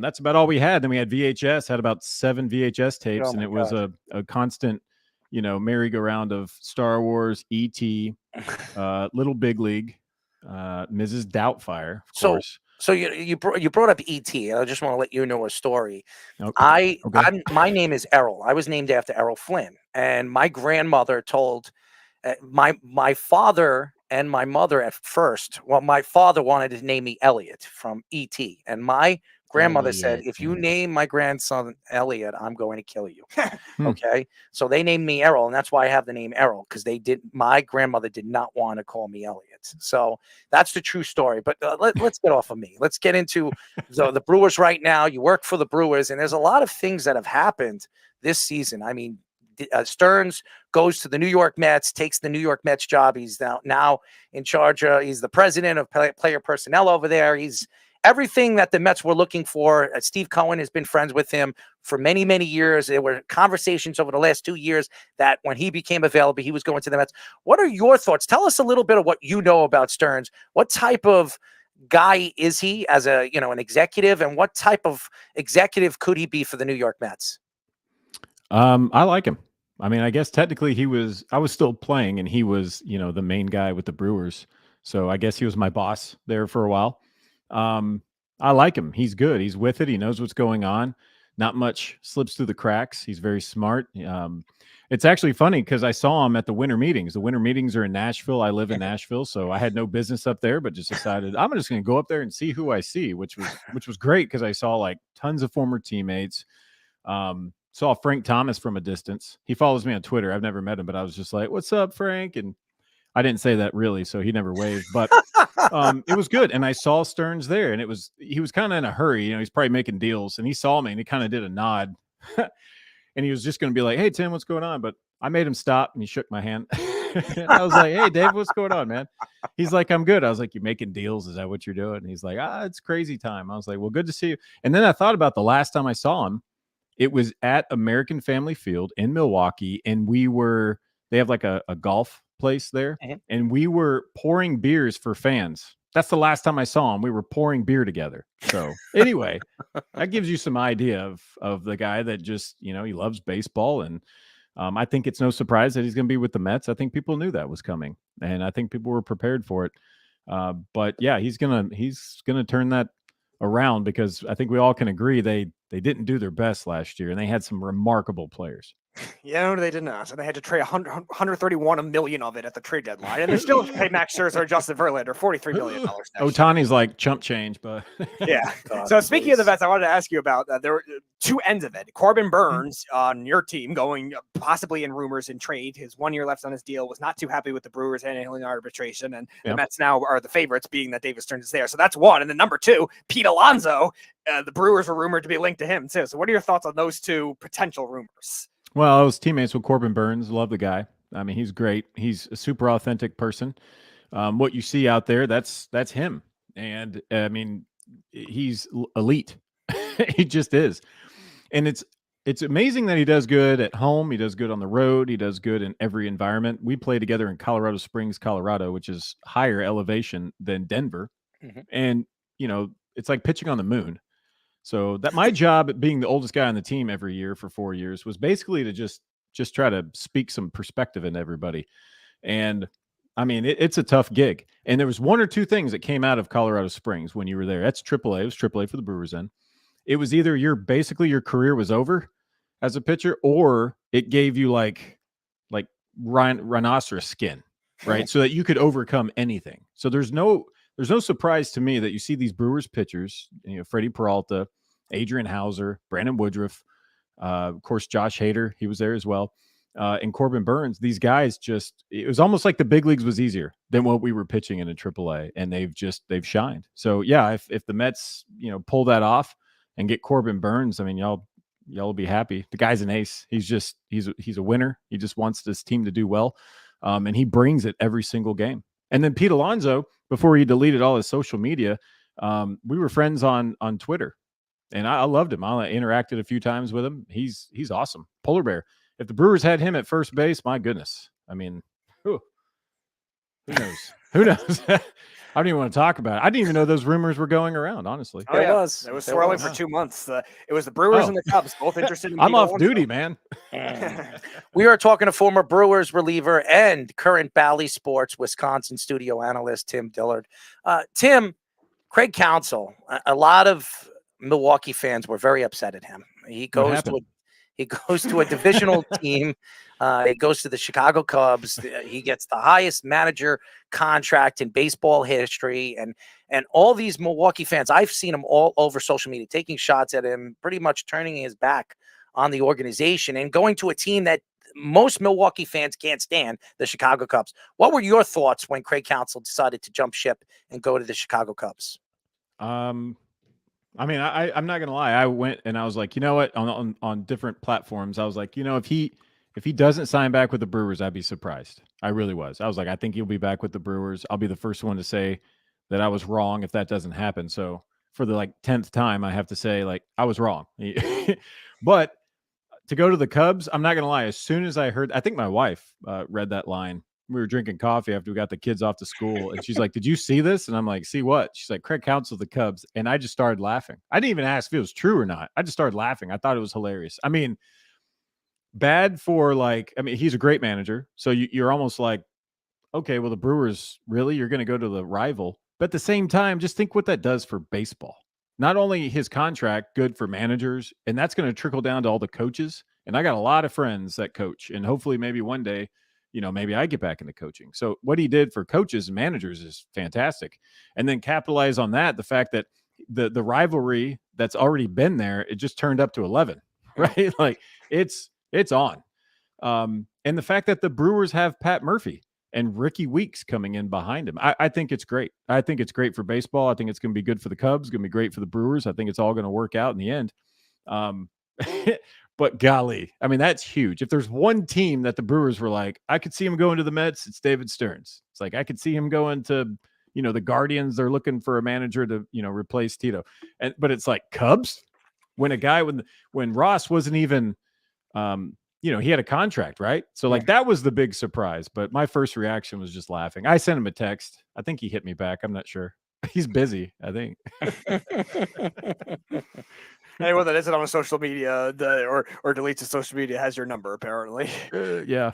that's about all we had. Then we had VHS, had about 7 VHS tapes, and it was a constant merry-go-round of Star Wars, E.T., Little Big League, Mrs. Doubtfire, of course. So you brought up E.T., and I just want to let you know a story. Okay. My name is Errol. I was named after Errol Flynn, and my grandmother told my father and my mother at first. Well, my father wanted to name me Elliot from E.T., and my grandmother said, if you name my grandson Elliot, I'm going to kill you. Okay. So they named me Errol, and that's why I have the name Errol, because my grandmother did not want to call me Elliot. So that's the true story. But let's get off of me. Let's get into the Brewers right now. You work for the Brewers, and there's a lot of things that have happened this season. I mean, Stearns goes to the New York Mets, takes the New York Mets job. He's now in charge. He's the president of player personnel over there. He's everything that the Mets were looking for. Steve Cohen has been friends with him for many, many years. There were conversations over the last 2 years that when he became available, he was going to the Mets. What are your thoughts? Tell us a little bit of what you know about Stearns. What type of guy is he as an executive, and what type of executive could he be for the New York Mets? I like him. I mean, I guess technically I was still playing, and he was, the main guy with the Brewers. So I guess he was my boss there for a while. I like him. He's good. He's with it. He knows what's going on. Not much slips through the cracks. He's very smart. It's actually funny because I saw him at the winter meetings. The winter meetings are in Nashville. I live in Nashville, so I had no business up there, but just decided I'm just going to go up there and see who I see, which was great because I saw like tons of former teammates. Saw Frank Thomas from a distance. He follows me on Twitter. I've never met him, but I was just like, "What's up, Frank?" And I didn't say that really, so he never waved, but it was good. And I saw Stearns there, and he was kind of in a hurry. He's probably making deals, and he saw me, and he kind of did a nod, and he was just going to be like, "Hey, Tim, what's going on?" But I made him stop, and he shook my hand. I was like, "Hey, Dave, what's going on, man?" He's like, "I'm good." I was like, "You making deals? Is that what you're doing?" And he's like, "It's crazy time." I was like, "Well, good to see you." And then I thought about the last time I saw him. It was at American Family Field in Milwaukee, and they have like a golf place there, and we were pouring beers for fans. That's the last time I saw him. We were pouring beer together. So anyway, that gives you some idea of the guy that just, he loves baseball. And I think it's no surprise that he's going to be with the Mets. I think people knew that was coming, and I think people were prepared for it. But yeah, he's gonna turn that around, because I think we all can agree they didn't do their best last year, and they had some remarkable players. Yeah, no, they did not. So they had to trade 131 million of it at the trade deadline, and they still have to pay Max Scherzer and Justin Verlander $43 million. Ohtani's like chump change, but yeah. So speaking of the vets, I wanted to ask you about there were two ends of it. Corbin Burns on your team going possibly in rumors and trade. His 1 year left on his deal, was not too happy with the Brewers handling arbitration, and the Mets now are the favorites, being that Davis Stearns is there. So that's one. And then number two, Pete Alonso. The Brewers were rumored to be linked to him too. So what are your thoughts on those two potential rumors? Well, I was teammates with Corbin Burns. Love the guy. I mean, he's great. He's a super authentic person. What you see out there, that's him. And I mean, he's elite. He just is. And it's amazing that he does good at home. He does good on the road. He does good in every environment. We play together in Colorado Springs, Colorado, which is higher elevation than Denver. And, you know, it's like pitching on the moon. So that my job, being the oldest guy on the team every year for 4 years, was basically to just try to speak some perspective into everybody. And I mean, it's a tough gig. And there was one or two things that came out of Colorado Springs when you were there. That's AAA. It was AAA for the Brewers then. It was either your career was over as a pitcher, or it gave you like rhinoceros skin, right? So that you could overcome anything. So there's no surprise to me that you see these Brewers pitchers, you know, Freddie Peralta, Adrian Hauser, Brandon Woodruff, of course, Josh Hader, he was there as well, and Corbin Burns. These guys it was almost like the big leagues was easier than what we were pitching in a AAA, and they've shined. So yeah, if the Mets, you know, pull that off and get Corbin Burns, I mean, y'all will be happy. The guy's an ace. He's a winner. He just wants this team to do well, and he brings it every single game. And then Pete Alonso, before he deleted all his social media, we were friends on Twitter, and I loved him. I interacted a few times with him. He's awesome. Polar bear. If the Brewers had him at first base, my goodness. I mean, who knows? Who knows? I don't even want to talk about it. I didn't even know those rumors were going around, honestly. Oh, yeah. It was swirling for 2 months. It was the Brewers and the Cubs, both interested in I'm off duty, man. We are talking to former Brewers reliever and current Bally Sports Wisconsin studio analyst, Tim Dillard. Tim, Craig Counsell, a lot of Milwaukee fans were very upset at him. He goes to a divisional team. He goes to the Chicago Cubs. He gets the highest manager contract in baseball history. And all these Milwaukee fans, I've seen them all over social media, taking shots at him, pretty much turning his back on the organization and going to a team that most Milwaukee fans can't stand, the Chicago Cubs. What were your thoughts when Craig Counsell decided to jump ship and go to the Chicago Cubs? I mean, I'm not gonna lie. I went and I was like, you know what? On different platforms, I was like, you know, if he doesn't sign back with the Brewers, I'd be surprised. I really was. I was like, I think he'll be back with the Brewers. I'll be the first one to say that I was wrong if that doesn't happen. So for the 10th time, I have to say I was wrong. But to go to the Cubs, I'm not gonna lie. As soon as I heard, I think my wife read that line. We were drinking coffee after we got the kids off to school, and she's like, "Did you see this?" And I'm like, "See what?" She's like, "Craig Counsell, the Cubs," and I just started laughing. I didn't even ask if it was true or not. I just started laughing. I thought it was hilarious. I mean, bad for he's a great manager, so you're almost like, okay, well, the Brewers, really, you're going to go to the rival, but at the same time, just think what that does for baseball. Not only his contract, good for managers, and that's going to trickle down to all the coaches. And I got a lot of friends that coach, and hopefully, maybe one day, you know, maybe I get back into coaching. So what he did for coaches and managers is fantastic. And then capitalize on that, the fact that the rivalry that's already been there, it just turned up to 11, right? Like it's on. And the fact that the Brewers have Pat Murphy and Ricky Weeks coming in behind him, I think it's great. I think it's great for baseball. I think it's going to be good for the Cubs, going to be great for the Brewers. I think it's all going to work out in the end. But golly, I mean, that's huge. If there's one team that the Brewers were like, I could see him going to the Mets, it's David Stearns. It's like, I could see him going to, you know, the Guardians. They're looking for a manager to, you know, replace Tito. But it's like Cubs, when a guy, when Ross wasn't even, you know, he had a contract, right? So that was the big surprise. But my first reaction was just laughing. I sent him a text. I think he hit me back. I'm not sure. He's busy, I think. Anyone that isn't on social media or deletes his social media has your number, apparently. Yeah,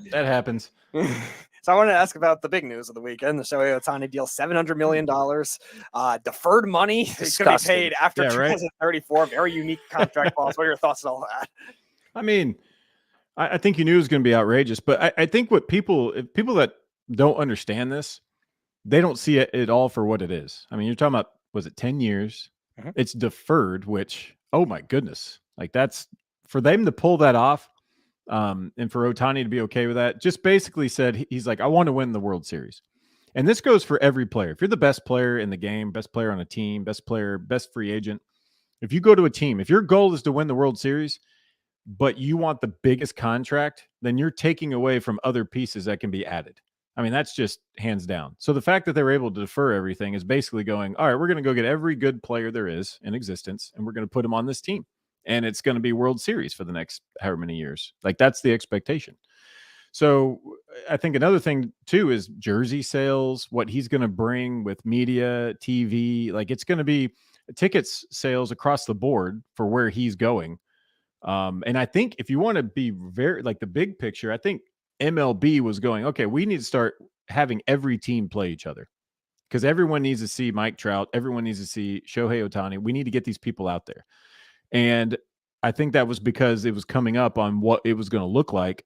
that happens. So I wanted to ask about the big news of the weekend. The Shohei Ohtani deal, $700 million, deferred money. It's going to be paid after 2034. Right? Very unique contract clause. What are your thoughts on all that? I mean, I think you knew it was going to be outrageous, but I think what people that don't understand this, they don't see it all for what it is. I mean, you're talking about, was it 10 years? Mhm. It's deferred, which, oh my goodness, like that's for them to pull that off. And for Ohtani to be okay with that, just basically said, he's like, I want to win the World Series. And this goes for every player. If you're the best player in the game, best player on a team, best player, best free agent, if you go to a team, if your goal is to win the World Series, but you want the biggest contract, then you're taking away from other pieces that can be added. I mean, that's just hands down. So the fact that they're able to defer everything is basically going, all right, we're going to go get every good player there is in existence, and we're going to put them on this team. And it's going to be World Series for the next however many years. Like, that's the expectation. So I think another thing too is jersey sales, what he's going to bring with media, TV, like it's going to be tickets sales across the board for where he's going. And I think if you want to be very like the big picture, I think MLB was going, okay, we need to start having every team play each other because everyone needs to see Mike Trout. Everyone needs to see Shohei Ohtani. We need to get these people out there. And I think that was because it was coming up on what it was going to look like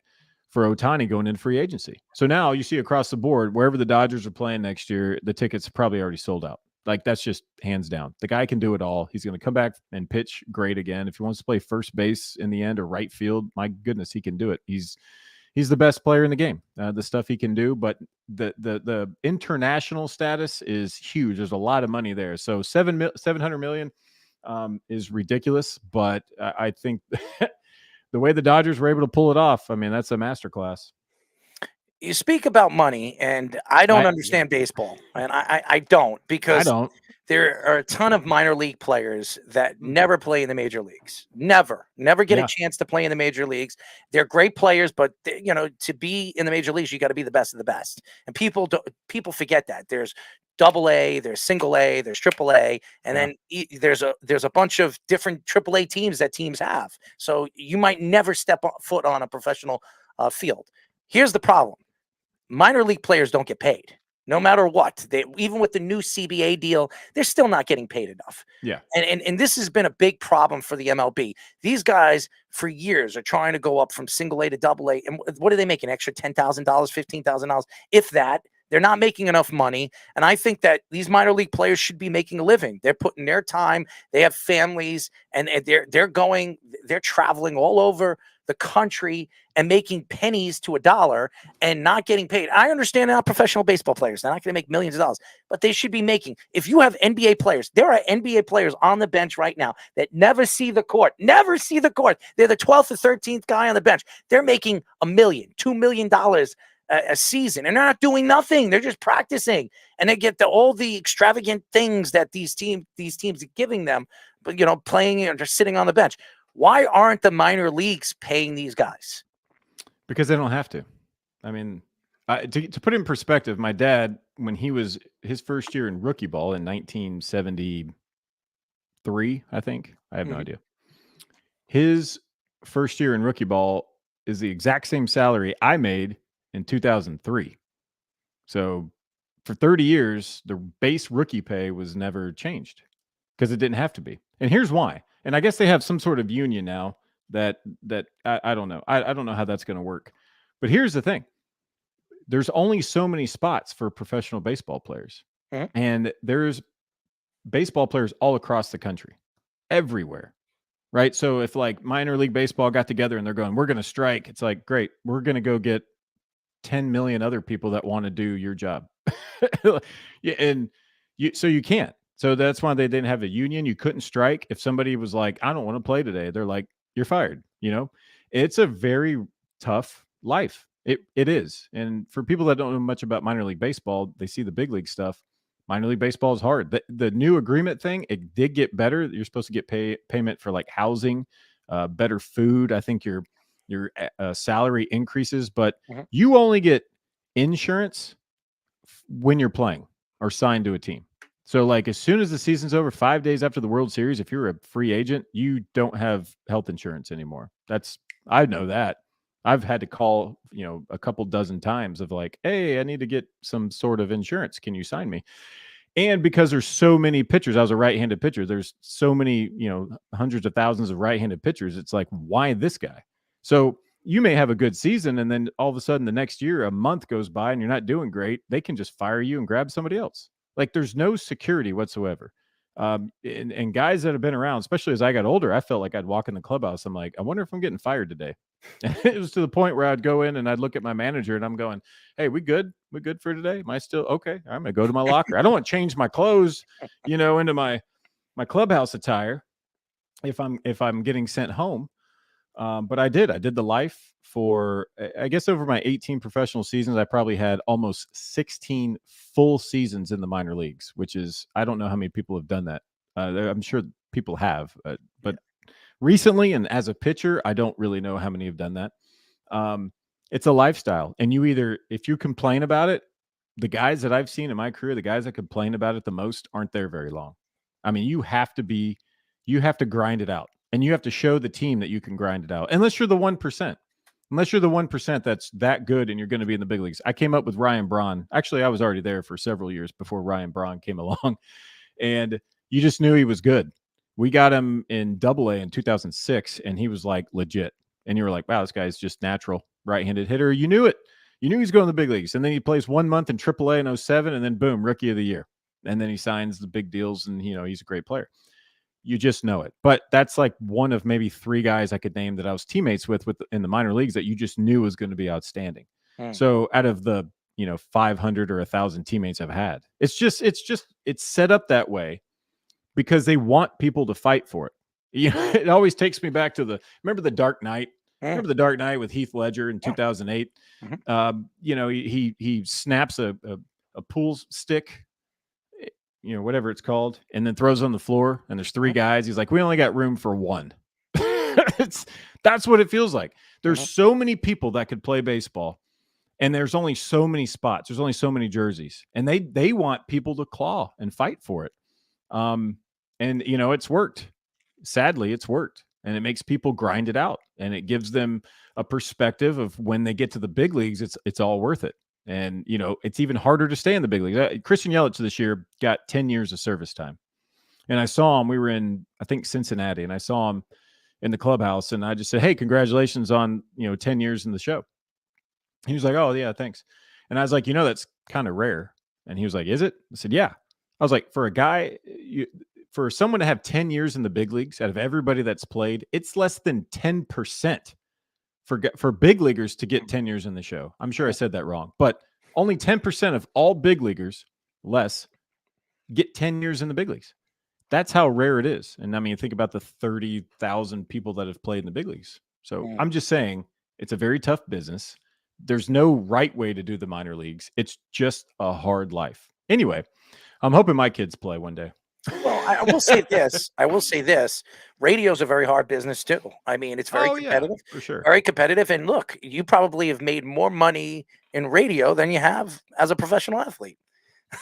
for Ohtani going into free agency. So now you see across the board, wherever the Dodgers are playing next year, the tickets are probably already sold out. Like, that's just hands down. The guy can do it all. He's going to come back and pitch great again. If he wants to play first base in the end or right field, my goodness, he can do it. He's the best player in the game, the stuff he can do. But the international status is huge. There's a lot of money there. So $700 million is ridiculous. But I think the way the Dodgers were able to pull it off, I mean, that's a masterclass. You speak about money, and I don't understand baseball, and I don't, because there are a ton of minor league players that never play in the major leagues. Never get a chance to play in the major leagues. They're great players, but to be in the major leagues, you got to be the best of the best. And people forget that. There's AA, there's single A, there's AAA, and then there's a bunch of different AAA teams that teams have. So you might never step foot on a professional field. Here's the problem. Minor league players don't get paid no matter what. Even with the new CBA deal, they're still not getting paid enough. Yeah. And this has been a big problem for the MLB. These guys for years are trying to go up from single A to AA. And what are they making? Extra $10,000, $15,000, if that. They're not making enough money. And I think that these minor league players should be making a living. They're putting their time. They have families, and they're traveling all over the country and making pennies to $1 and not getting paid. I understand they're not professional baseball players. They're not going to make millions of dollars, but they should be making. If you have NBA players, there are NBA players on the bench right now that never see the court. They're the 12th or 13th guy on the bench. They're making $1 million, $2 million a season, and they're not doing nothing. They're just practicing, and they get all the extravagant things that these teams are giving them, but playing or just sitting on the bench. Why aren't the minor leagues paying these guys? Because they don't have to. I mean, to put it in perspective, my dad, when he was his first year in rookie ball in 1973, I think, I have no idea. His first year in rookie ball is the exact same salary I made in 2003. So for 30 years, the base rookie pay was never changed because it didn't have to be. And here's why. And I guess they have some sort of union now that I don't know. I don't know how that's going to work. But here's the thing. There's only so many spots for professional baseball players. And there's baseball players all across the country, everywhere. Right? So if like minor league baseball got together and they're going, we're going to strike. It's like, great. We're going to go get 10 million other people that want to do your job. So you can't. So that's why they didn't have a union. You couldn't strike. If somebody was like, I don't want to play today, they're like, you're fired. It's a very tough life. It is. And for people that don't know much about minor league baseball, they see the big league stuff. Minor league baseball is hard. The new agreement thing, it did get better. You're supposed to get payment for like housing, better food. I think your salary increases, but you only get insurance when you're playing or signed to a team. So like as soon as the season's over, 5 days after the World Series, if you're a free agent, you don't have health insurance anymore. I know that. I've had to call, a couple dozen times of like, hey, I need to get some sort of insurance. Can you sign me? And because there's so many pitchers, I was a right-handed pitcher. There's so many, hundreds of thousands of right-handed pitchers. It's like, why this guy? So you may have a good season, and then all of a sudden the next year, a month goes by and you're not doing great. They can just fire you and grab somebody else. Like there's no security whatsoever. And guys that have been around, especially as I got older, I felt like I'd walk in the clubhouse. I'm like, I wonder if I'm getting fired today. It was to the point where I'd go in and I'd look at my manager and I'm going, hey, we good? We good for today? Am I still okay? I'm gonna go to my locker. I don't want to change my clothes, into my clubhouse attire if I'm getting sent home. But I did the life for, I guess, over my 18 professional seasons, I probably had almost 16 full seasons in the minor leagues, which is, I don't know how many people have done that. I'm sure people have, but recently, and as a pitcher, I don't really know how many have done that. It's a lifestyle. And if you complain about it, the guys that I've seen in my career, the guys that complain about it the most aren't there very long. I mean, you have to grind it out. And you have to show the team that you can grind it out. Unless you're the 1%. Unless you're the 1% that's that good and you're going to be in the big leagues. I came up with Ryan Braun. Actually, I was already there for several years before Ryan Braun came along. And you just knew he was good. We got him in Double-A in 2006, and he was like legit. And you were like, wow, this guy's just natural right-handed hitter. You knew it. You knew he's going to the big leagues. And then he plays 1 month in Triple-A in 2007, and then boom, rookie of the year. And then he signs the big deals, and he's a great player. You just know it. But that's like one of maybe 3 guys I could name that I was teammates with in the minor leagues that you just knew was going to be outstanding. So out of the 500 or 1,000 teammates I've had, it's set up that way because they want people to fight for it. It always takes me back to remember the Dark Knight? Remember the Dark Knight with Heath Ledger in 2008? He snaps a pool stick, whatever it's called, and then throws it on the floor, and there's 3 guys. He's like, we only got room for 1. That's what it feels like. There's so many people that could play baseball, and there's only so many spots. There's only so many jerseys, and they want people to claw and fight for it. And it's worked. Sadly, it's worked, and it makes people grind it out, and it gives them a perspective of when they get to the big leagues, it's all worth it. And, it's even harder to stay in the big leagues. Christian Yelich this year got 10 years of service time. And I saw him, we were in, I think, Cincinnati, and I saw him in the clubhouse, and I just said, hey, congratulations on, 10 years in the show. He was like, oh, yeah, thanks. And I was like, that's kind of rare. And he was like, is it? I said, yeah. I was like, for someone to have 10 years in the big leagues out of everybody that's played, it's less than 10%. For big leaguers to get 10 years in the show. I'm sure I said that wrong, but only 10% of all big leaguers get 10 years in the big leagues. That's how rare it is. And I mean, think about the 30,000 people that have played in the big leagues. So I'm just saying it's a very tough business. There's no right way to do the minor leagues. It's just a hard life. Anyway, I'm hoping my kids play one day. Well, I will say this. Radio is a very hard business too. I mean, it's very competitive. Yeah, for sure. Very competitive. And look, you probably have made more money in radio than you have as a professional athlete.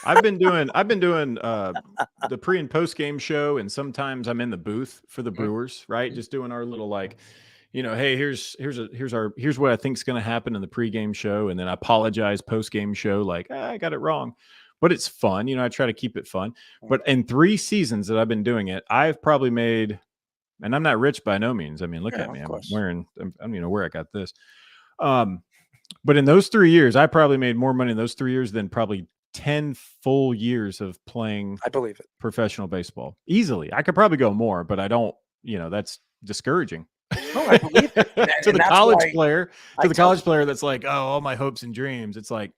I've been doing the pre and post game show, and sometimes I'm in the booth for the Brewers, right? Just doing our little hey, here's what I think is going to happen in the pregame show, and then I apologize post game show, I got it wrong. But it's fun. I try to keep it fun. But in 3 seasons that I've been doing it, I've probably made, and I'm not rich by no means. I mean, look at me. I'm wearing, I don't even know where I got this. But in those 3 years, I probably made more money in those 3 years than probably 10 full years of playing, I believe it, professional baseball. Easily. I could probably go more, but I don't, that's discouraging. No, I believe it. To the college player that's like, oh, all my hopes and dreams. It's like,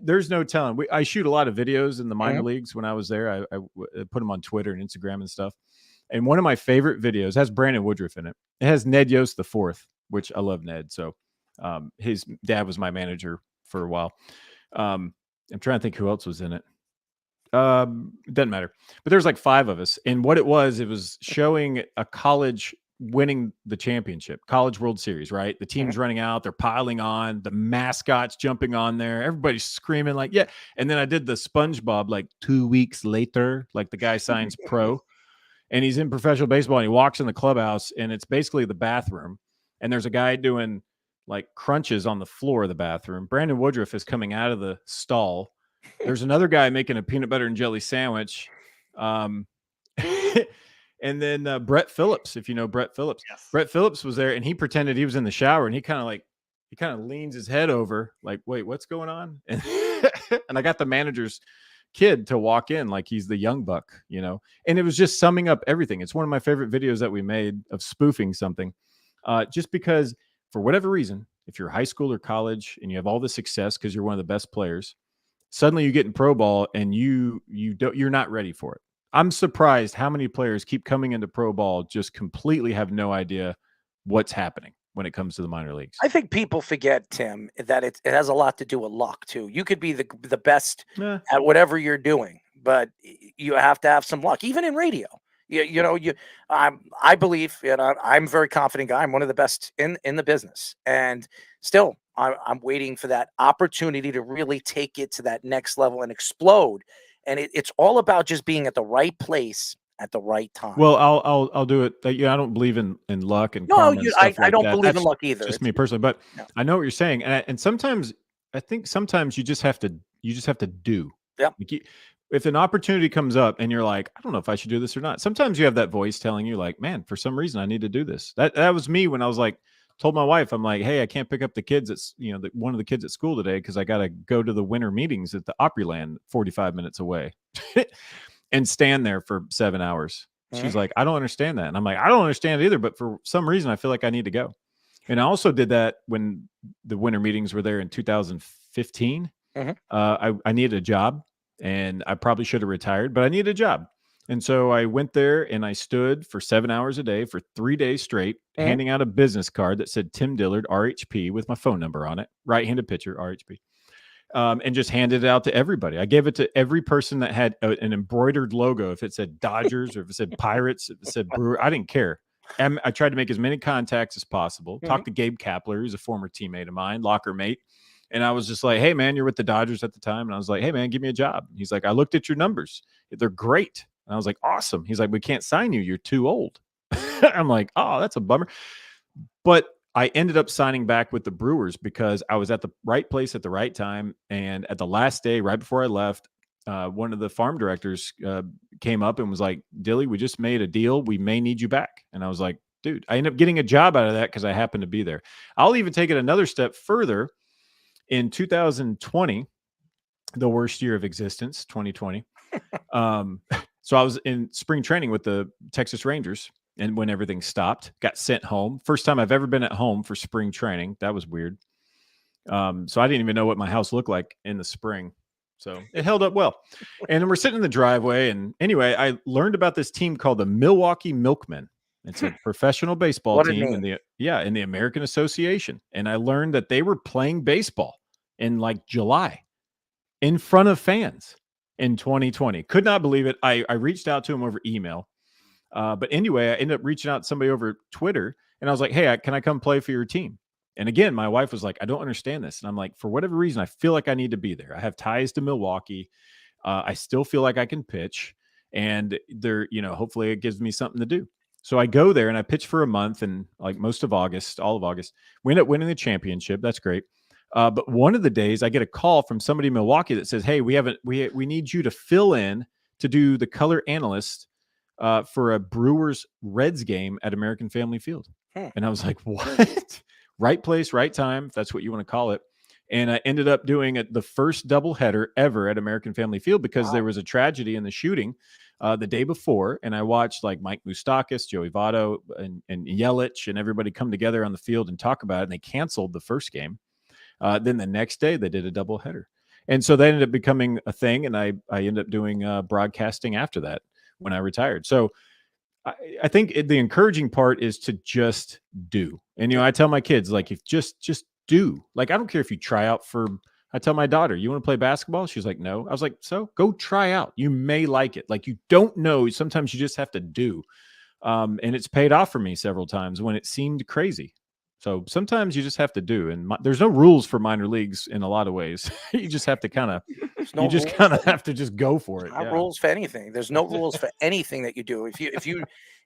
there's no telling. I shoot a lot of videos in the minor leagues when I was there. I put them on Twitter and Instagram and stuff. And one of my favorite videos has Brandon Woodruff in it. It has Ned Yost IV, which I love Ned. So his dad was my manager for a while. I'm trying to think who else was in it. It doesn't matter. But there's 5 of us. And what it was showing a college winning the championship, College World Series, right? The team's running out, they're piling on, the mascots jumping on there, everybody's screaming yeah. And then I did the SpongeBob 2 weeks later, the guy signs pro, and he's in professional baseball, and he walks in the clubhouse, and it's basically the bathroom, and there's a guy doing crunches on the floor of the bathroom. Brandon Woodruff is coming out of the stall. There's another guy making a peanut butter and jelly sandwich. And then Brett Phillips, if you know Brett Phillips, Brett Phillips was there, and he pretended he was in the shower, and he kind of leans his head over, like, wait, what's going on? And, and I got the manager's kid to walk in like he's the young buck, and it was just summing up everything. It's one of my favorite videos that we made of spoofing something, just because for whatever reason, if you're high school or college and you have all the success because you're one of the best players, suddenly you get in pro ball and you're not ready for it. I'm surprised how many players keep coming into pro ball just completely have no idea what's happening when it comes to the minor leagues. I think people forget, Tim, that it has a lot to do with luck too. You could be the best at whatever you're doing, but you have to have some luck, even in radio. I believe, and I'm a very confident guy. I'm one of the best in the business, and still, I'm waiting for that opportunity to really take it to that next level and explode. And it's all about just being at the right place at the right time. Well, I'll do it. I don't believe in luck and karma and stuff I don't like that. believe That's in luck either. Just me personally, but I know what you're saying, and sometimes I think sometimes you just have to do. Yeah. If an opportunity comes up and you're like, I don't know if I should do this or not. Sometimes you have that voice telling you, like, man, for some reason I need to do this. That was me when I was like, told my wife, I'm like, hey, I can't pick up the kids at one of the kids at school today because I got to go to the winter meetings at the Opryland 45 minutes away and stand there for 7 hours. She's like, I don't understand that. And I'm like, I don't understand it either, but for some reason I feel like I need to go. And I also did that when the winter meetings were there in 2015. I needed a job, and I probably should have retired, but I needed a job. And so I went there and I stood for 7 hours a day for 3 days straight, handing out a business card that said Tim Dillard, RHP, with my phone number on it, right-handed pitcher, RHP, and just handed it out to everybody. I gave it to every person that had an embroidered logo. If it said Dodgers or if it said Pirates, if it said Brewer, I didn't care. I tried to make as many contacts as possible. Talked to Gabe Kapler, who's a former teammate of mine, locker mate. And I was just like, hey, man, you're with the Dodgers at the time. And I was like, hey, man, give me a job. And he's like, I looked at your numbers. They're great. And I was like, awesome. He's like, we can't sign you. You're too old. I'm like, oh, that's a bummer. But I ended up signing back with the Brewers because I was at the right place at the right time. And at the last day, right before I left, one of the farm directors came up and was like, Dilly, we just made a deal. We may need you back. And I was like, dude, I ended up getting a job out of that because I happened to be there. I'll even take it another step further. In 2020, the worst year of existence, 2020. So I was in spring training with the Texas Rangers, and when everything stopped, got sent home. First time I've ever been at home for spring training. That was weird. So I didn't even know what my house looked like in the spring. So it held up well. And then we're sitting in the driveway. And anyway, I learned about this team called the Milwaukee Milkmen. It's a professional baseball team in the American Association. And I learned that they were playing baseball in like July in front of fans in 2020. Could not believe it. I reached out to him over email. But anyway, I ended up reaching out to somebody over Twitter, and I was like, hey, can I come play for your team? And again, my wife was like, I don't understand this. And I'm like, for whatever reason, I feel like I need to be there. I have ties to Milwaukee. I still feel like I can pitch, and there, hopefully it gives me something to do. So I go there and I pitch for a month, and like most of August, all of August, we end up winning the championship. That's great. But one of the days I get a call from somebody in Milwaukee that says, hey, we need you to fill in to do the color analyst for a Brewers Reds game at American Family Field. And I was like, what? Right place, right time, if that's what you want to call it. And I ended up doing the first doubleheader ever at American Family Field because there was a tragedy in the shooting the day before. And I watched like Mike Moustakas, Joey Votto, and Yelich and everybody come together on the field and talk about it. And they canceled the first game. Then the next day they did a doubleheader. And so that ended up becoming a thing. And I ended up doing broadcasting after that when I retired. So I think the encouraging part is to just do. And, I tell my kids, like, if just do. Like, I don't care if you try out I tell my daughter, you want to play basketball? She's like, no. I was like, so go try out. You may like it. Like, you don't know. Sometimes you just have to do. And it's paid off for me several times when it seemed crazy. So sometimes you just have to do. And there's no rules for minor leagues in a lot of ways. You just have to have to just go for it. Not rules for anything. There's no rules for anything that you do.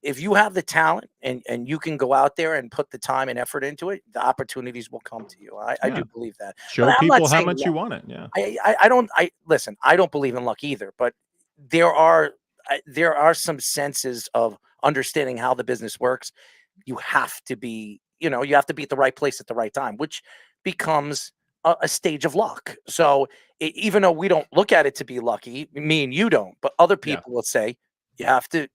If you have the talent and you can go out there and put the time and effort into it, the opportunities will come to you. I do believe that. Show people how much you want it. Yeah. I don't believe in luck either, but there are there are some senses of understanding how the business works. You have to be, you have to be at the right place at the right time, which becomes a stage of luck. So even though we don't look at it to be lucky, me and you don't, but other people will say you have to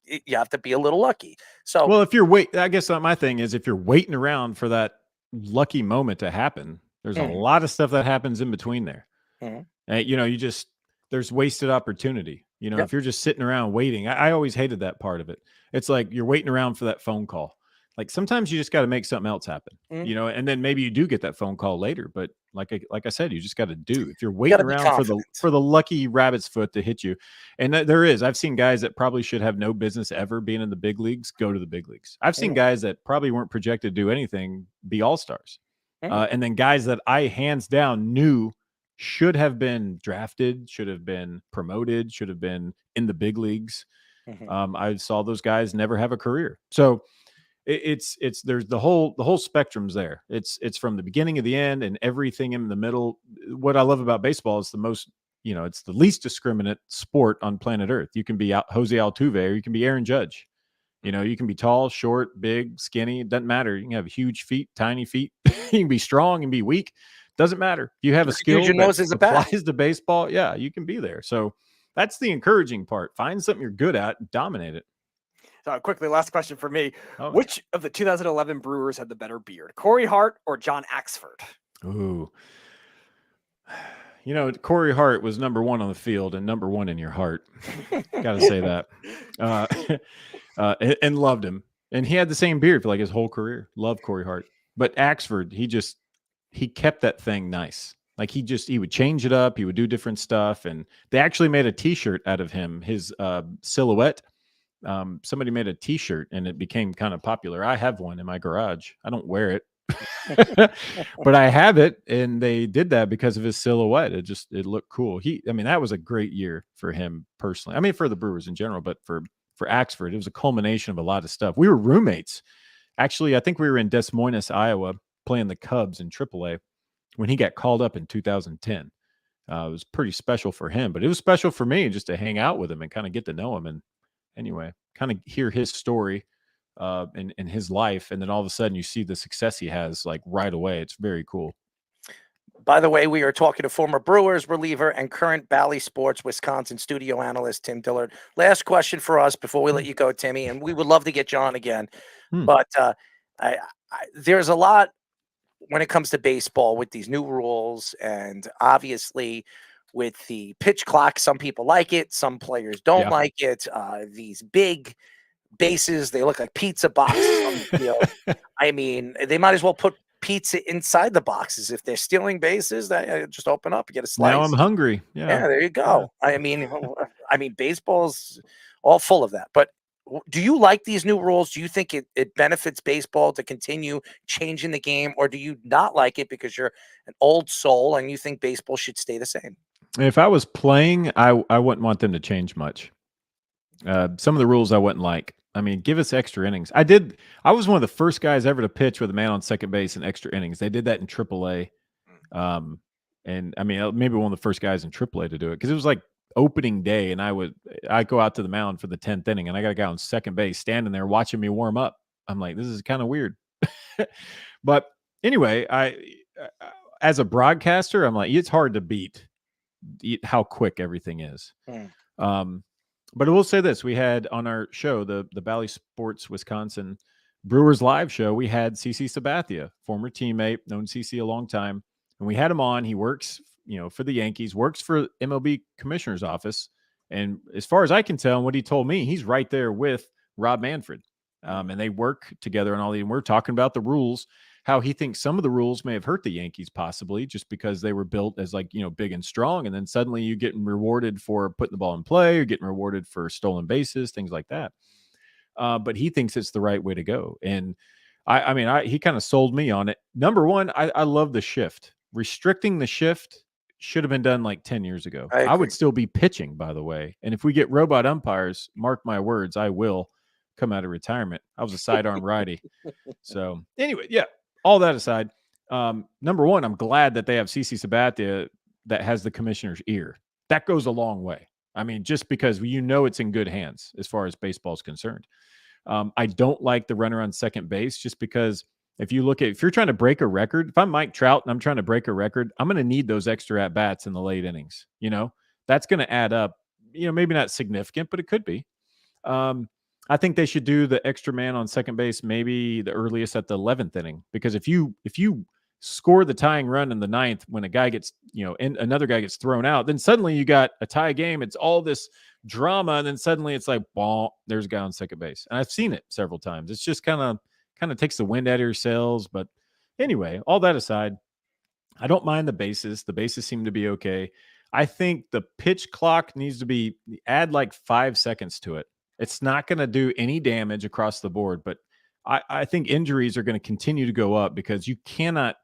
be a little lucky. So, well, if you're I guess my thing is if you're waiting around for that lucky moment to happen, there's a lot of stuff that happens in between there. There's wasted opportunity. If you're just sitting around waiting, I always hated that part of it. It's like you're waiting around for that phone call. Like sometimes you just got to make something else happen, and then maybe you do get that phone call later. But like I said, you just got to do. If you're waiting around for the lucky rabbit's foot to hit you, and I've seen guys that probably should have no business ever being in the big leagues go to the big leagues. I've seen guys that probably weren't projected to do anything be all-stars, and then guys that I hands down knew should have been drafted, should have been promoted, should have been in the big leagues. I saw those guys never have a career. So it's there's the whole spectrum's there. It's from the beginning to the end and everything in the middle. What I love about baseball is it's the least discriminate sport on planet Earth. You can be Jose Altuve or you can be Aaron Judge. You can be tall, short, big, skinny. It doesn't matter. You can have huge feet, tiny feet. You can be strong and be weak. Doesn't matter. If you have a skill that applies to baseball, you can be there. So that's the encouraging part. Find something you're good at and dominate it. So quickly, last question for me. Which of the 2011 Brewers had the better beard, Corey Hart or John Axford? Ooh. Corey Hart was number one on the field and number one in your heart. Got to say that. And loved him. And he had the same beard for like his whole career. Loved Corey Hart. But Axford, he kept that thing nice. Like he would change it up. He would do different stuff. And they actually made a t-shirt out of him, his silhouette. Somebody made a t-shirt and it became kind of popular. I have one in my garage. I don't wear it, but I have it. And they did that because of his silhouette. It looked cool. That was a great year for him personally. For the Brewers in general, but for Axford, it was a culmination of a lot of stuff. We were roommates. Actually, I think we were in Des Moines, Iowa, playing the Cubs in AAA when he got called up in 2010. It was pretty special for him, but it was special for me just to hang out with him and kind of get to know him. And anyway, kind of hear his story in his life. And then all of a sudden you see the success he has like right away. It's very cool. By the way, we are talking to former Brewers reliever and current Bally Sports Wisconsin studio analyst, Tim Dillard. Last question for us before we let you go, Timmy, and we would love to get you on again. But there's a lot when it comes to baseball with these new rules, and obviously with the pitch clock, some people like it, some players don't like it. These big bases, they look like pizza boxes. They might as well put pizza inside the boxes. If they're stealing bases, they just open up and get a slice. Now I'm hungry. Yeah, there you go. Baseball's all full of that. But do you like these new rules? Do you think it benefits baseball to continue changing the game, or do you not like it because you're an old soul and you think baseball should stay the same? If I was playing, I wouldn't want them to change much. Some of the rules I wouldn't like. Give us extra innings. I was one of the first guys ever to pitch with a man on second base in extra innings. They did that in AAA. Maybe one of the first guys in AAA to do it because it was like opening day, and I go out to the mound for the 10th inning, and I got a guy on second base standing there watching me warm up. I'm like, this is kind of weird. But anyway, as a broadcaster, I'm like, it's hard to beat how quick everything is. But I will say this: we had on our show, the Bally Sports Wisconsin Brewers live show, we had CC Sabathia, former teammate, known CC a long time, and we had him on. He works, for the Yankees, works for MLB Commissioner's office, and as far as I can tell, and what he told me, he's right there with Rob Manfred, and they work together and all. And we're talking about the rules, how he thinks some of the rules may have hurt the Yankees possibly just because they were built as big and strong. And then suddenly you're getting rewarded for putting the ball in play, you're getting rewarded for stolen bases, things like that. But he thinks it's the right way to go. And he kind of sold me on it. Number one, I love the shift. Restricting the shift should have been done like 10 years ago. I would still be pitching, by the way. And if we get robot umpires, mark my words, I will come out of retirement. I was a sidearm righty. So anyway, yeah. All that aside, number one, I'm glad that they have CC Sabathia that has the commissioner's ear. That goes a long way. I mean, just because it's in good hands as far as baseball is concerned. I don't like the runner on second base just because if you're trying to break a record, if I'm Mike Trout and I'm trying to break a record, I'm going to need those extra at-bats in the late innings. That's going to add up, maybe not significant, but it could be. I think they should do the extra man on second base maybe the earliest at the 11th inning, because if you score the tying run in the 9th when a guy gets, and another guy gets thrown out, then suddenly you got a tie game. It's all this drama, and then suddenly it's like, there's a guy on second base. And I've seen it several times. It's just kind of takes the wind out of your sails. But anyway, all that aside, I don't mind the bases. The bases seem to be okay. I think the pitch clock needs to add like 5 seconds to it. It's not going to do any damage across the board, but I think injuries are going to continue to go up because you cannot,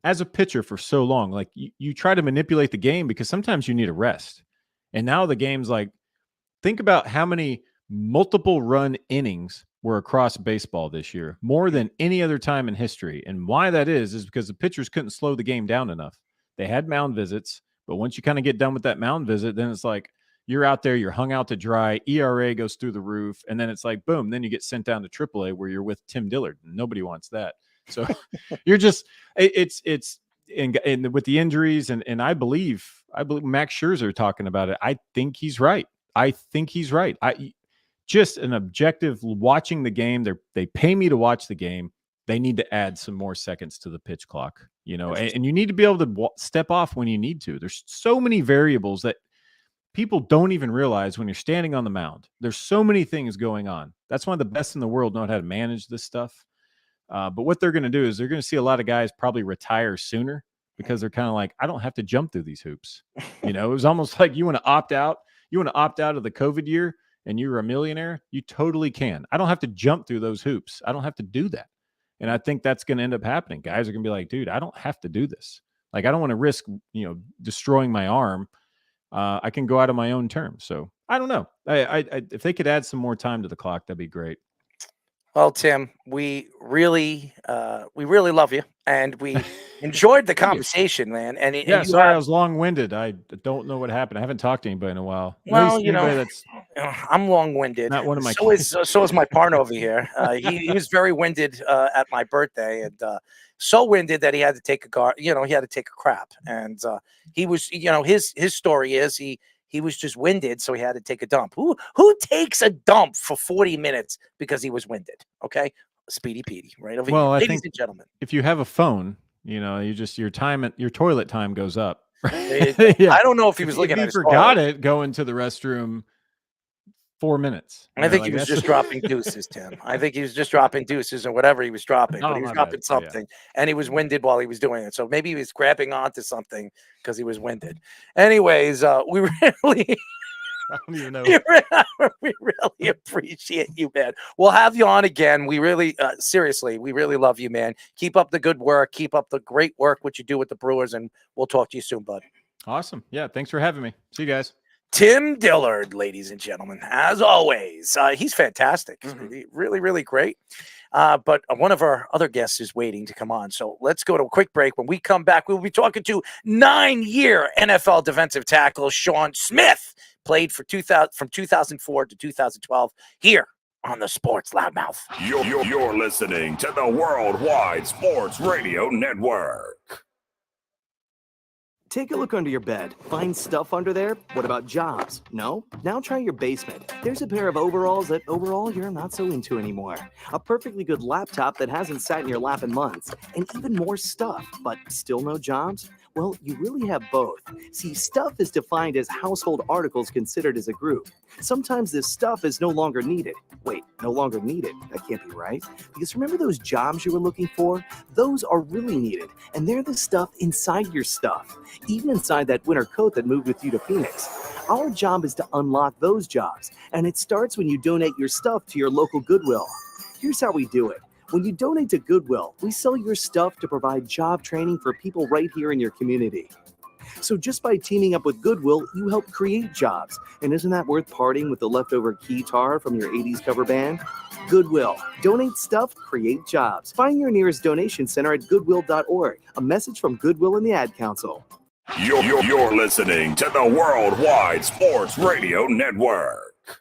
as a pitcher for so long, like you try to manipulate the game because sometimes you need a rest. And now the game's like, think about how many multiple run innings were across baseball this year, more than any other time in history. And why that is because the pitchers couldn't slow the game down enough. They had mound visits, but once you kind of get done with that mound visit, then it's like, you're out there, you're hung out to dry, ERA goes through the roof, and then it's like, boom, then you get sent down to AAA where you're with Tim Dillard. Nobody wants that. So you're just, and with the injuries, and I believe Max Scherzer talking about it. I think he's right. Just an objective watching the game. They pay me to watch the game. They need to add some more seconds to the pitch clock, and you need to be able to step off when you need to. There's so many variables that people don't even realize when you're standing on the mound. There's so many things going on. That's why the best in the world know how to manage this stuff. But what they're going to do is they're going to see a lot of guys probably retire sooner because they're kind of like, I don't have to jump through these hoops. It was almost like you want to opt out. You want to opt out of the COVID year and you're a millionaire. You totally can. I don't have to jump through those hoops. I don't have to do that. And I think that's going to end up happening. Guys are going to be like, dude, I don't have to do this. Like, I don't want to risk, destroying my arm. I can go out on my own terms. So I don't know. I if they could add some more time to the clock, that'd be great. Well, Tim, we really love you, and we enjoyed the conversation, man. And sorry, I was long-winded. I don't know what happened. I haven't talked to anybody in a while. Well, I'm long-winded. Not one of my. So is my partner over here. He was very winded at my birthday, and so winded that he had to take he had to take a crap, and he was, his story is he was just winded, so he had to take a dump. Who takes a dump for 40 minutes because he was winded? Okay, Speedy Petey, right over here, ladies and gentlemen. If you have a phone, your toilet time goes up. I don't know if he was looking at his forgot it going to the restroom 4 minutes. I think he was just dropping deuces, Tim. I think he was just dropping deuces or whatever he was dropping. But he was dropping something, and he was winded while he was doing it. So maybe he was grabbing onto something because he was winded. Anyways, we really, I don't even know. We really appreciate you, man. We'll have you on again. We really, seriously, we really love you, man. Keep up the good work. Keep up the great work, what you do with the Brewers, and we'll talk to you soon, bud. Awesome. Yeah, thanks for having me. See you guys. Tim Dillard, ladies and gentlemen, as always, he's fantastic. Really, really great. But one of our other guests is waiting to come on. So let's go to a quick break. When we come back, we'll be talking to 9-year NFL defensive tackle Shaun Smith, played for from 2004 to 2012 here on the Sports Loudmouth. You're listening to the Worldwide Sports Radio Network. Take a look under your bed. Find stuff under there? What about jobs? No? Now try your basement. There's a pair of overalls that overall you're not so into anymore. A perfectly good laptop that hasn't sat in your lap in months. And even more stuff, but still no jobs? Well, you really have both. See, stuff is defined as household articles considered as a group. Sometimes this stuff is no longer needed. Wait, no longer needed? That can't be right. Because remember those jobs you were looking for? Those are really needed, and they're the stuff inside your stuff. Even inside that winter coat that moved with you to Phoenix. Our job is to unlock those jobs, and it starts when you donate your stuff to your local Goodwill. Here's how we do it. When you donate to Goodwill, we sell your stuff to provide job training for people right here in your community. So just by teaming up with Goodwill, you help create jobs. And isn't that worth parting with the leftover guitar from your 80s cover band? Goodwill. Donate stuff, create jobs. Find your nearest donation center at goodwill.org. A message from Goodwill and the Ad Council. You're listening to the Worldwide Sports Radio Network.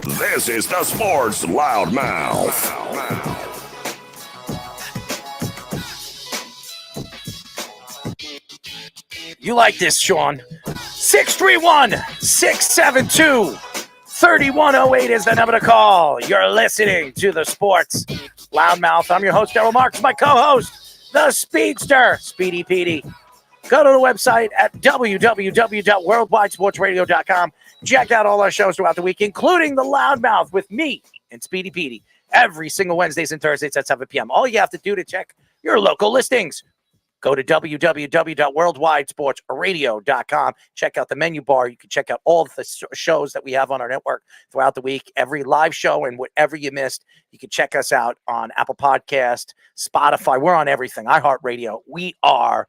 This is the Sports Loudmouth. You like this, Sean? 631-672-3108 is the number to call. You're listening to the Sports Loudmouth. I'm your host, Daryl Marks. My co-host, the Speedster, Speedy Petey. Go to the website at www.worldwidesportsradio.com. Check out all our shows throughout the week, including the Loudmouth with me and Speedy Petey every single Wednesdays and Thursdays at 7 p.m. All you have to do to check your local listings, go to www.worldwidesportsradio.com. Check out the menu bar. You can check out all the shows that we have on our network throughout the week. Every live show and whatever you missed, you can check us out on Apple Podcast, Spotify. We're on everything. iHeartRadio. We are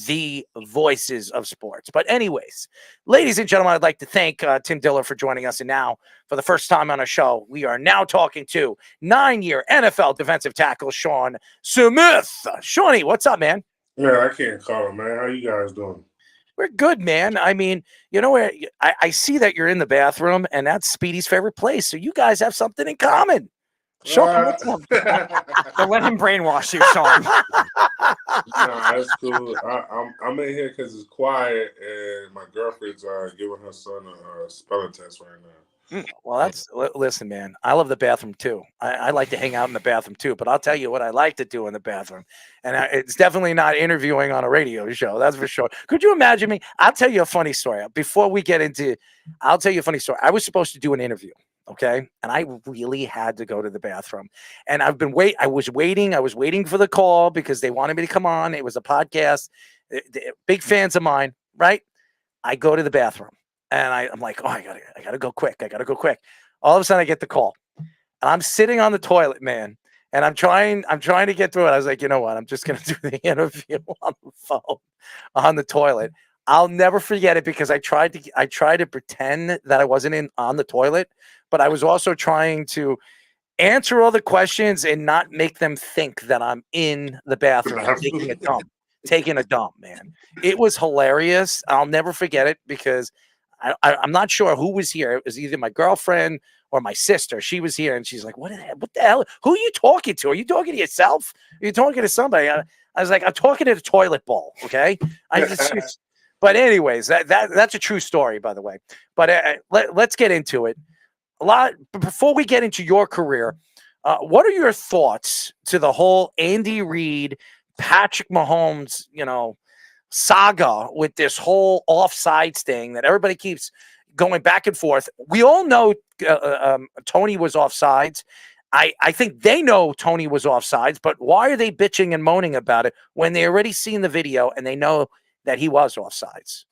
the voices of sports. But anyways, ladies and gentlemen, I'd like to thank Tim Dillard for joining us. And now, for the first time on our show, we are now talking to 9-year NFL defensive tackle Shaun Smith. Shawnee, what's up, man? Man, I can't call him, man. How you guys doing? We're good, man. I mean, you know where I see that you're in the bathroom, and that's Speedy's favorite place. So you guys have something in common. Shaun, what's up? Don't let him brainwash you, Shaun. Nah, that's cool. I'm in here because it's quiet, and my girlfriend's giving her son a spelling test right now. Well, listen, man, I love the bathroom too. I like to hang out in the bathroom too, but I'll tell you what I like to do in the bathroom. And it's definitely not interviewing on a radio show. That's for sure. Could you imagine me? I'll tell you a funny story. I'll tell you a funny story. I was supposed to do an interview. Okay. And I really had to go to the bathroom, and I was waiting for the call because they wanted me to come on. It was a podcast. Big fans of mine. Right. I go to the bathroom. And I'm like, oh, I gotta go quick. All of a sudden I get the call. And I'm sitting on the toilet, man. And I'm trying to get through it. I was like, you know what? I'm just gonna do the interview on the phone, on the toilet. I'll never forget it because I tried to pretend that I wasn't on the toilet, but I was also trying to answer all the questions and not make them think that I'm in the bathroom taking a dump, man. It was hilarious. I'll never forget it because I'm not sure who was here. It was either my girlfriend or my sister. She was here, and she's like, what the hell? Who are you talking to? Are you talking to yourself? Are you talking to somebody? I was like, I'm talking to the toilet bowl, okay? But anyways, that's a true story, by the way. But let's get into it. Before we get into your career, what are your thoughts to the whole Andy Reid, Patrick Mahomes, saga with this whole offsides thing that everybody keeps going back and forth? We all know Toney was offsides. I think they know Toney was offsides, but why are they bitching and moaning about it when they already seen the video and they know that he was offsides?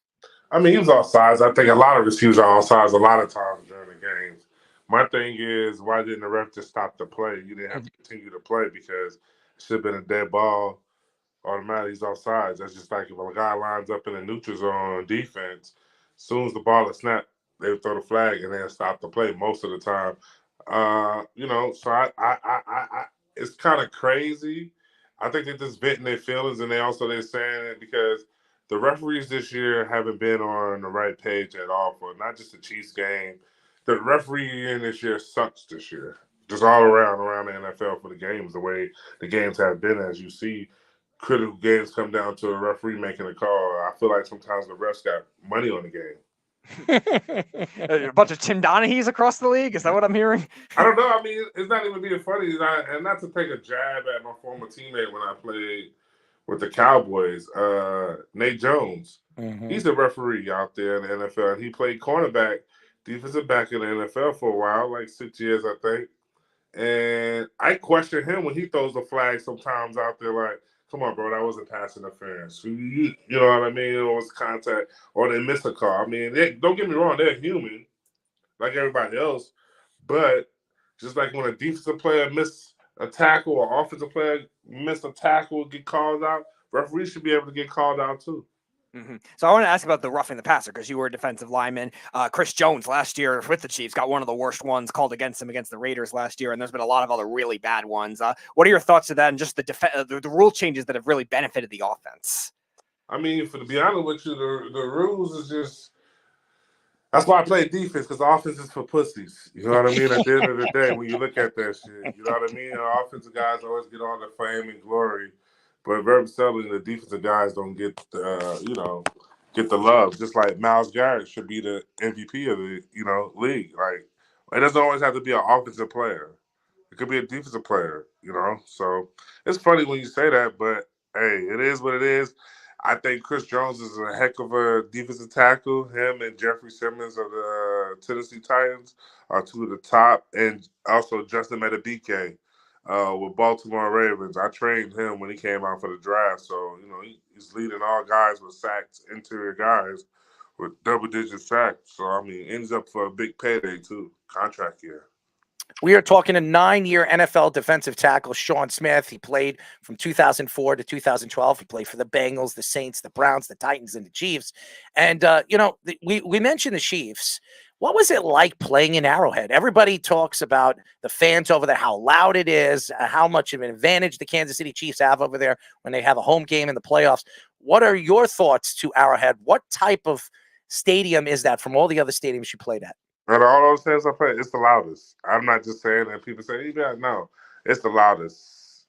I mean, he was offsides. I think a lot of receivers are offsides a lot of times during the games. My thing is, why didn't the ref just stop the play? You didn't have to continue to play because it should have been a dead ball. Automatically, he's offsides. That's just like if a guy lines up in the neutral zone on defense, as soon as the ball is snapped, they would throw the flag and then stop the play most of the time. So it's kind of crazy. I think they're just venting their feelings, and they're saying it because the referees this year haven't been on the right page at all for not just the Chiefs game. The refereeing this year sucks this year, just all around the NFL for the games, the way the games have been, as you see. Critical games come down to a referee making a call. I feel like sometimes the refs got money on the game. A bunch of Tim Donahues across the league? Is that what I'm hearing? I don't know. I mean, it's not even being funny. And not to take a jab at my former teammate when I played with the Cowboys, Nate Jones. Mm-hmm. He's the referee out there in the NFL. And he played cornerback, defensive back in the NFL for a while, like 6 years, I think. And I question him when he throws the flag sometimes out there like, come on, bro, that wasn't pass interference. You know what I mean? It was contact, or they missed a call. I mean, don't get me wrong, they're human, like everybody else. But just like when a defensive player missed a tackle or offensive player missed a tackle, get called out, referees should be able to get called out too. Mm-hmm. So I want to ask about the roughing the passer because you were a defensive lineman. Chris Jones last year with the Chiefs got one of the worst ones called against him against the Raiders last year, and there's been a lot of other really bad ones. What are your thoughts of that and just the rule changes that have really benefited the offense? I mean, to be honest with you, the rules is just. That's why I play defense, because offense is for pussies. You know what I mean? At the end of the day, when you look at that shit, you know what I mean? Offensive guys always get all the fame and glory, but very seldom the defensive guys don't get get the love. Just like Myles Garrett should be the MVP of the league. Like, it doesn't always have to be an offensive player. It could be a defensive player. So it's funny when you say that, but hey, it is what it is. I think Chris Jones is a heck of a defensive tackle. Him and Jeffrey Simmons of the Tennessee Titans are two of the top, and also Justin Madubuike with Baltimore Ravens. I trained him when he came out for the draft, so he's leading all guys with sacks, interior guys with double-digit sacks. So I mean, ends up for a big payday too, contract year. We are talking a 9-year NFL defensive tackle, Shaun Smith. He played from 2004 to 2012. He played for the Bengals, the Saints, the Browns, the Titans, and the Chiefs. And, we mentioned the Chiefs. What was it like playing in Arrowhead? Everybody talks about the fans over there, how loud it is, how much of an advantage the Kansas City Chiefs have over there when they have a home game in the playoffs. What are your thoughts to Arrowhead? What type of stadium is that from all the other stadiums you played at? Out of all those things I played, it's the loudest. I'm not just saying that. People say, no, it's the loudest.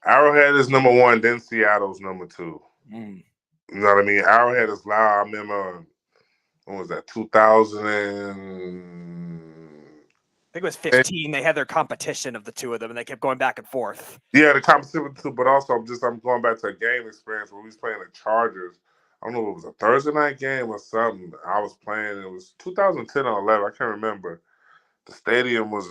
Arrowhead is number one, then Seattle's number two. You know what I mean? Arrowhead is loud. I remember, when was that, 2000 and... I think it was 15. They had their competition of the two of them, and they kept going back and forth. Yeah, the competition too, but also I'm going back to a game experience where we was playing the Chargers. I don't know if it was a Thursday night game or something. I was playing. It was 2010 or 11. I can't remember. The stadium was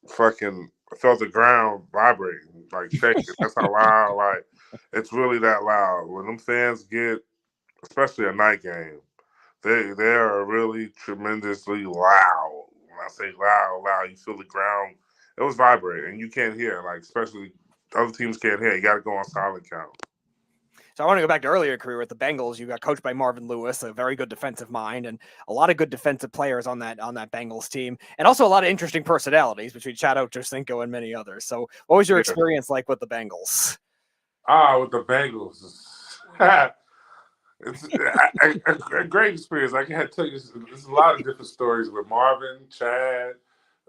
fucking. I felt the ground vibrating, like shaking. That's how loud. Like, it's really that loud. When them fans get, especially a night game, they are really tremendously loud. When I say loud, you feel the ground. It was vibrating, and you can't hear. Like, especially other teams can't hear. You got to go on silent count. So I want to go back to earlier career with the Bengals. You got coached by Marvin Lewis, a very good defensive mind, and a lot of good defensive players on that Bengals team, and also a lot of interesting personalities between Chad Ochocinco and many others. So what was your experience like with the Bengals? With the Bengals, it's a great experience. I can tell you, there's a lot of different stories with Marvin, Chad,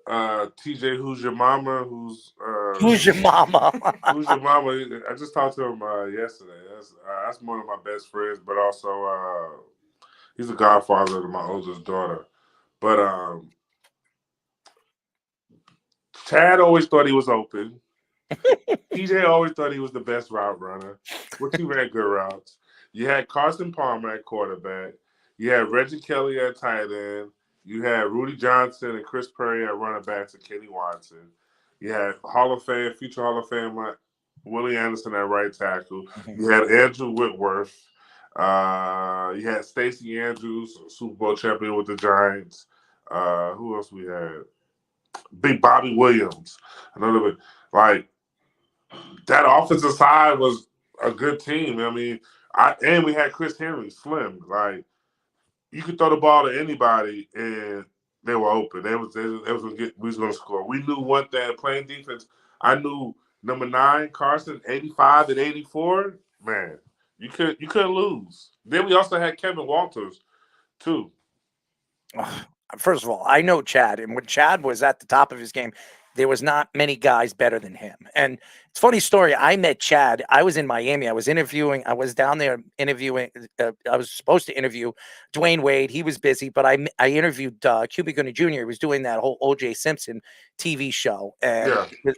TJ, who's your mama? Who's your mama? Who's your mama? I just talked to him yesterday. That's one of my best friends, but also he's the godfather to my oldest daughter. But Chad always thought he was open. TJ always thought he was the best route runner, which he ran good routes. You had Carson Palmer at quarterback. You had Reggie Kelly at tight end. You had Rudy Johnson and Chris Perry at running backs and Kenny Watson. You had future Hall of Famer Willie Anderson at right tackle. You had Andrew Whitworth. You had Stacey Andrews, Super Bowl champion with the Giants. Who else we had? Big Bobby Williams. Like, that offensive side was a good team. I mean, and we had Chris Henry, Slim. Like, you could throw the ball to anybody, and they were open. We was going to score. We knew one thing, playing defense. I knew number 9, Carson, 85 and 84. Man, you couldn't lose. Then we also had Kevin Walters, too. First of all, I know Chad, and when Chad was at the top of his game, there was not many guys better than him. And it's a funny story. I met Chad. I was in Miami. I was down there interviewing. I was supposed to interview Dwayne Wade. He was busy, but I interviewed Cuba Gooding Jr. He was doing that whole O.J. Simpson TV show, and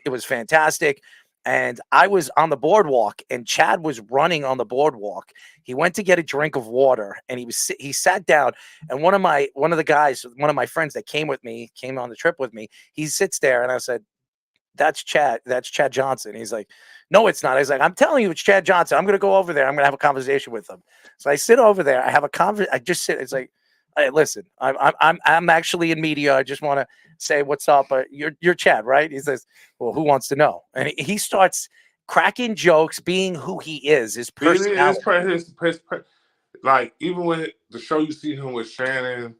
it was fantastic. And I was on the boardwalk, and Chad was running on the boardwalk. He went to get a drink of water, and he sat down. And one of my friends that came on the trip with me, he sits there, and I said, "That's Chad. That's Chad Johnson." He's like, "No, it's not." I was like, "I'm telling you, it's Chad Johnson. I'm going to go over there. I'm going to have a conversation with him." So I sit over there. I have a conversation. I just sit. It's like, "Hey, listen, I'm actually in media. I just want to say what's up. You're Chad, right?" He says, "Well, who wants to know?" And he starts cracking jokes, being who he is, his personality. Like, even with the show you see him with Shannon,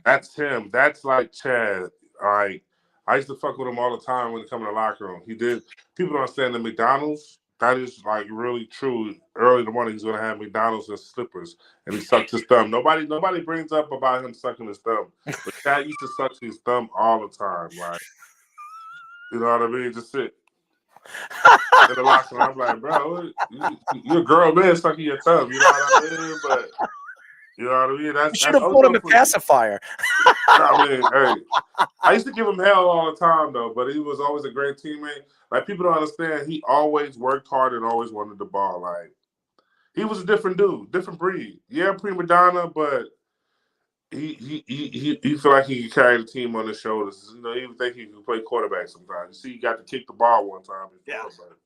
that's him. That's like Chad. Like, I used to fuck with him all the time when he come in the locker room. People don't understand the McDonald's. that is like really true. Early in the morning, he's gonna have McDonald's and slippers, and he sucked his thumb. Nobody brings up about him sucking his thumb, but Chad used to suck his thumb all the time. Like, you know what I mean? Just sit in the locker room. I'm like, bro, you're a grown man sucking your thumb. You know what I mean? But you know what I mean? You should have bought him a pacifier. I mean, hey, I used to give him hell all the time, though, but he was always a great teammate. Like, people don't understand, he always worked hard and always wanted the ball. Like, he was a different dude, different breed. Yeah, prima donna, but he felt like he could carry the team on his shoulders. You know, he even think he could play quarterback sometimes. You see, he got to kick the ball one time before, but,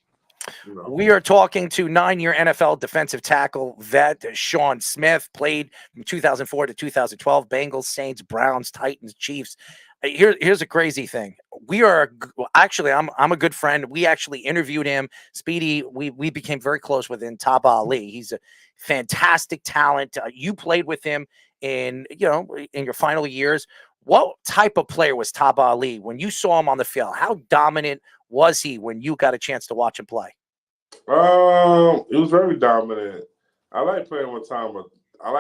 you know. We are talking to 9-year NFL defensive tackle vet Shaun Smith, played from 2004 to 2012, Bengals, Saints, Browns, Titans, Chiefs. Here's a crazy thing. I'm a good friend. We actually interviewed him. Speedy, we became very close with him. Taba Ali. He's a fantastic talent. You played with him in your final years. What type of player was Taba Ali when you saw him on the field? How dominant was he when you got a chance to watch him play? It was very dominant. I like playing with Tama. And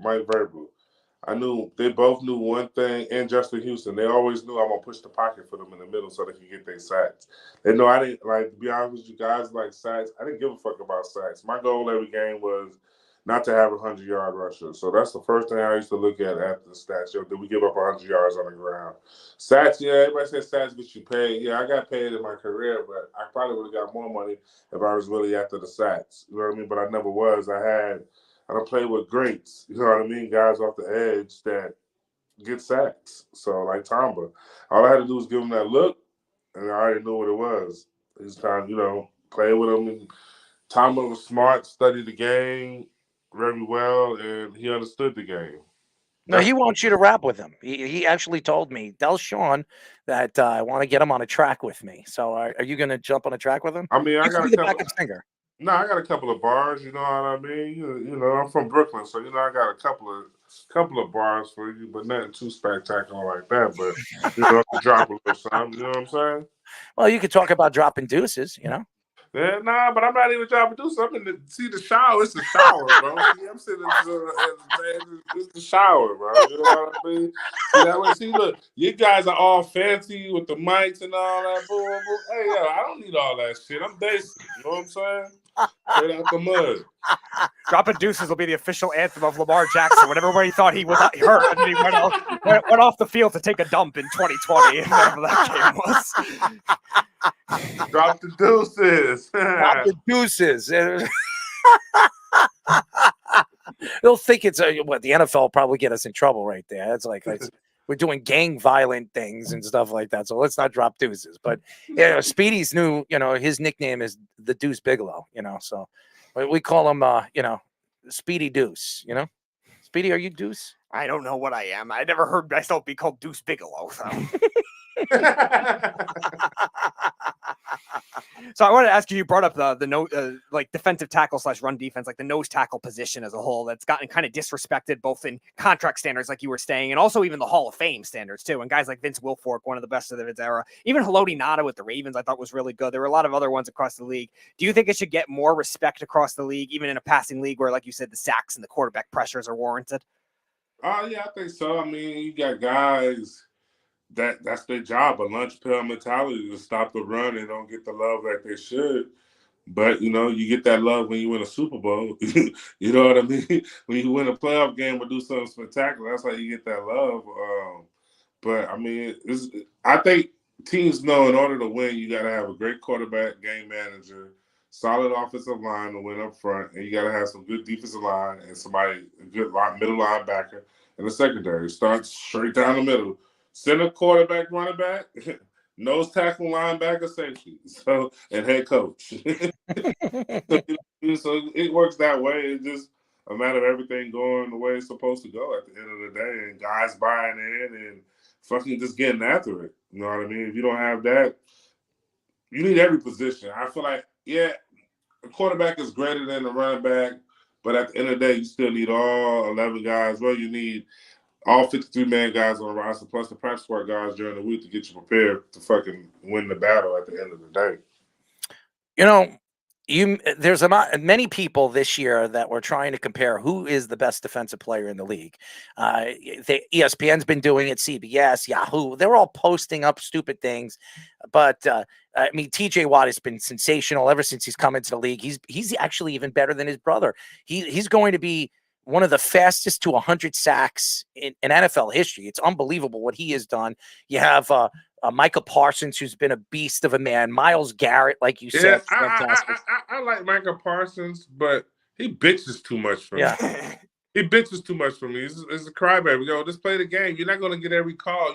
Mike Verbal. I knew they both knew one thing, and Justin Houston. They always knew I'm gonna push the pocket for them in the middle so they can get their sacks. They know I didn't like, to be honest with you guys, like sacks. I didn't give a fuck about sacks. My goal every game was not to have a 100-yard rusher. So that's the first thing I used to look at after the stats. Did we give up 100 yards on the ground? Sacks, yeah, everybody says sacks get you paid. Yeah, I got paid in my career, but I probably would have got more money if I was really after the sacks. You know what I mean? But I never was. I don't play with greats. You know what I mean? Guys off the edge that get sacks. So, like Tamba, all I had to do was give him that look, and I already knew what it was. It's time, play with him. And Tamba was smart, studied the game very well, and he understood the game. No, he wants you to rap with him. He actually told me, tell Shaun that I want to get him on a track with me. So are you going to jump on a track with him? I mean, I got a backup singer. No, I got a couple of bars. You know what I mean? You know, I'm from Brooklyn, so I got a couple of bars for you, but nothing too spectacular like that. But I can drop a little something. You know what I'm saying? Well, you could talk about dropping deuces. Yeah, nah, but I'm not even dropping deuces. I'm in the shower. It's the shower, bro. See, I'm sitting it's the shower, bro. You know what I mean? See, that way, look, you guys are all fancy with the mics and all that. Boom, boom. Hey, yo, I don't need all that shit. I'm basic. You know what I'm saying? Straight out the mud. Dropping deuces will be the official anthem of Lamar Jackson when everybody thought he was hurt and he went off the field to take a dump in 2020, whatever that game was. Drop the deuces. Drop the deuces. They'll think it's the NFL will probably get us in trouble right there. It's like we're doing gang violent things and stuff like that. So let's not drop deuces. But Speedy's new, his nickname is the Deuce Bigelow, so we call him Speedy Deuce, Speedy, are you Deuce? I don't know what I am. I never heard myself be called Deuce Bigelow. So I wanted to ask you brought up the defensive tackle / run defense, like the nose tackle position as a whole, that's gotten kind of disrespected both in contract standards, like you were saying, and also even the Hall of Fame standards too. And guys like Vince Wilfork, one of the best of his era, even Haloti Ngata with the Ravens, I thought was really good. There were a lot of other ones across the league. Do you think it should get more respect across the league, even in a passing league where, like you said, the sacks and the quarterback pressures are warranted? Yeah, I think so. I mean, you got guys that's their job, a lunch pail mentality to stop the run and don't get the love that they should. But, you get that love when you win a Super Bowl. You know what I mean? When you win a playoff game or do something spectacular, that's how you get that love. But, I mean, I think teams know in order to win, you got to have a great quarterback, game manager, solid offensive line to win up front, and you got to have some good defensive line and a good middle linebacker and a secondary. Start straight down the middle. Center, quarterback, running back, nose tackle, linebacker, safety, and head coach. So it works that way. It's just a matter of everything going the way it's supposed to go at the end of the day, and guys buying in and fucking just getting after it. You know what I mean? If you don't have that, you need every position. I feel like, a quarterback is greater than a running back, but at the end of the day, you still need all 11 guys. Well, you need all 53-man guys on the roster, plus the practice squad guys during the week to get you prepared to fucking win the battle at the end of the day. There's many people this year that were trying to compare who is the best defensive player in the league. ESPN's been doing it, CBS, Yahoo. They're all posting up stupid things. But TJ Watt has been sensational ever since he's come into the league. He's actually even better than his brother. He's going to be one of the fastest to 100 sacks in NFL history. It's unbelievable what he has done. You have Michael Parsons, who's been a beast of a man. Myles Garrett, like you said, fantastic. I like Michael Parsons, but he bitches too much for me. He bitches too much for me. He's a crybaby. Yo, just play the game. You're not going to get every call.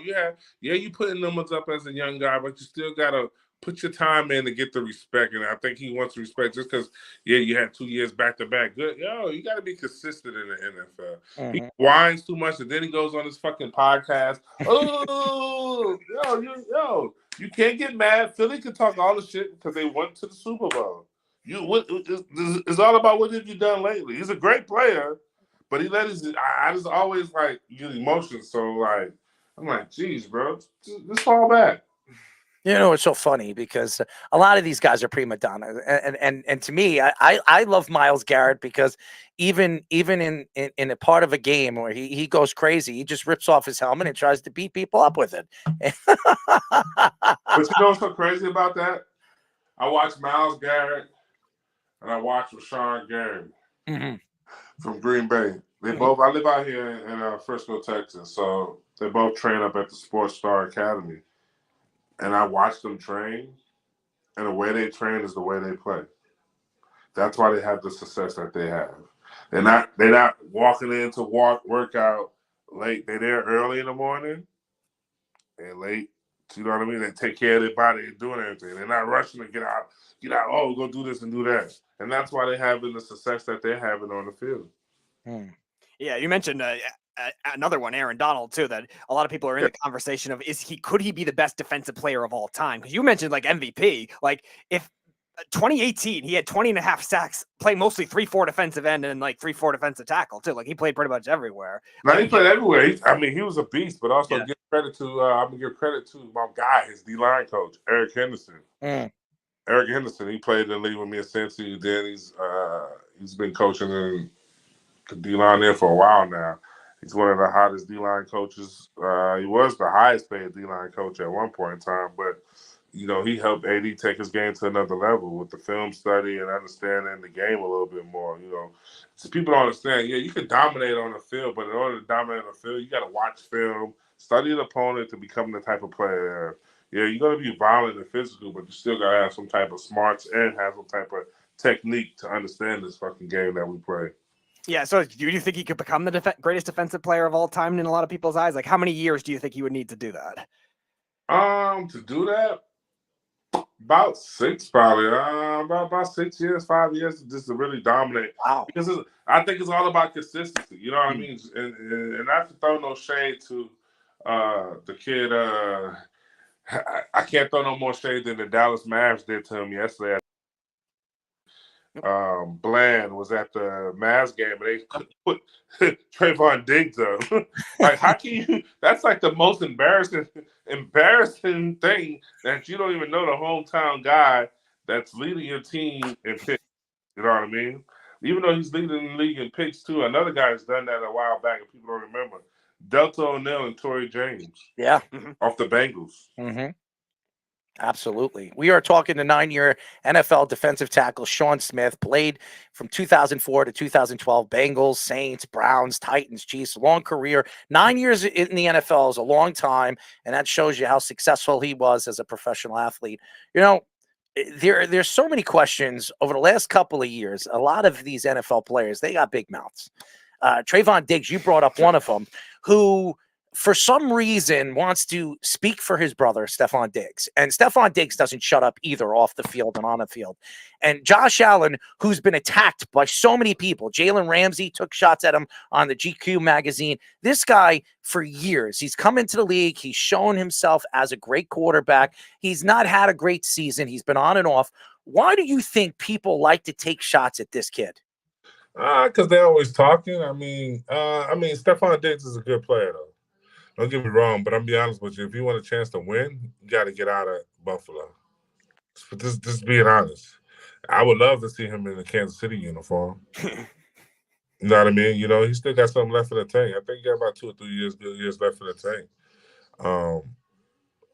You putting numbers up as a young guy, but you still got to put your time in to get the respect. And I think he wants respect just because, you had 2 years back-to-back. Good. You got to be consistent in the NFL. Mm-hmm. He whines too much, and then he goes on his fucking podcast. Oh, you can't get mad. Philly can talk all the shit because they went to the Super Bowl. It's all about what have you done lately. He's a great player, but he let I just always get emotions. So I'm like, geez, bro, just fall back. It's so funny because a lot of these guys are prima donnas, and to me, I love Myles Garrett because even in a part of a game where he goes crazy, he just rips off his helmet and tries to beat people up with it. But you know what's so crazy about that? I watched Myles Garrett and I watched Rashawn Gary from Green Bay. They both. I live out here in Frisco, Texas, so they both train up at the Sports Star Academy. And I watch them train, and the way they train is the way they play. That's why they have the success that they have. They're not walking in to workout late. They're there early in the morning and late. You know what I mean? They take care of their body and doing everything. They're not rushing to get out. Oh, go do this and do that. And that's why they're having the success that they're having on the field. Yeah, you mentioned another one, Aaron Donald, too, that a lot of people are in the conversation of could he be the best defensive player of all time? Because you mentioned MVP. If 2018, he had 20 and a half sacks, playing mostly 3-4 defensive end and 3-4 defensive tackle, too. He played pretty much everywhere. Now, he played everywhere. He was a beast, but also give credit to I'm gonna give credit to my guy, his D-line coach, Eric Henderson. Eric Henderson, he played in the league with me at Cincy. Then he's been coaching in the D-line there for a while now. He's one of the hottest D-line coaches. He was the highest paid D-line coach at one point in time, but he helped AD take his game to another level with the film study and understanding the game a little bit more. So people don't understand. Yeah, you can dominate on the field, but in order to dominate on the field, you got to watch film, study the opponent to become the type of player. Yeah, you're going to be violent and physical, but you still got to have some type of smarts and have some type of technique to understand this fucking game that we play. Yeah, so do you think he could become the greatest defensive player of all time in a lot of people's eyes? How many years do you think he would need to do that? To do that, about 6 probably. About 6 years, 5 years, just to really dominate. Wow. Because I think it's all about consistency. You know what I mean? And not to throw no shade to the kid. I can't throw no more shade than the Dallas Mavs did to him yesterday. Bland was at the Mavs game and they put Trayvon Diggs up. How can you? That's the most embarrassing thing that you don't even know the hometown guy that's leading your team in picks. You know what I mean? Even though he's leading the league in picks too, another guy has done that a while back and people don't remember. Delta O'Neal and Torrey James. Yeah. Off the Bengals. Absolutely. We are talking to 9-year NFL defensive tackle Shaun Smith, played from 2004 to 2012, Bengals, Saints, Browns, Titans, Chiefs, long career. 9 years in the NFL is a long time, and that shows you how successful he was as a professional athlete. There's so many questions over the last couple of years. A lot of these NFL players, they got big mouths. Trayvon Diggs, you brought up one of them, who for some reason wants to speak for his brother, Stephon Diggs. And Stephon Diggs doesn't shut up either off the field and on the field. And Josh Allen, who's been attacked by so many people. Jalen Ramsey took shots at him on the GQ magazine. This guy, for years, he's come into the league. He's shown himself as a great quarterback. He's not had a great season. He's been on and off. Why do you think people like to take shots at this kid? Because they're always talking. I mean, Stephon Diggs is a good player, though. Don't get me wrong, but I'm be honest with you. If you want a chance to win, you got to get out of Buffalo. Just being honest. I would love to see him in the Kansas City uniform. You know what I mean? You know, he still got something left in the tank. I think he got about 2 or 3 years left in the tank.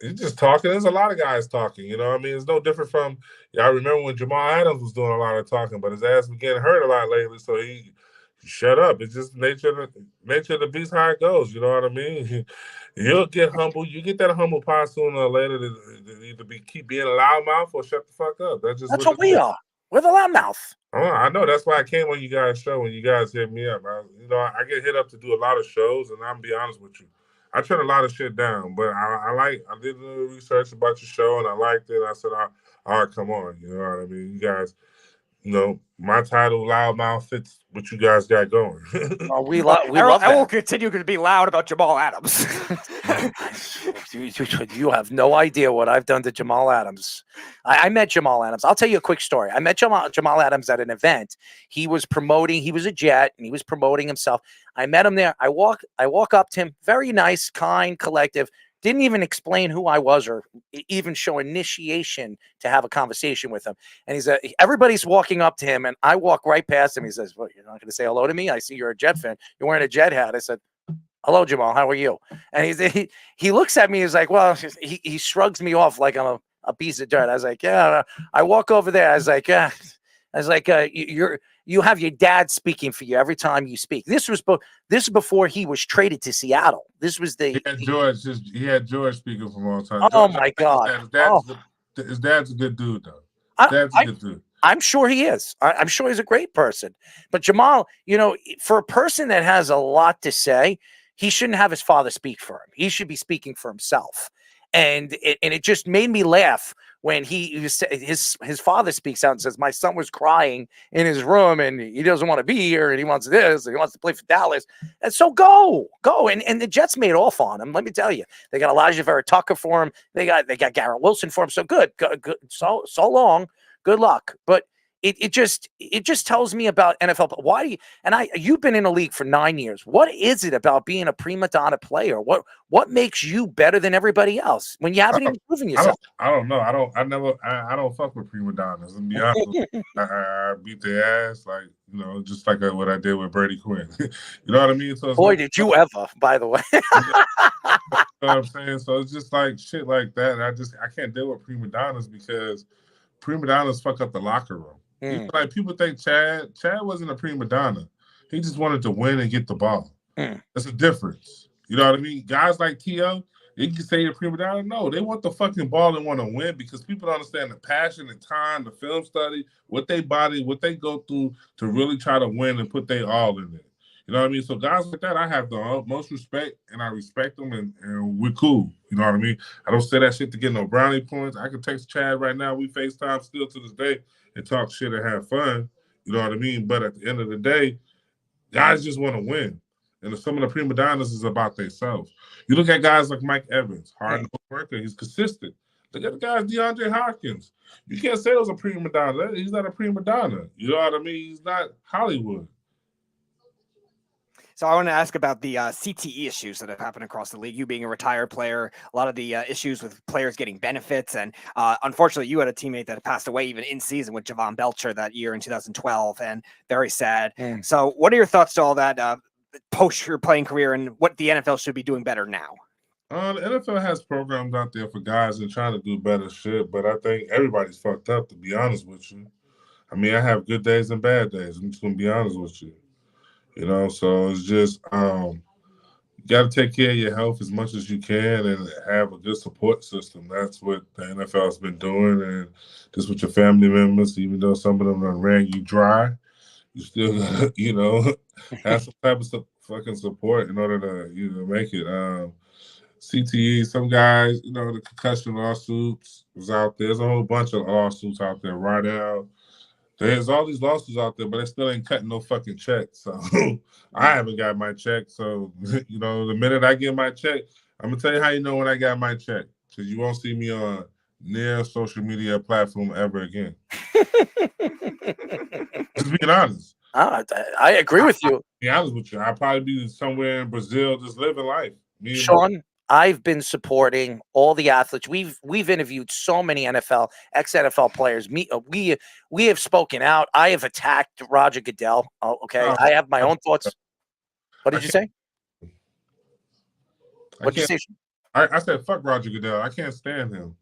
He's just talking. There's a lot of guys talking. You know what I mean? It's no different from. I remember when Jamal Adams was doing a lot of talking, but his ass was getting hurt a lot lately, so he shut up. It's just nature of the beast, how it goes. You know what I mean? You'll get humble. You get that humble pie sooner or later to either keep being a loudmouth or shut the fuck up. That's what we are. We're the loudmouth. I know. That's why I came on you guys' show when you guys hit me up. I get hit up to do a lot of shows, and I'm be honest with you. I turn a lot of shit down, but I did a little research about your show, and I liked it. I said, all right, come on. You know what I mean? You guys, my title, Loudmouth, fits what you guys got going. We love that. I will continue to be loud about Jamal Adams. You have no idea what I've done to Jamal Adams. I met Jamal Adams. I'll tell you a quick story. I met Jamal Adams at an event. He was a Jet, and he was promoting himself. I met him there. I walk up to him, very nice, kind, collective. Didn't even explain who I was or even show initiation to have a conversation with him. And everybody's walking up to him, and I walk right past him. He says, "Well, you're not going to say hello to me? I see you're a Jet fan. You're wearing a Jet hat." I said, "Hello, Jamal. How are you?" And he looks at me. He's like, "Well," he shrugs me off like I'm a piece of dirt. I was like, "Yeah." I walk over there. I was like, you have your dad speaking for you every time you speak. This was before he was traded to Seattle. This was he had George speaking for a long time. Oh my God. His dad's a good dude, though. Dad's a good dude. I'm sure he is. I'm sure he's a great person. But Jamal, for a person that has a lot to say, he shouldn't have his father speak for him. He should be speaking for himself. And it just made me laugh when his father speaks out and says, "My son was crying in his room and he doesn't want to be here and he wants this and he wants to play for Dallas." And so go. And the Jets made off on him. Let me tell you, they got Elijah Vera Tucker for him. They got Garrett Wilson for him. So good. So long. Good luck. But it just tells me about NFL. Why? You've been in the league for 9 years. What is it about being a prima donna player? What makes you better than everybody else when you haven't even proven yourself? I don't know. I don't fuck with prima donnas. To be honest, I beat their ass just like what I did with Brady Quinn. You know what I mean? So boy, did you ever? By the way, you know what I'm saying? So it's just like shit like that. I can't deal with prima donnas because prima donnas fuck up the locker room. Like people think Chad wasn't a prima donna. He just wanted to win and get the ball. That's a difference. You know what I mean? Guys like T.O., you can say you're a prima donna. No, they want the fucking ball and want to win because people don't understand the passion, the time, the film study, what they go through to really try to win and put their all in it. You know what I mean? So guys like that, I have the most respect, and I respect them, and we're cool. You know what I mean? I don't say that shit to get no brownie points. I can text Chad right now. We FaceTime still to this day and talk shit and have fun. You know what I mean? But at the end of the day, guys just want to win. And some of the prima donnas is about themselves. You look at guys like Mike Evans, hard worker. He's consistent. Look at the guys, DeAndre Hopkins. You can't say those a prima donna. He's not a prima donna. You know what I mean? He's not Hollywood. So I want to ask about the CTE issues that have happened across the league. You being a retired player, a lot of the issues with players getting benefits. And unfortunately, you had a teammate that passed away even in season with Javon Belcher that year in 2012. And very sad. So what are your thoughts to all that post your playing career and what the NFL should be doing better now? The NFL has programs out there for guys and trying to do better shit. But I think everybody's fucked up, to be honest with you. I mean, I have good days and bad days. I'm just going to be honest with you. You know, so it's just you got to take care of your health as much as you can and have a good support system. That's what the NFL has been doing, and just with your family members, even though some of them ran you dry, you still gotta, have some type of fucking support in order to make it. CTE, some guys, the concussion lawsuits was out there. There's a whole bunch of lawsuits out there right now. There's all these lawsuits out there, but they still ain't cutting no fucking check. So I haven't got my check. So, the minute I get my check, I'm going to tell you how you know when I got my check. Because you won't see me on near social media platform ever again. Just being honest. I agree with you. To be honest with you. I'll probably be somewhere in Brazil just living life. Shaun, I've been supporting all the athletes. We've interviewed so many ex-NFL players. We have spoken out. I have attacked Roger Goodell. Okay, I have my own thoughts. What did you say? What did you say? I said, fuck Roger Goodell. I can't stand him.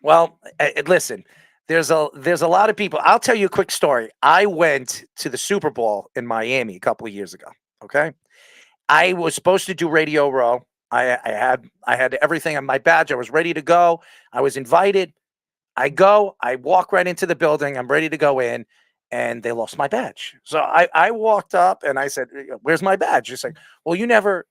Well, listen, there's a lot of people. I'll tell you a quick story. I went to the Super Bowl in Miami a couple of years ago. Okay, I was supposed to do Radio Row. I had everything on my badge. I was ready to go. I was invited. I walk right into the building. I'm ready to go in, and they lost my badge. So I walked up and I said, "Where's my badge?" She's like, "Well, you never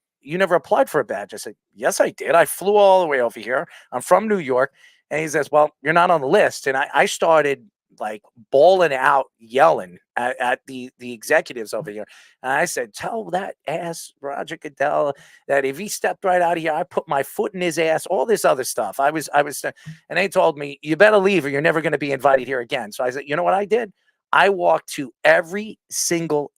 applied for a badge." I said, "Yes, I did. I flew all the way over here. I'm from New York." And he says, "Well, you're not on the list." And I started like bawling out, yelling at the executives over here. And I said, "Tell that ass Roger Goodell that if he stepped right out of here, I put my foot in his ass," all this other stuff. I was, and they told me, "You better leave or you're never going to be invited here again." So I said, you know what I did? I walked to every single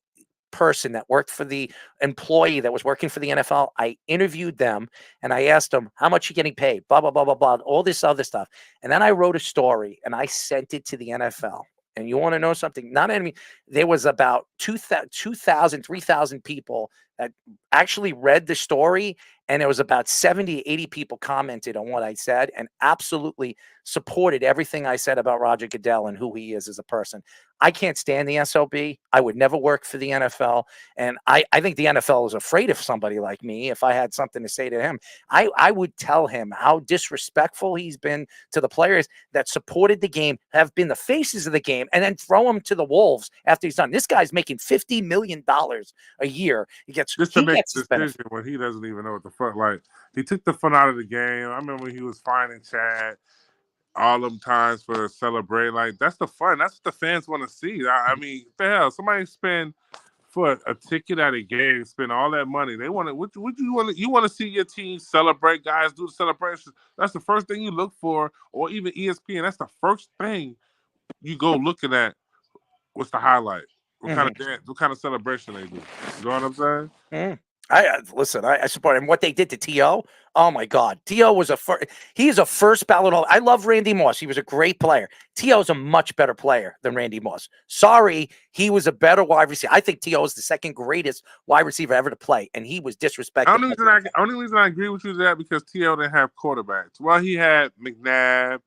person that worked for the employee that was working for the NFL. I interviewed them and I asked them, "How much are you getting paid?" Blah, blah, blah, blah, blah, all this other stuff. And then I wrote a story and I sent it to the NFL. And you want to know something? There was about 2,000, 3,000 people that actually read the story. And there was about 70, 80 people commented on what I said and absolutely supported everything I said about Roger Goodell and who he is as a person. I can't stand the SOB. I would never work for the NFL. And I think the NFL is afraid of somebody like me. If I had something to say to him, I would tell him how disrespectful he's been to the players that supported the game, have been the faces of the game, and then throw him to the wolves after he's done. This guy's making $50 million a year. He gets decision when he doesn't even know what the fuck. Like, he took the fun out of the game. I remember when he was finding Chad all them times for celebrate. Like, that's the fun. That's what the fans want to see. I mean, the hell, somebody spend for a ticket at a game, spend all that money. They want to. What you want? You want to see your team celebrate? Guys do the celebrations. That's the first thing you look for, or even ESPN. That's the first thing you go looking at. What's the highlight? What kind of dance? What kind of celebration they do? You know what I'm saying? I support him. What they did to T.O., oh my God. T.O. was he is a first ballot. I love Randy Moss. He was a great player. T.O. is a much better player than Randy Moss. Sorry, he was a better wide receiver. I think T.O. is the second greatest wide receiver ever to play, and he was disrespected. Only reason I agree with you is that because T.O. didn't have quarterbacks. Well, he had McNabb.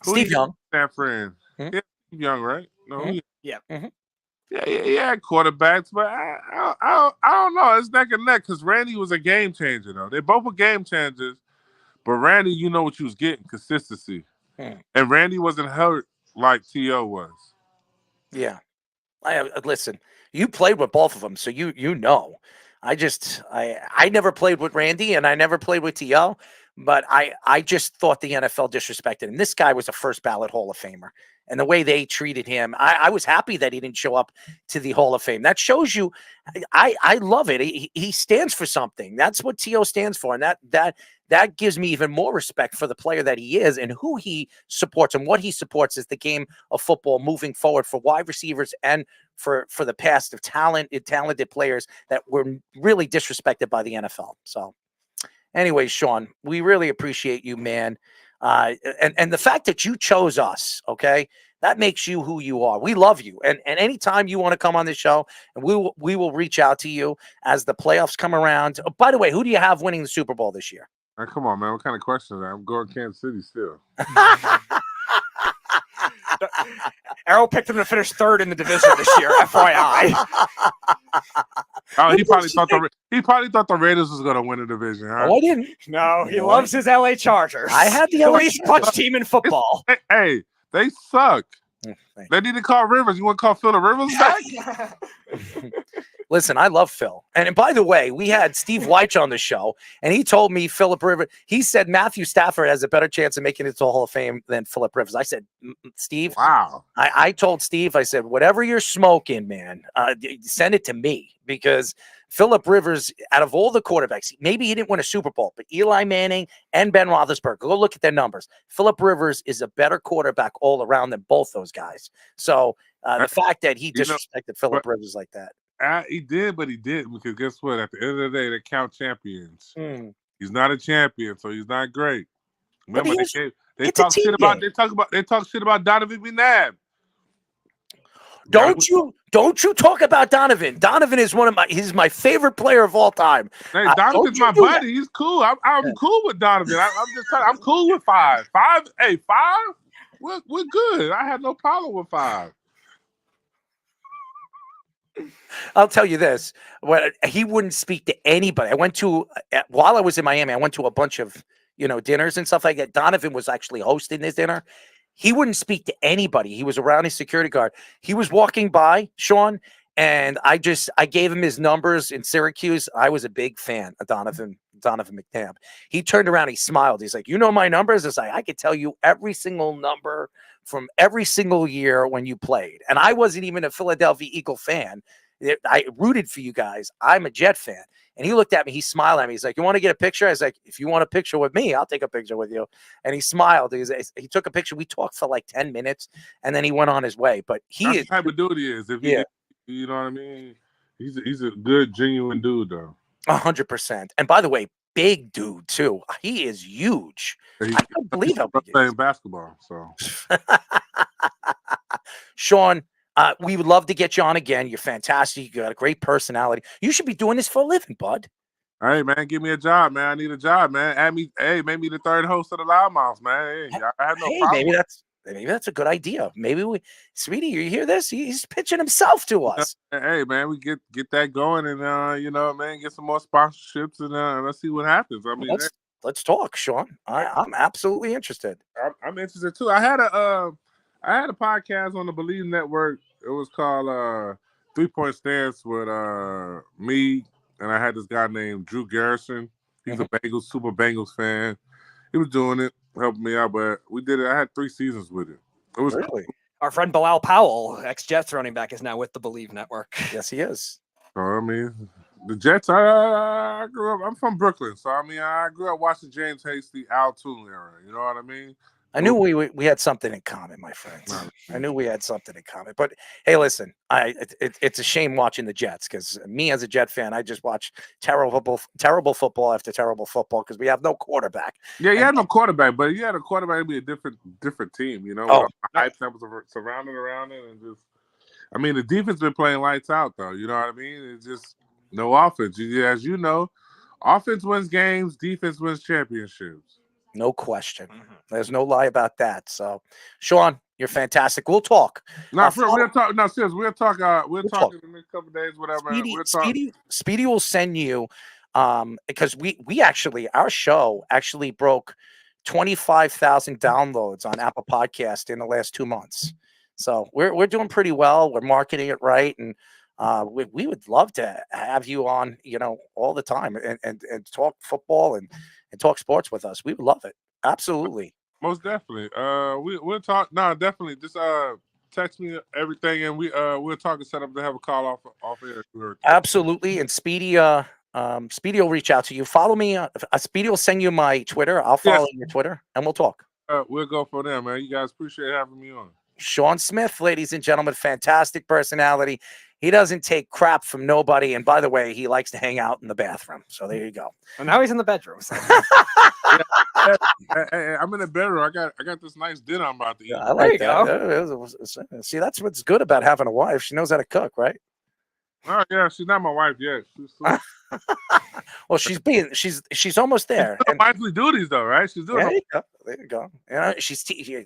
Steve Young. That friend. Yeah, Steve Young, right? No, Yeah. Yeah, he had quarterbacks, but I don't know. It's neck and neck because Randy was a game changer, though. They both were game changers, but Randy, you know what you was getting, consistency. And Randy wasn't hurt like T.O. was. Yeah. Listen, you played with both of them, so you know. I never played with Randy, and I never played with T.O., but I just thought the NFL disrespected him. This guy was a first ballot Hall of Famer. And the way they treated him, I was happy that he didn't show up to the Hall of Fame. That shows you, I love it. He stands for something. That's what T.O. stands for. And that gives me even more respect for the player that he is and who he supports. And what he supports is the game of football moving forward for wide receivers and for the past of talented players that were really disrespected by the NFL. So anyway, Shaun, we really appreciate you, man. And the fact that you chose us, okay, that makes you who you are. We love you. And anytime you want to come on the show, and we will reach out to you as the playoffs come around. Oh, by the way, who do you have winning the Super Bowl this year? Come on, man. What kind of question is that? I'm going Kansas City still. Errol picked him to finish third in the division this year, FYI. Oh, he probably thought the Raiders was going to win the division. Huh? Oh, I didn't. No, he loves his LA Chargers. I had the least clutch team in football. Hey, they suck. They need to call Rivers. You want to call Phil the Rivers back? Listen, I love Phil. And by the way, we had Steve Weich on the show, and he told me Philip Rivers, he said Matthew Stafford has a better chance of making it to the Hall of Fame than Philip Rivers. I said, Steve, wow. I told Steve, I said, whatever you're smoking, man, send it to me, because Philip Rivers, out of all the quarterbacks, maybe he didn't win a Super Bowl, but Eli Manning and Ben Roethlisberger, go look at their numbers. Philip Rivers is a better quarterback all around than both those guys. So the fact that he disrespected Philip Rivers like that. He did, but he didn't, because guess what? At the end of the day, they count champions. Mm. He's not a champion, so he's not great. Remember, they it's a talk team shit about game. they talk shit about Donovan McNabb. Don't you talk about Donovan. Donovan is he's my favorite player of all time. Hey, Donovan's my buddy. He's cool. I'm cool with Donovan. I'm just telling you, I'm cool with 5. 5, hey, 5? We're good. I have no problem with 5. I'll tell you this: he wouldn't speak to anybody. I went to while I was in Miami. I went to a bunch of dinners and stuff like that. Donovan was actually hosting this dinner. He wouldn't speak to anybody. He was around his security guard. He was walking by, Sean, and I gave him his numbers in Syracuse. I was a big fan of Donovan McNabb. He turned around, he smiled. He's like, "You know my numbers?" It's like, "I could tell you every single number from every single year when you played." And I wasn't even a Philadelphia Eagle fan. I rooted for you guys. I'm a Jet fan. And he looked at me. He smiled at me. He's like, "You want to get a picture?" I was like, "If you want a picture with me, I'll take a picture with you." And he smiled. He took a picture. We talked for like 10 minutes, and then he went on his way. But that's the type of dude he is. If you know what I mean? He's a good, genuine dude, though. 100%. And by the way, big dude too. He is huge. I can't believe how big he is. Playing basketball. So, Sean, we would love to get you on again. You're fantastic. You got a great personality. You should be doing this for a living, bud. All right, man. Give me a job, man. I need a job, man. Add me. Hey, make me the third host of the Loudmouths, man. Hey, I have no problem. Maybe that's a good idea. Maybe Sweetie, you hear this? He's pitching himself to us. Hey, man, we get that going, and man, get some more sponsorships, and let's see what happens. I mean, let's talk, Sean. I'm absolutely interested. I'm interested too. I had a podcast on the Believe Network. It was called 3 Point Stance with me, and I had this guy named Drew Garrison. He's a super Bengals fan. He was doing it, helping me out, but we did it. I had 3 seasons with it. It was really cool. Our friend Bilal Powell, ex-Jets running back, is now with the Believe Network. Yes, he is. So, I mean, the Jets, I grew up, I'm from Brooklyn, so I mean, I grew up watching James Hasty, Al Toon era. You know what I mean? I knew we had something in common, my friends. I knew we had something in common. But hey, listen, it's a shame watching the Jets, because me as a Jet fan, I just watch terrible football after terrible football because we have no quarterback. Yeah, you had no quarterback, but you had a quarterback, it'd be a different team, you know. The hype that was surrounded around it, and just, I mean, the defense been playing lights out though. You know what I mean? It's just no offense. As you know, offense wins games, defense wins championships. No question. There's no lie about that. So, Sean, you're fantastic. We'll talk. We'll talk. No, seriously, we'll talk in the next couple of days, whatever. Speedy will send you, because we actually, our show actually broke 25,000 downloads on Apple Podcast in the last 2 months. So we're doing pretty well. We're marketing it right, and we would love to have you on, all the time and talk football and talk sports with us. We would love it. Absolutely. Most definitely. We'll talk. No, definitely. Just text me everything, and we'll talk and set up to have a call off air. Absolutely. And Speedy will reach out to you. Follow me. Speedy will send you my Twitter. I'll follow your Twitter, and we'll talk. We'll go for them, man. You guys appreciate having me on. Shaun Smith, ladies and gentlemen, fantastic personality. He doesn't take crap from nobody. And by the way, he likes to hang out in the bathroom. So there you go. And now he's in the bedroom. So. Hey, I'm in the bedroom. I got this nice dinner I'm about to eat. I like that. See, that's what's good about having a wife. She knows how to cook, right? Oh yeah, she's not my wife yet. Well, she's almost there. She's wifely duties though, right? She's doing. There you go. She's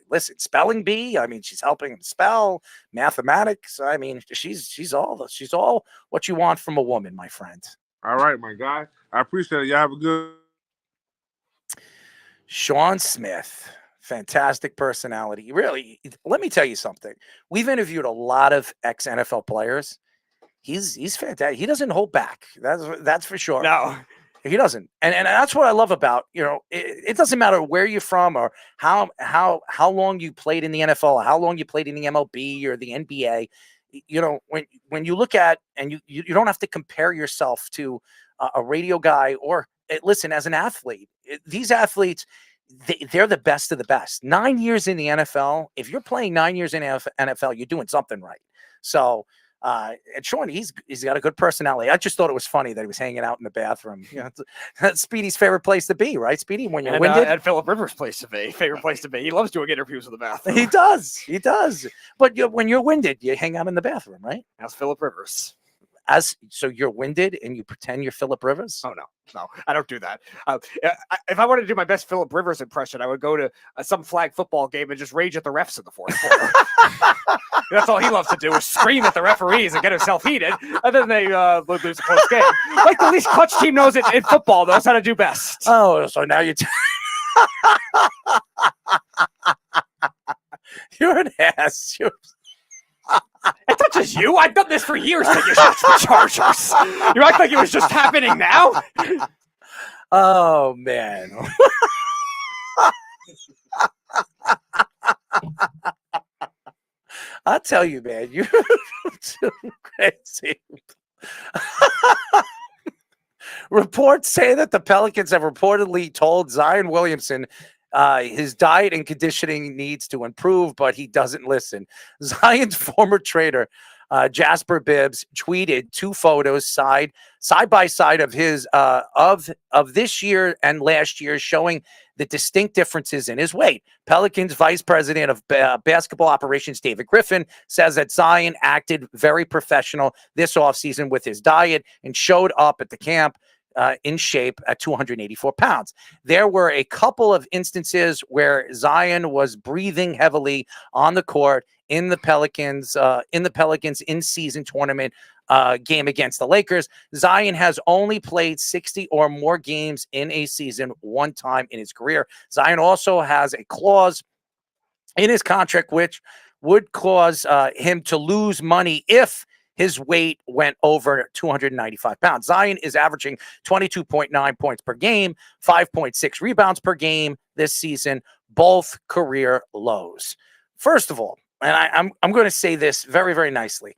listen, spelling bee. I mean, she's helping him spell, mathematics. I mean, she's all what you want from a woman, my friend. All right, my guy. I appreciate it. Y'all have a good. Shaun Smith, fantastic personality. Really, let me tell you something. We've interviewed a lot of ex-NFL players. He's fantastic. He doesn't hold back. That's for sure. No, he doesn't. And that's what I love about, it doesn't matter where you're from or how long you played in the NFL or how long you played in the MLB or the NBA. When you look at, and you don't have to compare yourself to a radio guy or listen, as an athlete, these athletes, they're the best of the best. 9 years in the NFL. If you're playing 9 years in the NFL, you're doing something right. So And Shaun, he's got a good personality. I just thought it was funny that he was hanging out in the bathroom. That's Speedy's favorite place to be, right, Speedy? When you're winded? And Philip Rivers' favorite place to be. He loves doing interviews in the bathroom. He does. But when you're winded, you hang out in the bathroom, right? That's Philip Rivers. So you're winded and you pretend you're Philip Rivers? Oh, no, I don't do that. If I wanted to do my best Philip Rivers impression, I would go to some flag football game and just rage at the refs in the fourth quarter. That's all he loves to do is scream at the referees and get himself heated, and then they lose a close game. Like the least clutch team knows it in football knows how to do best. Oh, so now you're you're an ass. It's not just you. I've done this for years to get shots for Chargers. You act like it was just happening now? Oh, man. I'll tell you, man, you're too crazy. Reports say that the Pelicans have reportedly told Zion Williamson his diet and conditioning needs to improve, but he doesn't listen. Zion's former trainer, Jasper Bibbs, tweeted 2 photos side by side of his of this year and last year, showing the distinct differences in his weight. Pelicans Vice President of Basketball Operations, David Griffin, says that Zion acted very professional this offseason with his diet and showed up at the camp in shape at 284 pounds. There were a couple of instances where Zion was breathing heavily on the court in the Pelicans in-season tournament game against the Lakers. Zion has only played 60 or more games in a season one time in his career. Zion also has a clause in his contract which would cause him to lose money if his weight went over 295 pounds. Zion is averaging 22.9 points per game, 5.6 rebounds per game this season, both career lows. First of all, and I'm going to say this very, very nicely,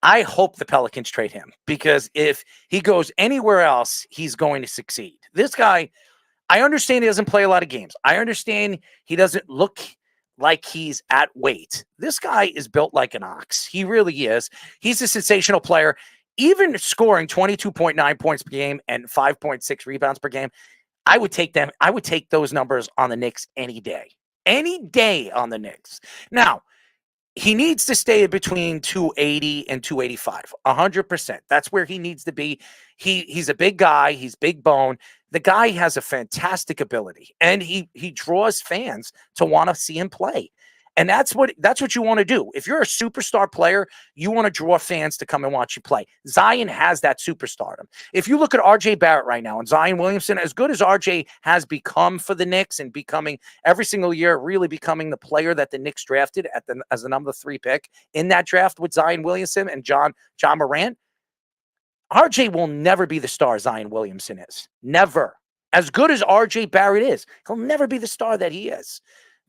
I hope the Pelicans trade him, because if he goes anywhere else, he's going to succeed. This guy, I understand he doesn't play a lot of games. I understand he doesn't look like he's at weight. This guy is built like an ox. He really is. He's a sensational player. Even scoring 22.9 points per game and 5.6 rebounds per game, I would take them. I would take those numbers on the Knicks any day. Any day on the Knicks. Now, he needs to stay between 280 and 285, 100%. That's where he needs to be. He's a big guy. He's big bone. The guy has a fantastic ability, and he draws fans to want to see him play. And that's what you want to do. If you're a superstar player, you want to draw fans to come and watch you play. Zion has that superstardom. If you look at RJ Barrett right now and Zion Williamson, as good as RJ has become for the Knicks and becoming every single year, really becoming the player that the Knicks drafted as the number 3 pick in that draft with Zion Williamson and John Morant, RJ will never be the star Zion Williamson is. Never. As good as RJ Barrett is, he'll never be the star that he is.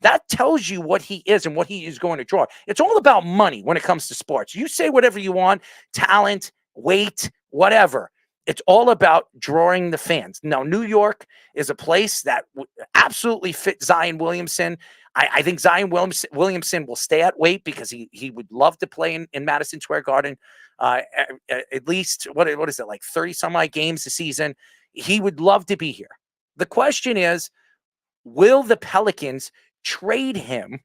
That tells you what he is and what he is going to draw. It's all about money when it comes to sports. You say whatever you want, talent, weight, whatever. It's all about drawing the fans. Now, New York is a place that would absolutely fit Zion Williamson. I think Zion Williamson will stay at weight because he would love to play in Madison Square Garden at least, what is it, like 30-some-odd games a season. He would love to be here. The question is, will the Pelicans trade him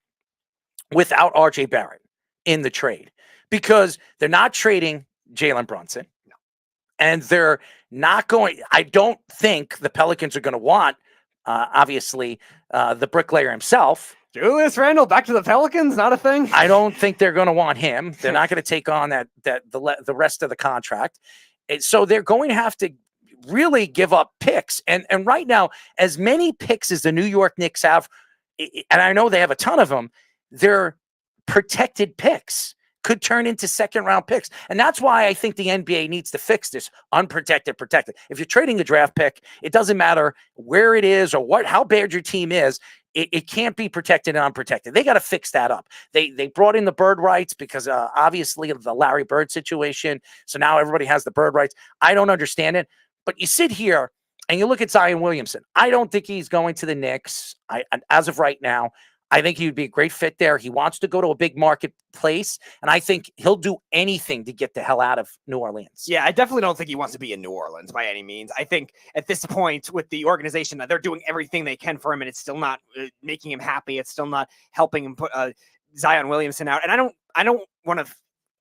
without RJ Barrett in the trade? Because they're not trading Jalen Brunson. No. And they're not going, I don't think the Pelicans are going to want, obviously, the bricklayer himself. Julius Randle back to the Pelicans, not a thing. I don't think they're going to want him. They're not going to take on the rest of the contract. And so they're going to have to really give up picks. And right now, as many picks as the New York Knicks have, and I know they have a ton of them, they're protected picks, could turn into second-round picks. And that's why I think the NBA needs to fix this unprotected, protected. If you're trading a draft pick, it doesn't matter where it is or how bad your team is. It can't be protected and unprotected. They got to fix that up. They brought in the bird rights because obviously of the Larry Bird situation. So now everybody has the bird rights. I don't understand it. But you sit here and you look at Zion Williamson. I don't think he's going to the Knicks. As of right now, I think he would be a great fit there. He wants to go to a big marketplace, and I think he'll do anything to get the hell out of New Orleans. Yeah, I definitely don't think he wants to be in New Orleans by any means. I think at this point with the organization that they're doing everything they can for him, and it's still not making him happy. It's still not helping him put Zion Williamson out. And I don't want to.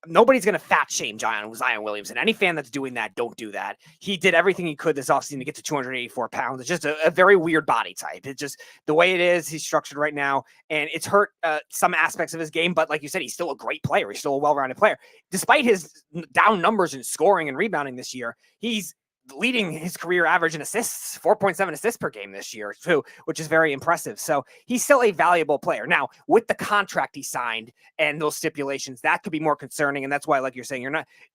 Nobody's going to fat shame Zion Williamson. Any fan that's doing that, don't do that. He did everything he could this offseason to get to 284 pounds. It's just a very weird body type. It's just the way it is. He's structured right now, and it's hurt some aspects of his game. But like you said, he's still a great player. He's still a well-rounded player. Despite his down numbers in scoring and rebounding this year, he's leading his career average in assists, 4.7 assists per game this year, too, which is very impressive. So he's still a valuable player. Now, with the contract he signed and those stipulations, that could be more concerning. And that's why, like you're saying,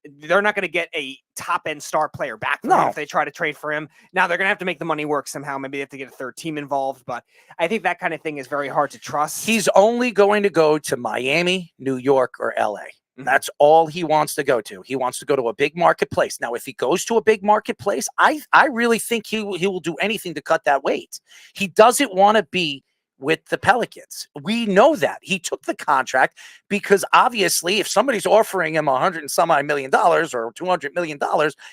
they're not going to get a top-end star player back from him if they try to trade for him. Now, they're going to have to make the money work somehow. Maybe they have to get a third team involved. But I think that kind of thing is very hard to trust. He's only going to go to Miami, New York, or LA. That's all he wants to go to. He wants to go to a big marketplace. Now, if he goes to a big marketplace, I really think he will do anything to cut that weight. He doesn't want to be with the Pelicans. We know that. He took the contract because obviously if somebody's offering him $100 and some odd million or $200 million,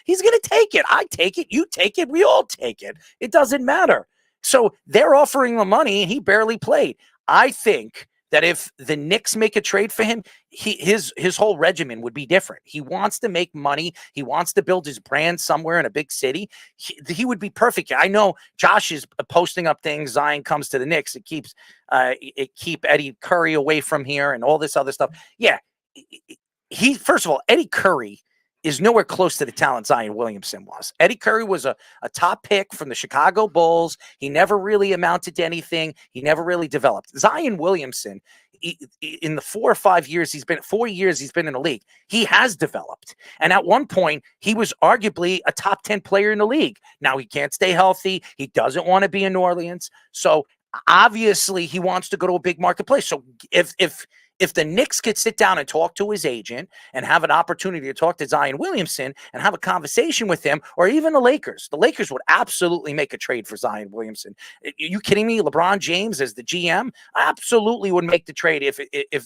he's going to take it. I take it. You take it. We all take it. It doesn't matter. So they're offering him money and he barely played. I think that if the Knicks make a trade for him, his whole regimen would be different. He wants to make money. He wants to build his brand somewhere in a big city. He would be perfect. I know Josh is posting up things. Zion comes to the Knicks. It keep Eddie Curry away from here and all this other stuff. Yeah, first of all, Eddie Curry is nowhere close to the talent Zion Williamson was. Eddie Curry was a top pick from the Chicago Bulls. He never really amounted to anything. He never really developed. Zion Williamson, in the 4 or 5 years he's been, 4 years he's been in the league, he has developed. And at one point, he was arguably a top 10 player in the league. Now he can't stay healthy. He doesn't want to be in New Orleans. So obviously he wants to go to a big marketplace. So if the Knicks could sit down and talk to his agent and have an opportunity to talk to Zion Williamson and have a conversation with him, or even the Lakers would absolutely make a trade for Zion Williamson. Are you kidding me? LeBron James as the GM absolutely would make the trade if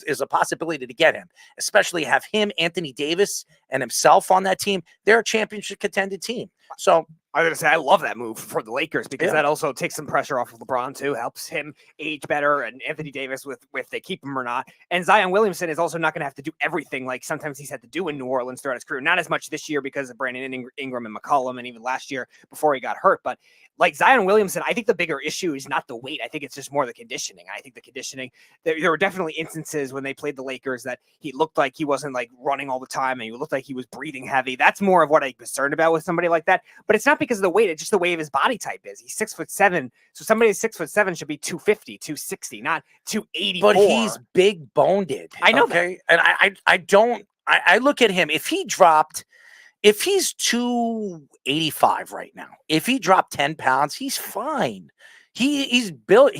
there's a possibility to get him, especially have him, Anthony Davis, and himself on that team. They're a championship contended team. So I was going to say, I love that move for the Lakers because that also takes some pressure off of LeBron too, helps him age better, and Anthony Davis with if they keep him or not. And Zion Williamson is also not going to have to do everything like sometimes he's had to do in New Orleans throughout his career. Not as much this year because of Brandon Ingram and McCollum, and even last year before he got hurt. But like Zion Williamson, I think the bigger issue is not the weight. I think it's just more the conditioning. I think the conditioning, there were definitely instances when they played the Lakers that he looked like he wasn't like running all the time and he looked like he was breathing heavy. That's more of what I'm concerned about with somebody like that. But it's not because of the weight. It's just the way of his body type is. He's 6'7". So somebody who's 6'7" should be 250, 260, not 284. But he's big boned. I know that. And I look at him. If he's 285 right now, if he dropped 10 pounds, he's fine. He's built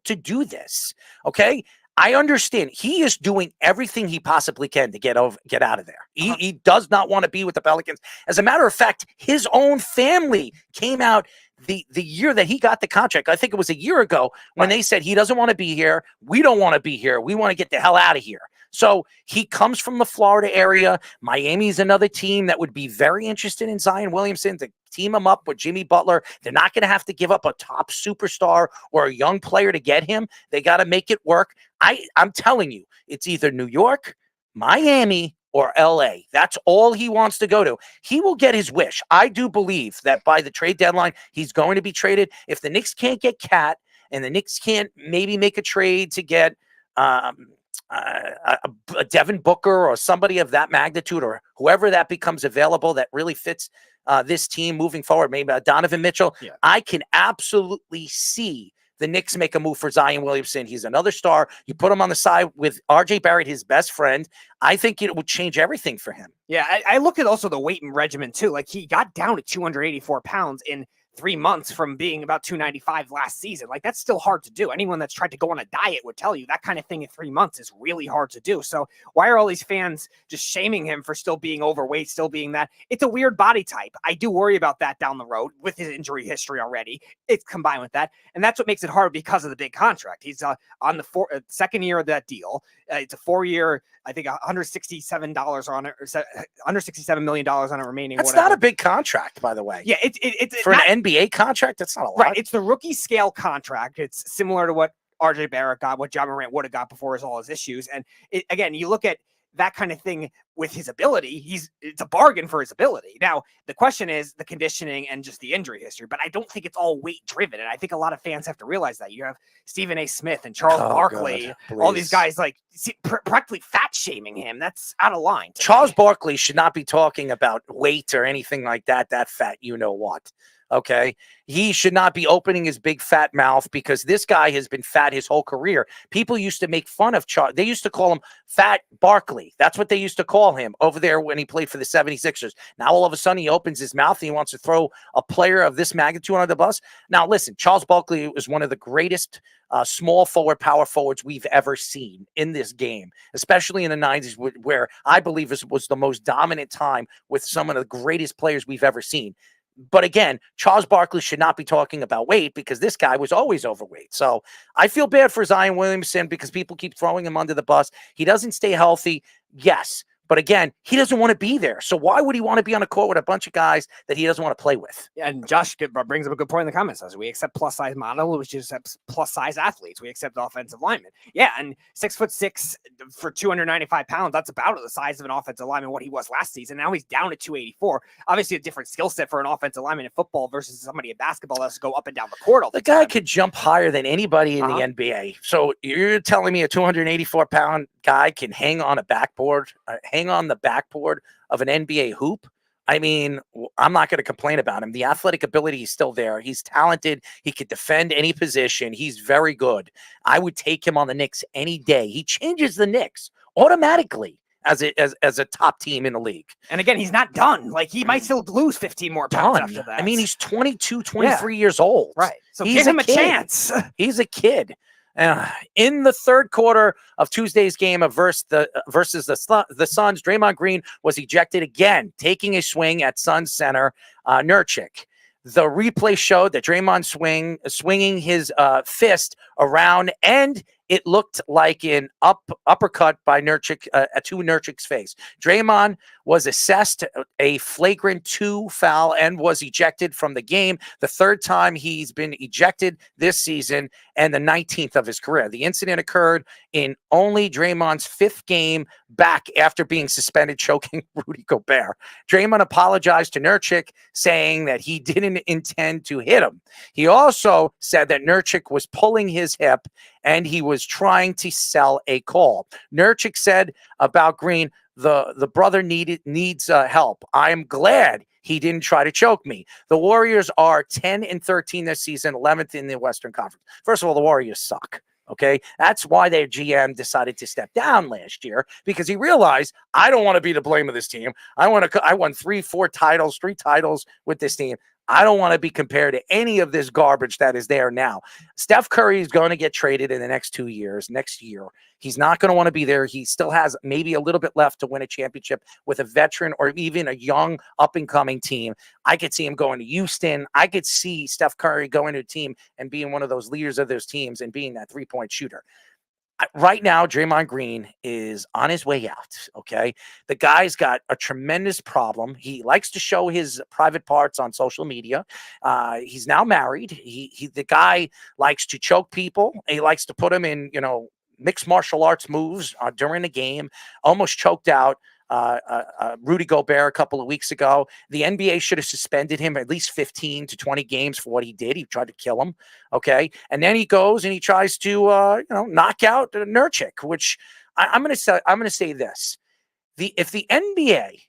to do this. Okay. I understand. He is doing everything he possibly can to get out of there. He does not want to be with the Pelicans. As a matter of fact, his own family came out the year that he got the contract. I think it was a year ago when they said he doesn't want to be here. We don't want to be here. We want to get the hell out of here. So he comes from the Florida area. Miami's another team that would be very interested in Zion Williamson to team him up with Jimmy Butler. They're not going to have to give up a top superstar or a young player to get him. They got to make it work. I'm telling you, it's either New York, Miami, or LA. That's all he wants to go to. He will get his wish. I do believe that by the trade deadline, he's going to be traded. If the Knicks can't get Cat and the Knicks can't maybe make a trade to get a Devin Booker or somebody of that magnitude, or whoever that becomes available that really fits this team moving forward, maybe Donovan Mitchell, I can absolutely see the Knicks make a move for Zion Williamson. He's another star. You put him on the side with RJ Barrett, his best friend. I think it would change everything for him. Yeah, I look at also the weight and regimen too. Like he got down to 284 pounds in 3 months from being about 295 last season. Like, that's still hard to do. Anyone that's tried to go on a diet would tell you that kind of thing in 3 months is really hard to do. So why are all these fans just shaming him for still being overweight, still being that? It's a weird body type. I do worry about that down the road with his injury history already. It's combined with that. And that's what makes it hard because of the big contract. He's on the second year of that deal. It's a 4-year, I think $167 on it, or $167 million on it remaining. That's not a big contract, by the way. Yeah, it's for an NBA contract. That's not a lot. Right. It's the rookie scale contract. It's similar to what RJ Barrett got, what John Morant would have got before all his issues. And again, you look at that kind of thing with his ability, it's a bargain for his ability. Now, the question is the conditioning and just the injury history, but I don't think it's all weight driven. And I think a lot of fans have to realize that. You have Stephen A. Smith and Charles Barkley, all these guys like practically fat shaming him. That's out of line. Charles Barkley should not be talking about weight or anything like that, that fat, you know what. Okay. He should not be opening his big fat mouth because this guy has been fat his whole career. People used to make fun of Charles. They used to call him Fat Barkley. That's what they used to call him over there when he played for the 76ers. Now, all of a sudden, he opens his mouth and he wants to throw a player of this magnitude on the bus. Now, listen, Charles Barkley was one of the greatest small forward, power forwards we've ever seen in this game, especially in the 90s, where I believe was the most dominant time with some of the greatest players we've ever seen. But again, Charles Barkley should not be talking about weight because this guy was always overweight. So I feel bad for Zion Williamson because people keep throwing him under the bus. He doesn't stay healthy. Yes. But again, he doesn't want to be there. So why would he want to be on a court with a bunch of guys that he doesn't want to play with? Yeah, and Josh brings up a good point in the comments. Says we accept plus size model, which accepts plus size athletes. We accept offensive linemen. Yeah, and 6'6" for 295 pounds. That's about the size of an offensive lineman what he was last season. Now he's down to 284. Obviously, a different skill set for an offensive lineman in football versus somebody in basketball that has to go up and down the court all the time. The guy could jump higher than anybody in the NBA. So you're telling me a 284-pound guy can hang on a backboard, hang on the backboard of an NBA hoop? I mean, I'm not going to complain about him. The athletic ability is still there. He's talented. He could defend any position. He's very good. I would take him on the Knicks any day. He changes the Knicks automatically as a top team in the league. And again, he's not done. Like, he might still lose 15 more pounds after that. I mean, he's 22, 23 years old. Right. So give him a chance. He's a kid. In the third quarter of Tuesday's game versus the Suns, Draymond Green was ejected again, taking a swing at Suns center Nurkic. The replay showed that Draymond swinging his fist around, and it looked like an uppercut by Nurkic to Nurkic's face. Draymond was assessed a flagrant 2 foul and was ejected from the game, the third time he's been ejected this season and the 19th of his career. The incident occurred in only Draymond's 5th game back after being suspended, choking Rudy Gobert. Draymond apologized to Nurkic, saying that he didn't intend to hit him. He also said that Nurkic was pulling his hip and he was trying to sell a call. Nurkic said about Green, the brother needs help. I am glad he didn't try to choke me. The Warriors are 10-13 this season, 11th in the Western Conference. First of all, the Warriors suck. Okay, that's why their GM decided to step down last year, because he realized, I don't want to be the blame of this team. I won 3 titles with this team. I don't want to be compared to any of this garbage that is there now. Steph Curry is going to get traded in the next 2 years. Next year, he's not going to want to be there. He still has maybe a little bit left to win a championship with a veteran or even a young up-and-coming team. I could see him going to Houston. I could see Steph Curry going to a team and being one of those leaders of those teams and being that three-point shooter. Right now, Draymond Green is on his way out, okay? The guy's got a tremendous problem. He likes to show his private parts on social media. He's now married. The guy likes to choke people. He likes to put them in, mixed martial arts moves during the game. Almost choked out Rudy Gobert a couple of weeks ago. The NBA should have suspended him at least 15 to 20 games for what he did. He tried to kill him. Okay. And then he goes and he tries to, knock out Nurkic, which I'm going to say this. If the NBA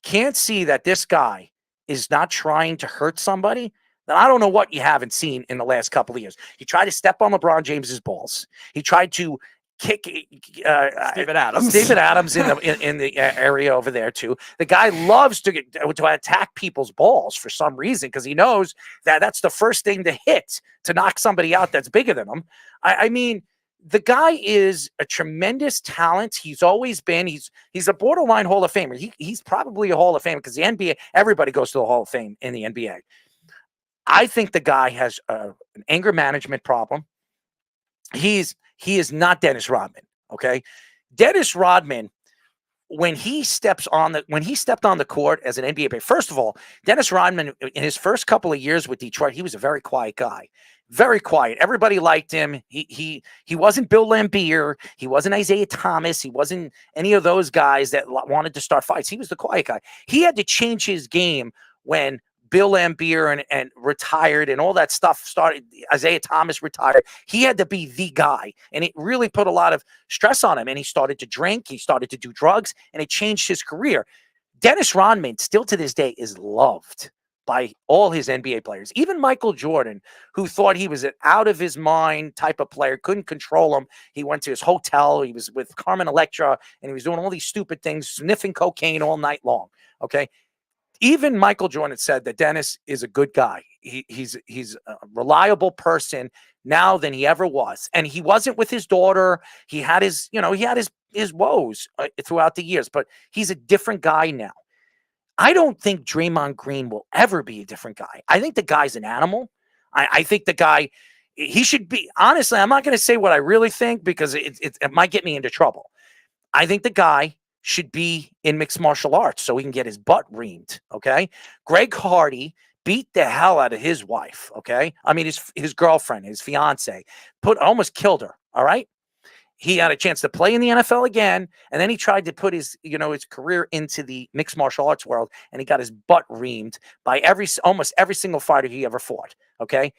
can't see that this guy is not trying to hurt somebody, then I don't know what you haven't seen in the last couple of years. He tried to step on LeBron James's balls. He tried to kick Steven Adams. Steven Adams in the area over there too. The guy loves to attack people's balls for some reason because he knows that that's the first thing to hit to knock somebody out that's bigger than him. I mean, the guy is a tremendous talent. He's always been. He's a borderline Hall of Famer. He's probably a Hall of Famer because the NBA, everybody goes to the Hall of Fame in the NBA. I think the guy has an anger management problem. He is not Dennis Rodman. Okay, Dennis Rodman, when he stepped on the court as an NBA player, first of all, Dennis Rodman in his first couple of years with Detroit, he was a very quiet guy. Very quiet. Everybody liked him. He wasn't Bill Laimbeer. He wasn't Isaiah Thomas. He wasn't any of those guys that wanted to start fights. He was the quiet guy. He had to change his game when Bill Laimbeer and retired and all that stuff started. Isaiah Thomas retired. He had to be the guy, and it really put a lot of stress on him. And he started to drink. He started to do drugs, and it changed his career. Dennis Rodman, still to this day, is loved by all his NBA players. Even Michael Jordan, who thought he was an out-of-his-mind type of player, couldn't control him. He went to his hotel. He was with Carmen Electra, and he was doing all these stupid things, sniffing cocaine all night long, okay? Even Michael Jordan said that Dennis is a good guy. He's a reliable person now than he ever was. And he wasn't with his daughter. He had his woes throughout the years, but he's a different guy now. I don't think Draymond Green will ever be a different guy. I think the guy's an animal. I think the guy, he should be, honestly, I'm not going to say what I really think because it might get me into trouble. I think the guy should be in mixed martial arts so he can get his butt reamed, okay? Greg Hardy beat the hell out of his wife, okay? I mean, his girlfriend, his fiance, almost killed her, all right? He had a chance to play in the NFL again, and then he tried to put his career into the mixed martial arts world, and he got his butt reamed by almost every single fighter he ever fought, okay?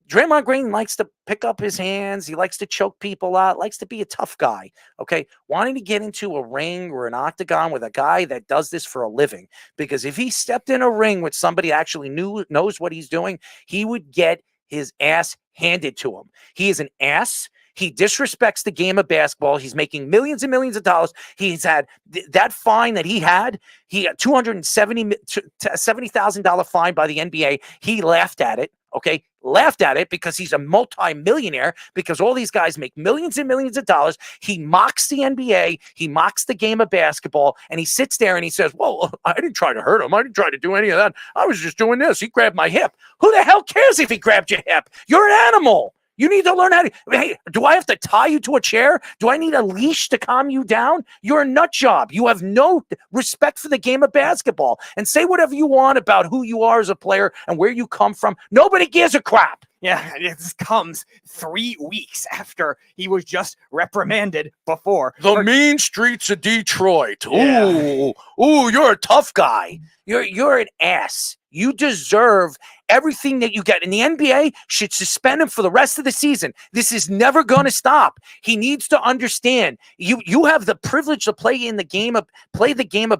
Draymond Green likes to pick up his hands. He likes to choke people out, likes to be a tough guy, okay? Wanting to get into a ring or an octagon with a guy that does this for a living, because if he stepped in a ring with somebody that actually knows what he's doing, he would get his ass handed to him. He is an ass. He disrespects the game of basketball. He's making millions and millions of dollars. He's had that fine that he had $270,000 fine by the NBA. He laughed at it, okay? Laughed at it because he's a multi-millionaire because all these guys make millions and millions of dollars. He mocks the NBA. He mocks the game of basketball, and he sits there and he says, well, I didn't try to hurt him. I didn't try to do any of that. I was just doing this. He grabbed my hip. Who the hell cares if he grabbed your hip? You're an animal. You need to learn how to, hey, do I have to tie you to a chair? Do I need a leash to calm you down? You're a nut job. You have no respect for the game of basketball. And say whatever you want about who you are as a player and where you come from. Nobody gives a crap. Yeah, this comes 3 weeks after he was just reprimanded before. The mean streets of Detroit. Yeah. Ooh, you're a tough guy. You're an ass. You deserve everything that you get. And the NBA should suspend him for the rest of the season. This is never going to stop. He needs to understand you have the privilege to play the game of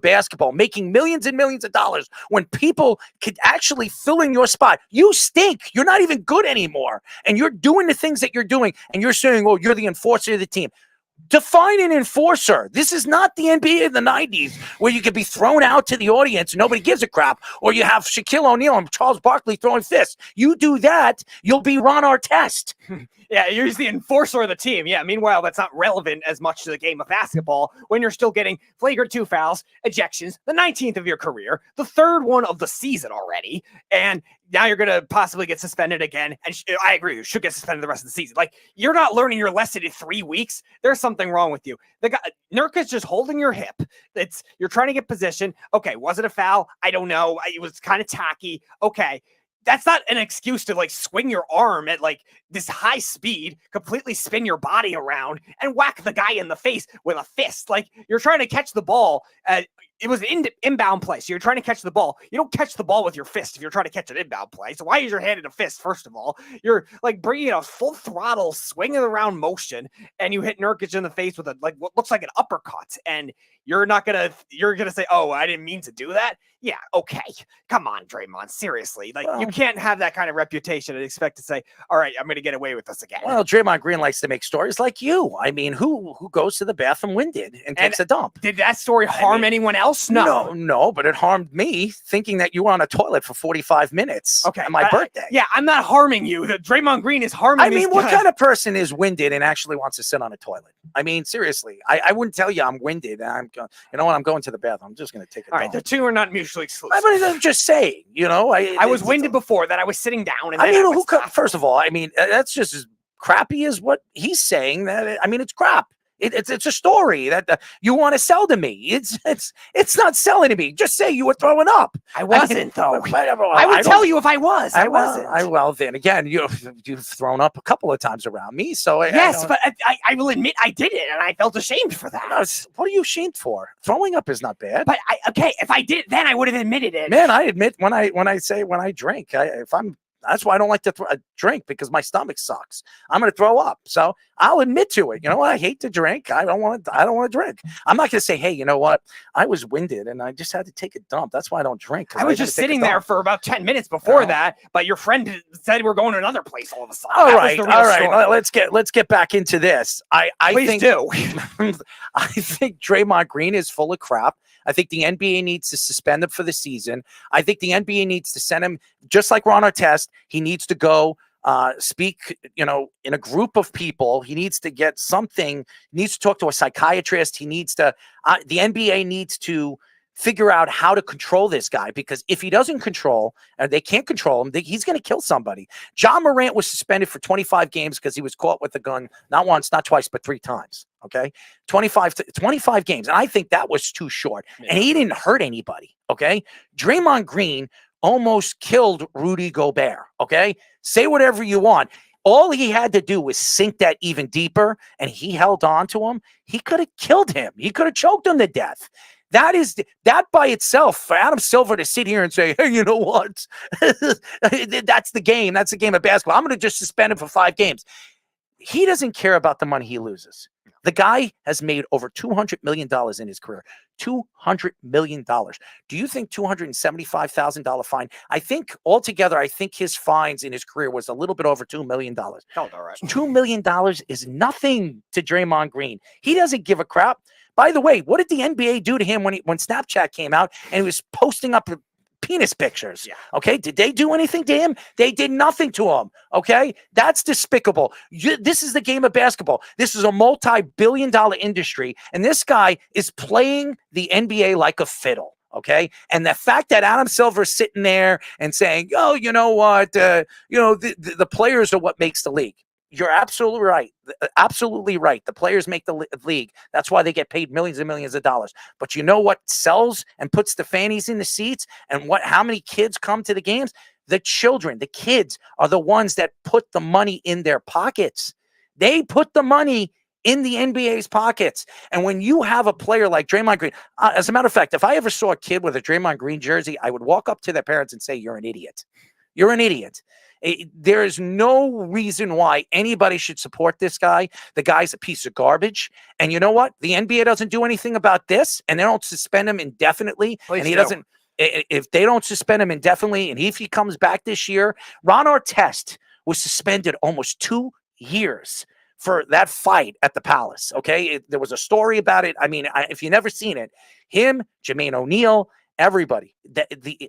basketball, making millions and millions of dollars when people could actually fill in your spot. You stink. You're not even good anymore. And you're doing the things that you're doing. And you're saying, oh, you're the enforcer of the team. Define an enforcer. This is not the NBA of the 90s where you could be thrown out to the audience and nobody gives a crap, or you have Shaquille O'Neal and Charles Barkley throwing fists. You do that, you'll be Ron Artest. Yeah, you're the enforcer of the team. Yeah, meanwhile, that's not relevant as much to the game of basketball when you're still getting flagrant 2 fouls, ejections, the 19th of your career, the 3rd one of the season already, and now you're going to possibly get suspended again. And I agree, you should get suspended the rest of the season. Like, you're not learning your lesson in 3 weeks. There's something wrong with you. The guy, Nurkic, just holding your hip. You're trying to get position. Okay, was it a foul? I don't know. It was kind of tacky. Okay. That's not an excuse to like swing your arm at like this high speed, completely spin your body around and whack the guy in the face with a fist. Like, you're trying to catch the ball. It was an inbound play. So you're trying to catch the ball. You don't catch the ball with your fist if you're trying to catch an inbound play. So why is your hand in a fist, first of all? You're like bringing a full throttle, swinging around motion, and you hit Nurkic in the face with what looks like an uppercut. And You're gonna say, "Oh, I didn't mean to do that." Yeah, okay. Come on, Draymond. Seriously, like you can't have that kind of reputation and expect to say, "All right, I'm gonna get away with this again." Well, Draymond Green likes to make stories like you. I mean, who goes to the bathroom winded and takes a dump? Did that story harm anyone else? No, but it harmed me thinking that you were on a toilet for 45 minutes. Okay, on my birthday. Yeah, I'm not harming you. Draymond Green is harming. I mean, what kind of person is winded and actually wants to sit on a toilet? I mean, seriously, I wouldn't tell you I'm winded. You know what? I'm going to the bathroom. I'm just going to take a dump. All right, the two are not mutually exclusive. I'm just saying, you know, I was winded before that. I was sitting down. And I mean, first of all, I mean, that's just as crappy as what he's saying. That I mean, it's crap. It's a story that you want to sell to me. It's not selling to me. Just say you were throwing up. I wasn't, though. I would tell you if I was. I wasn't. Well, then again, you've thrown up a couple of times around me. So but I will admit I did it, and I felt ashamed for that. What are you ashamed for? Throwing up is not bad. But if I did it, then I would have admitted it. Man, I admit when I drink, that's why I don't like to drink, because my stomach sucks. I'm going to throw up. So I'll admit to it. You know what? I hate to drink. I don't want to drink. I'm not going to say, hey, you know what? I was winded and I just had to take a dump. That's why I don't drink. I was just sitting there for about 10 minutes before that, but your friend said we're going to another place all of a sudden. All right. Let's get back into this. I think Draymond Green is full of crap. I think the NBA needs to suspend him for the season. I think the NBA needs to send him, just like Ron Artest, he needs to go speak, in a group of people. He needs to get something, he needs to talk to a psychiatrist. He needs to, the NBA needs to figure out how to control this guy, because if he doesn't control, and they can't control him, he's going to kill somebody. John Morant was suspended for 25 games because he was caught with a gun, not once, not twice, but 3 times. Okay. 25 games. And I think that was too short. Yeah. And he didn't hurt anybody. Okay. Draymond Green almost killed Rudy Gobert. Okay. Say whatever you want. All he had to do was sink that even deeper, and he held on to him. He could have killed him. He could have choked him to death. That by itself, for Adam Silver to sit here and say, hey, you know what? That's the game. That's the game of basketball. I'm going to just suspend him for 5 games. He doesn't care about the money he loses. The guy has made over $200 million in his career. $200 million. Do you think $275,000 fine? I think altogether, his fines in his career was a little bit over $2 million. Oh, all right. $2 million is nothing to Draymond Green. He doesn't give a crap. By the way, what did the NBA do to him when Snapchat came out and he was posting up penis pictures? Yeah. Okay. Did they do anything to him? They did nothing to him. Okay. That's despicable. This is the game of basketball. This is a multi-billion-dollar industry, and this guy is playing the NBA like a fiddle. Okay. And the fact that Adam Silver's sitting there and saying, oh, you know what? The players are what makes the league. You're absolutely right. Absolutely right. The players make the league. That's why they get paid millions and millions of dollars. But you know what sells and puts the fannies in the seats, and how many kids come to the games? The children, the kids are the ones that put the money in their pockets. They put the money in the NBA's pockets. And when you have a player like Draymond Green, as a matter of fact, if I ever saw a kid with a Draymond Green jersey, I would walk up to their parents and say, you're an idiot. You're an idiot. There is no reason why anybody should support this guy. The guy's a piece of garbage. And you know what? The NBA doesn't do anything about this, and they don't suspend him indefinitely. If they don't suspend him indefinitely, and if he comes back this year, Ron Artest was suspended almost 2 years for that fight at the Palace. Okay. There was a story about it. I mean, if you've never seen it, him, Jermaine O'Neal, everybody,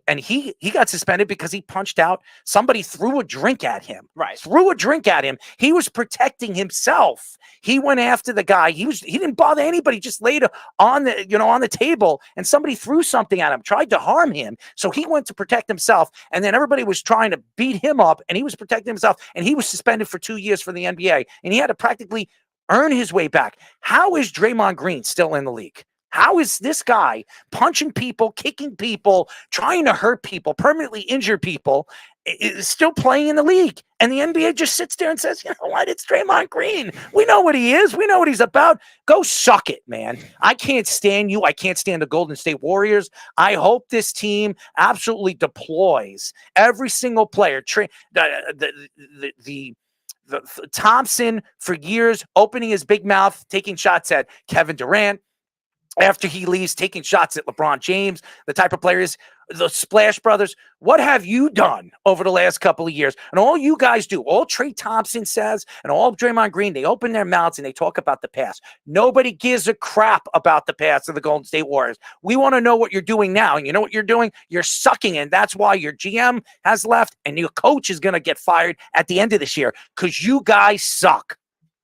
and he got suspended because he punched out somebody, threw a drink at him. Right. Threw a drink at him. He was protecting himself. He went after the guy. He didn't bother anybody, just laid on the table, and somebody threw something at him, tried to harm him. So he went to protect himself, and then everybody was trying to beat him up, and he was protecting himself, and he was suspended for 2 years from the NBA, and he had to practically earn his way back. How is Draymond Green still in the league? How is this guy punching people, kicking people, trying to hurt people, permanently injure people, is still playing in the league? And the NBA just sits there and says, you know what, it's Draymond Green. We know what he is. We know what he's about. Go suck it, man. I can't stand you. I can't stand the Golden State Warriors. I hope this team absolutely deploys every single player. The Thompson, for years, opening his big mouth, taking shots at Kevin Durant, after he leaves, taking shots at LeBron James, the type of players, the Splash Brothers. What have you done over the last couple of years? And all you guys do, all Trey Thompson says and all Draymond Green, they open their mouths and they talk about the past. Nobody gives a crap about the past of the Golden State Warriors. We want to know what you're doing now. And you know what you're doing? You're sucking. And that's why your GM has left and your coach is going to get fired at the end of this year because you guys suck.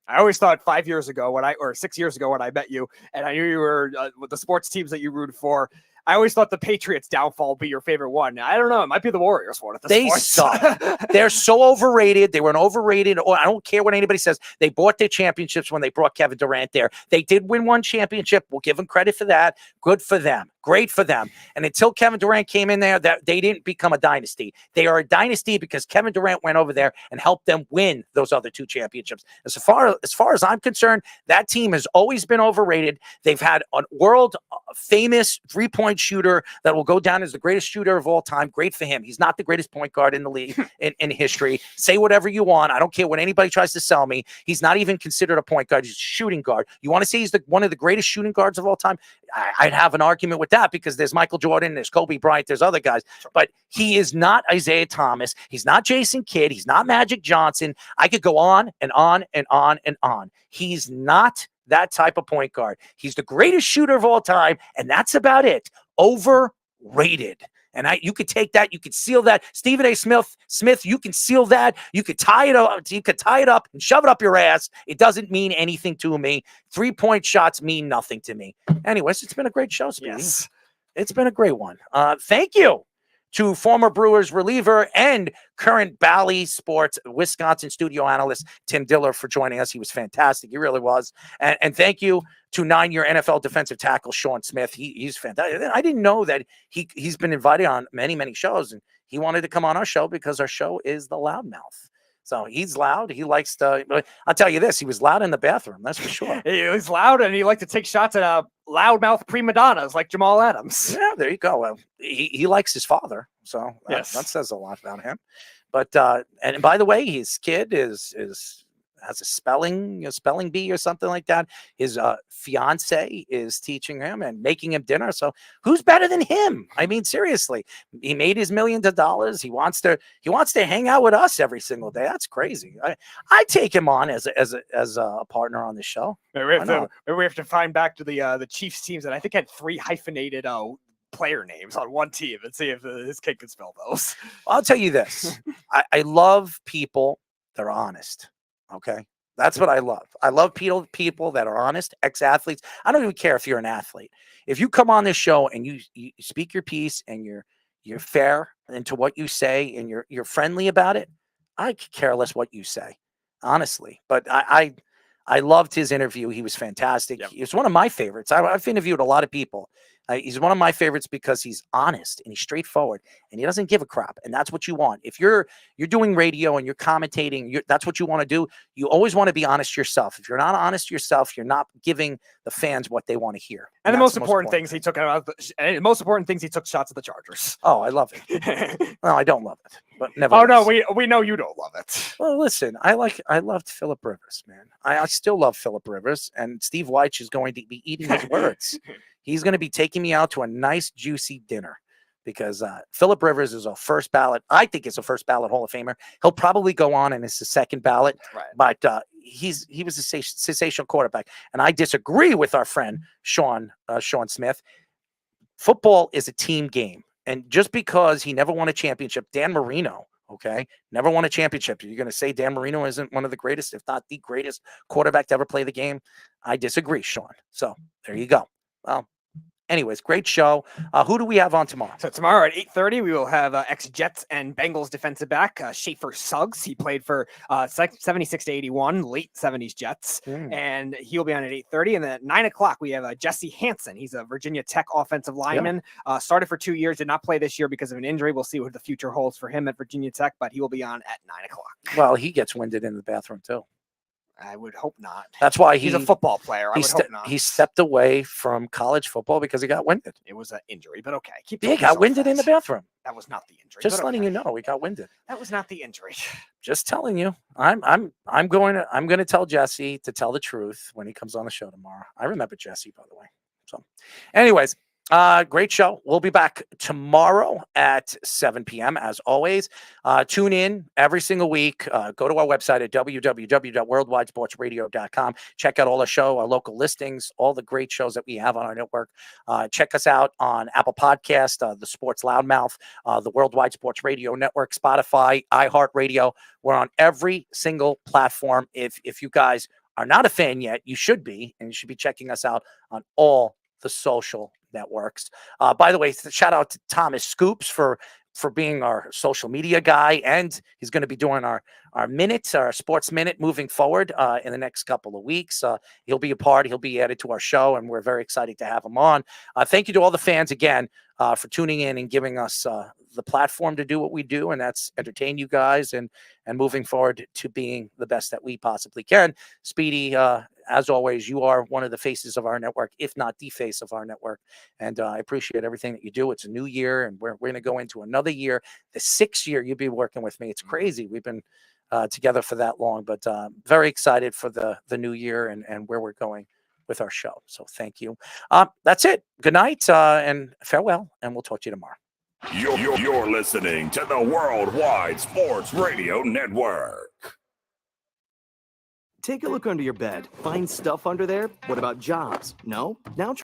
I always thought 5 years ago or 6 years ago when I met you, and I knew you were with the sports teams that you rooted for, I always thought the Patriots' downfall would be your favorite one. I don't know. It might be the Warriors one at this point. They suck. They're so overrated. They were an overrated, or I don't care what anybody says. They bought their championships when they brought Kevin Durant there. They did win one championship. We'll give them credit for that. Good for them. Great for them. And until Kevin Durant came in there, that they didn't become a dynasty. They are a dynasty because Kevin Durant went over there and helped them win those other two championships. As far as I'm concerned, that team has always been overrated. They've had a world famous three-point shooter that will go down as the greatest shooter of all time. Great for him. He's not the greatest point guard in the league in history. Say whatever you want. I don't care what anybody tries to sell me. He's not even considered a point guard. He's a shooting guard. You want to say he's one of the greatest shooting guards of all time? I'd have an argument with that because there's Michael Jordan, there's Kobe Bryant, there's other guys. But he is not Isaiah Thomas. He's not Jason Kidd. He's not Magic Johnson. I could go on and on and on and on. He's not that type of point guard. He's the greatest shooter of all time, and that's about it. Overrated. And you could take that, you could seal that. Stephen A. Smith, you can seal that. You could tie it up. You could tie it up and shove it up your ass. It doesn't mean anything to me. 3-point shots mean nothing to me. Anyways, it's been a great show, Speedy. Yes. It's been a great one. Thank you to former Brewers reliever and current Bally Sports Wisconsin studio analyst Tim Dillard for joining us. He was fantastic. He really was. And thank you to 9-year NFL defensive tackle Shaun Smith. He's fantastic. I didn't know that he's been invited on many, many shows, and he wanted to come on our show because our show is the Loudmouth. So he's loud. He likes to. I'll tell you this: he was loud in the bathroom. That's for sure. He was loud, and he liked to take shots at loudmouth prima donnas like Jamal Adams. Yeah, there you go. Well, he likes his father, so that says a lot about him. But and by the way, his kid has a spelling bee or something like that. His fiance is teaching him and making him dinner. So who's better than him? I mean, seriously, he made his millions of dollars. He wants to hang out with us every single day. That's crazy. I take him on as a partner on the show. Maybe we have to find back to the Chiefs teams that I think had 3 hyphenated player names on one team and see if his kid can spell those. I'll tell you this. I love people that are honest. Okay. That's what I love. I love people that are honest, ex-athletes. I don't even care if you're an athlete. If you come on this show and you speak your piece and you're fair into what you say and you're friendly about it, I could care less what you say, honestly. But I loved his interview. He was fantastic. Yep. He was one of my favorites. I've interviewed a lot of people. He's one of my favorites because he's honest and he's straightforward and he doesn't give a crap. And that's what you want. If you're doing radio and you're commentating, that's what you want to do. You always want to be honest yourself. If you're not honest yourself, you're not giving the fans what they want to hear. And the most important things he took shots at the Chargers. Oh, I love it. No, I don't love it. But never. Oh no, we know you don't love it. Well, listen, I loved Phillip Rivers, man. I still love Phillip Rivers, and Steve Weich is going to be eating his words. He's going to be taking me out to a nice, juicy dinner because Phillip Rivers is a first ballot. I think it's a first ballot Hall of Famer. He'll probably go on and it's the second ballot, right. But he was a sensational quarterback. And I disagree with our friend Shaun Smith. Football is a team game. And just because he never won a championship, Dan Marino, never won a championship. You're going to say Dan Marino isn't one of the greatest, if not the greatest quarterback to ever play the game? I disagree, Shaun. So there you go. Well, anyways, great show. Who do we have on tomorrow? So tomorrow at 8:30, we will have ex-Jets and Bengals defensive back Schaefer Suggs. He played for 76 to 81, late 70s Jets, and he'll be on at 8:30. And then at 9 o'clock, we have Jesse Hansen. He's a Virginia Tech offensive lineman. Started for 2 years, did not play this year because of an injury. We'll see what the future holds for him at Virginia Tech, but he will be on at 9 o'clock. Well, he gets winded in the bathroom too. I would hope not. That's why he's a football player. I would hope not. He stepped away from college football because he got winded. It was an injury, but okay. He got winded in the bathroom. That was not the injury. Just letting you know, he got winded. That was not the injury. Just telling you. I'm going to tell Jesse to tell the truth when he comes on the show tomorrow. I remember Jesse, by the way. So, anyways, great show. We'll be back tomorrow at 7 p.m. as always. Tune in every single week. Go to our website at www.worldwidesportsradio.com. Check out all the show, our local listings, all the great shows that we have on our network. Check us out on Apple Podcast, the Sports Loudmouth, the Worldwide Sports Radio Network, Spotify, iHeartRadio. We're on every single platform. If you guys are not a fan yet, you should be, and you should be checking us out on all the social networks. By the way, shout out to Thomas Scoops for being our social media guy, and he's going to be doing our minutes, our sports minute moving forward in the next couple of weeks. He'll be added to our show, and we're very excited to have him on. Thank you to all the fans again for tuning in and giving us the platform to do what we do, and that's entertain you guys and moving forward to being the best that we possibly can. Speedy, as always, you are one of the faces of our network, if not the face of our network. And I appreciate everything that you do. It's a new year, and we're going to go into another year, the 6th year you'll be working with me. It's crazy. We've been together for that long, but very excited for the new year and where we're going with our show. So thank you. That's it. Good night and farewell, and we'll talk to you tomorrow. You're listening to the Worldwide Sports Radio Network. Take a look under your bed. Find stuff under there? What about jobs? No? Now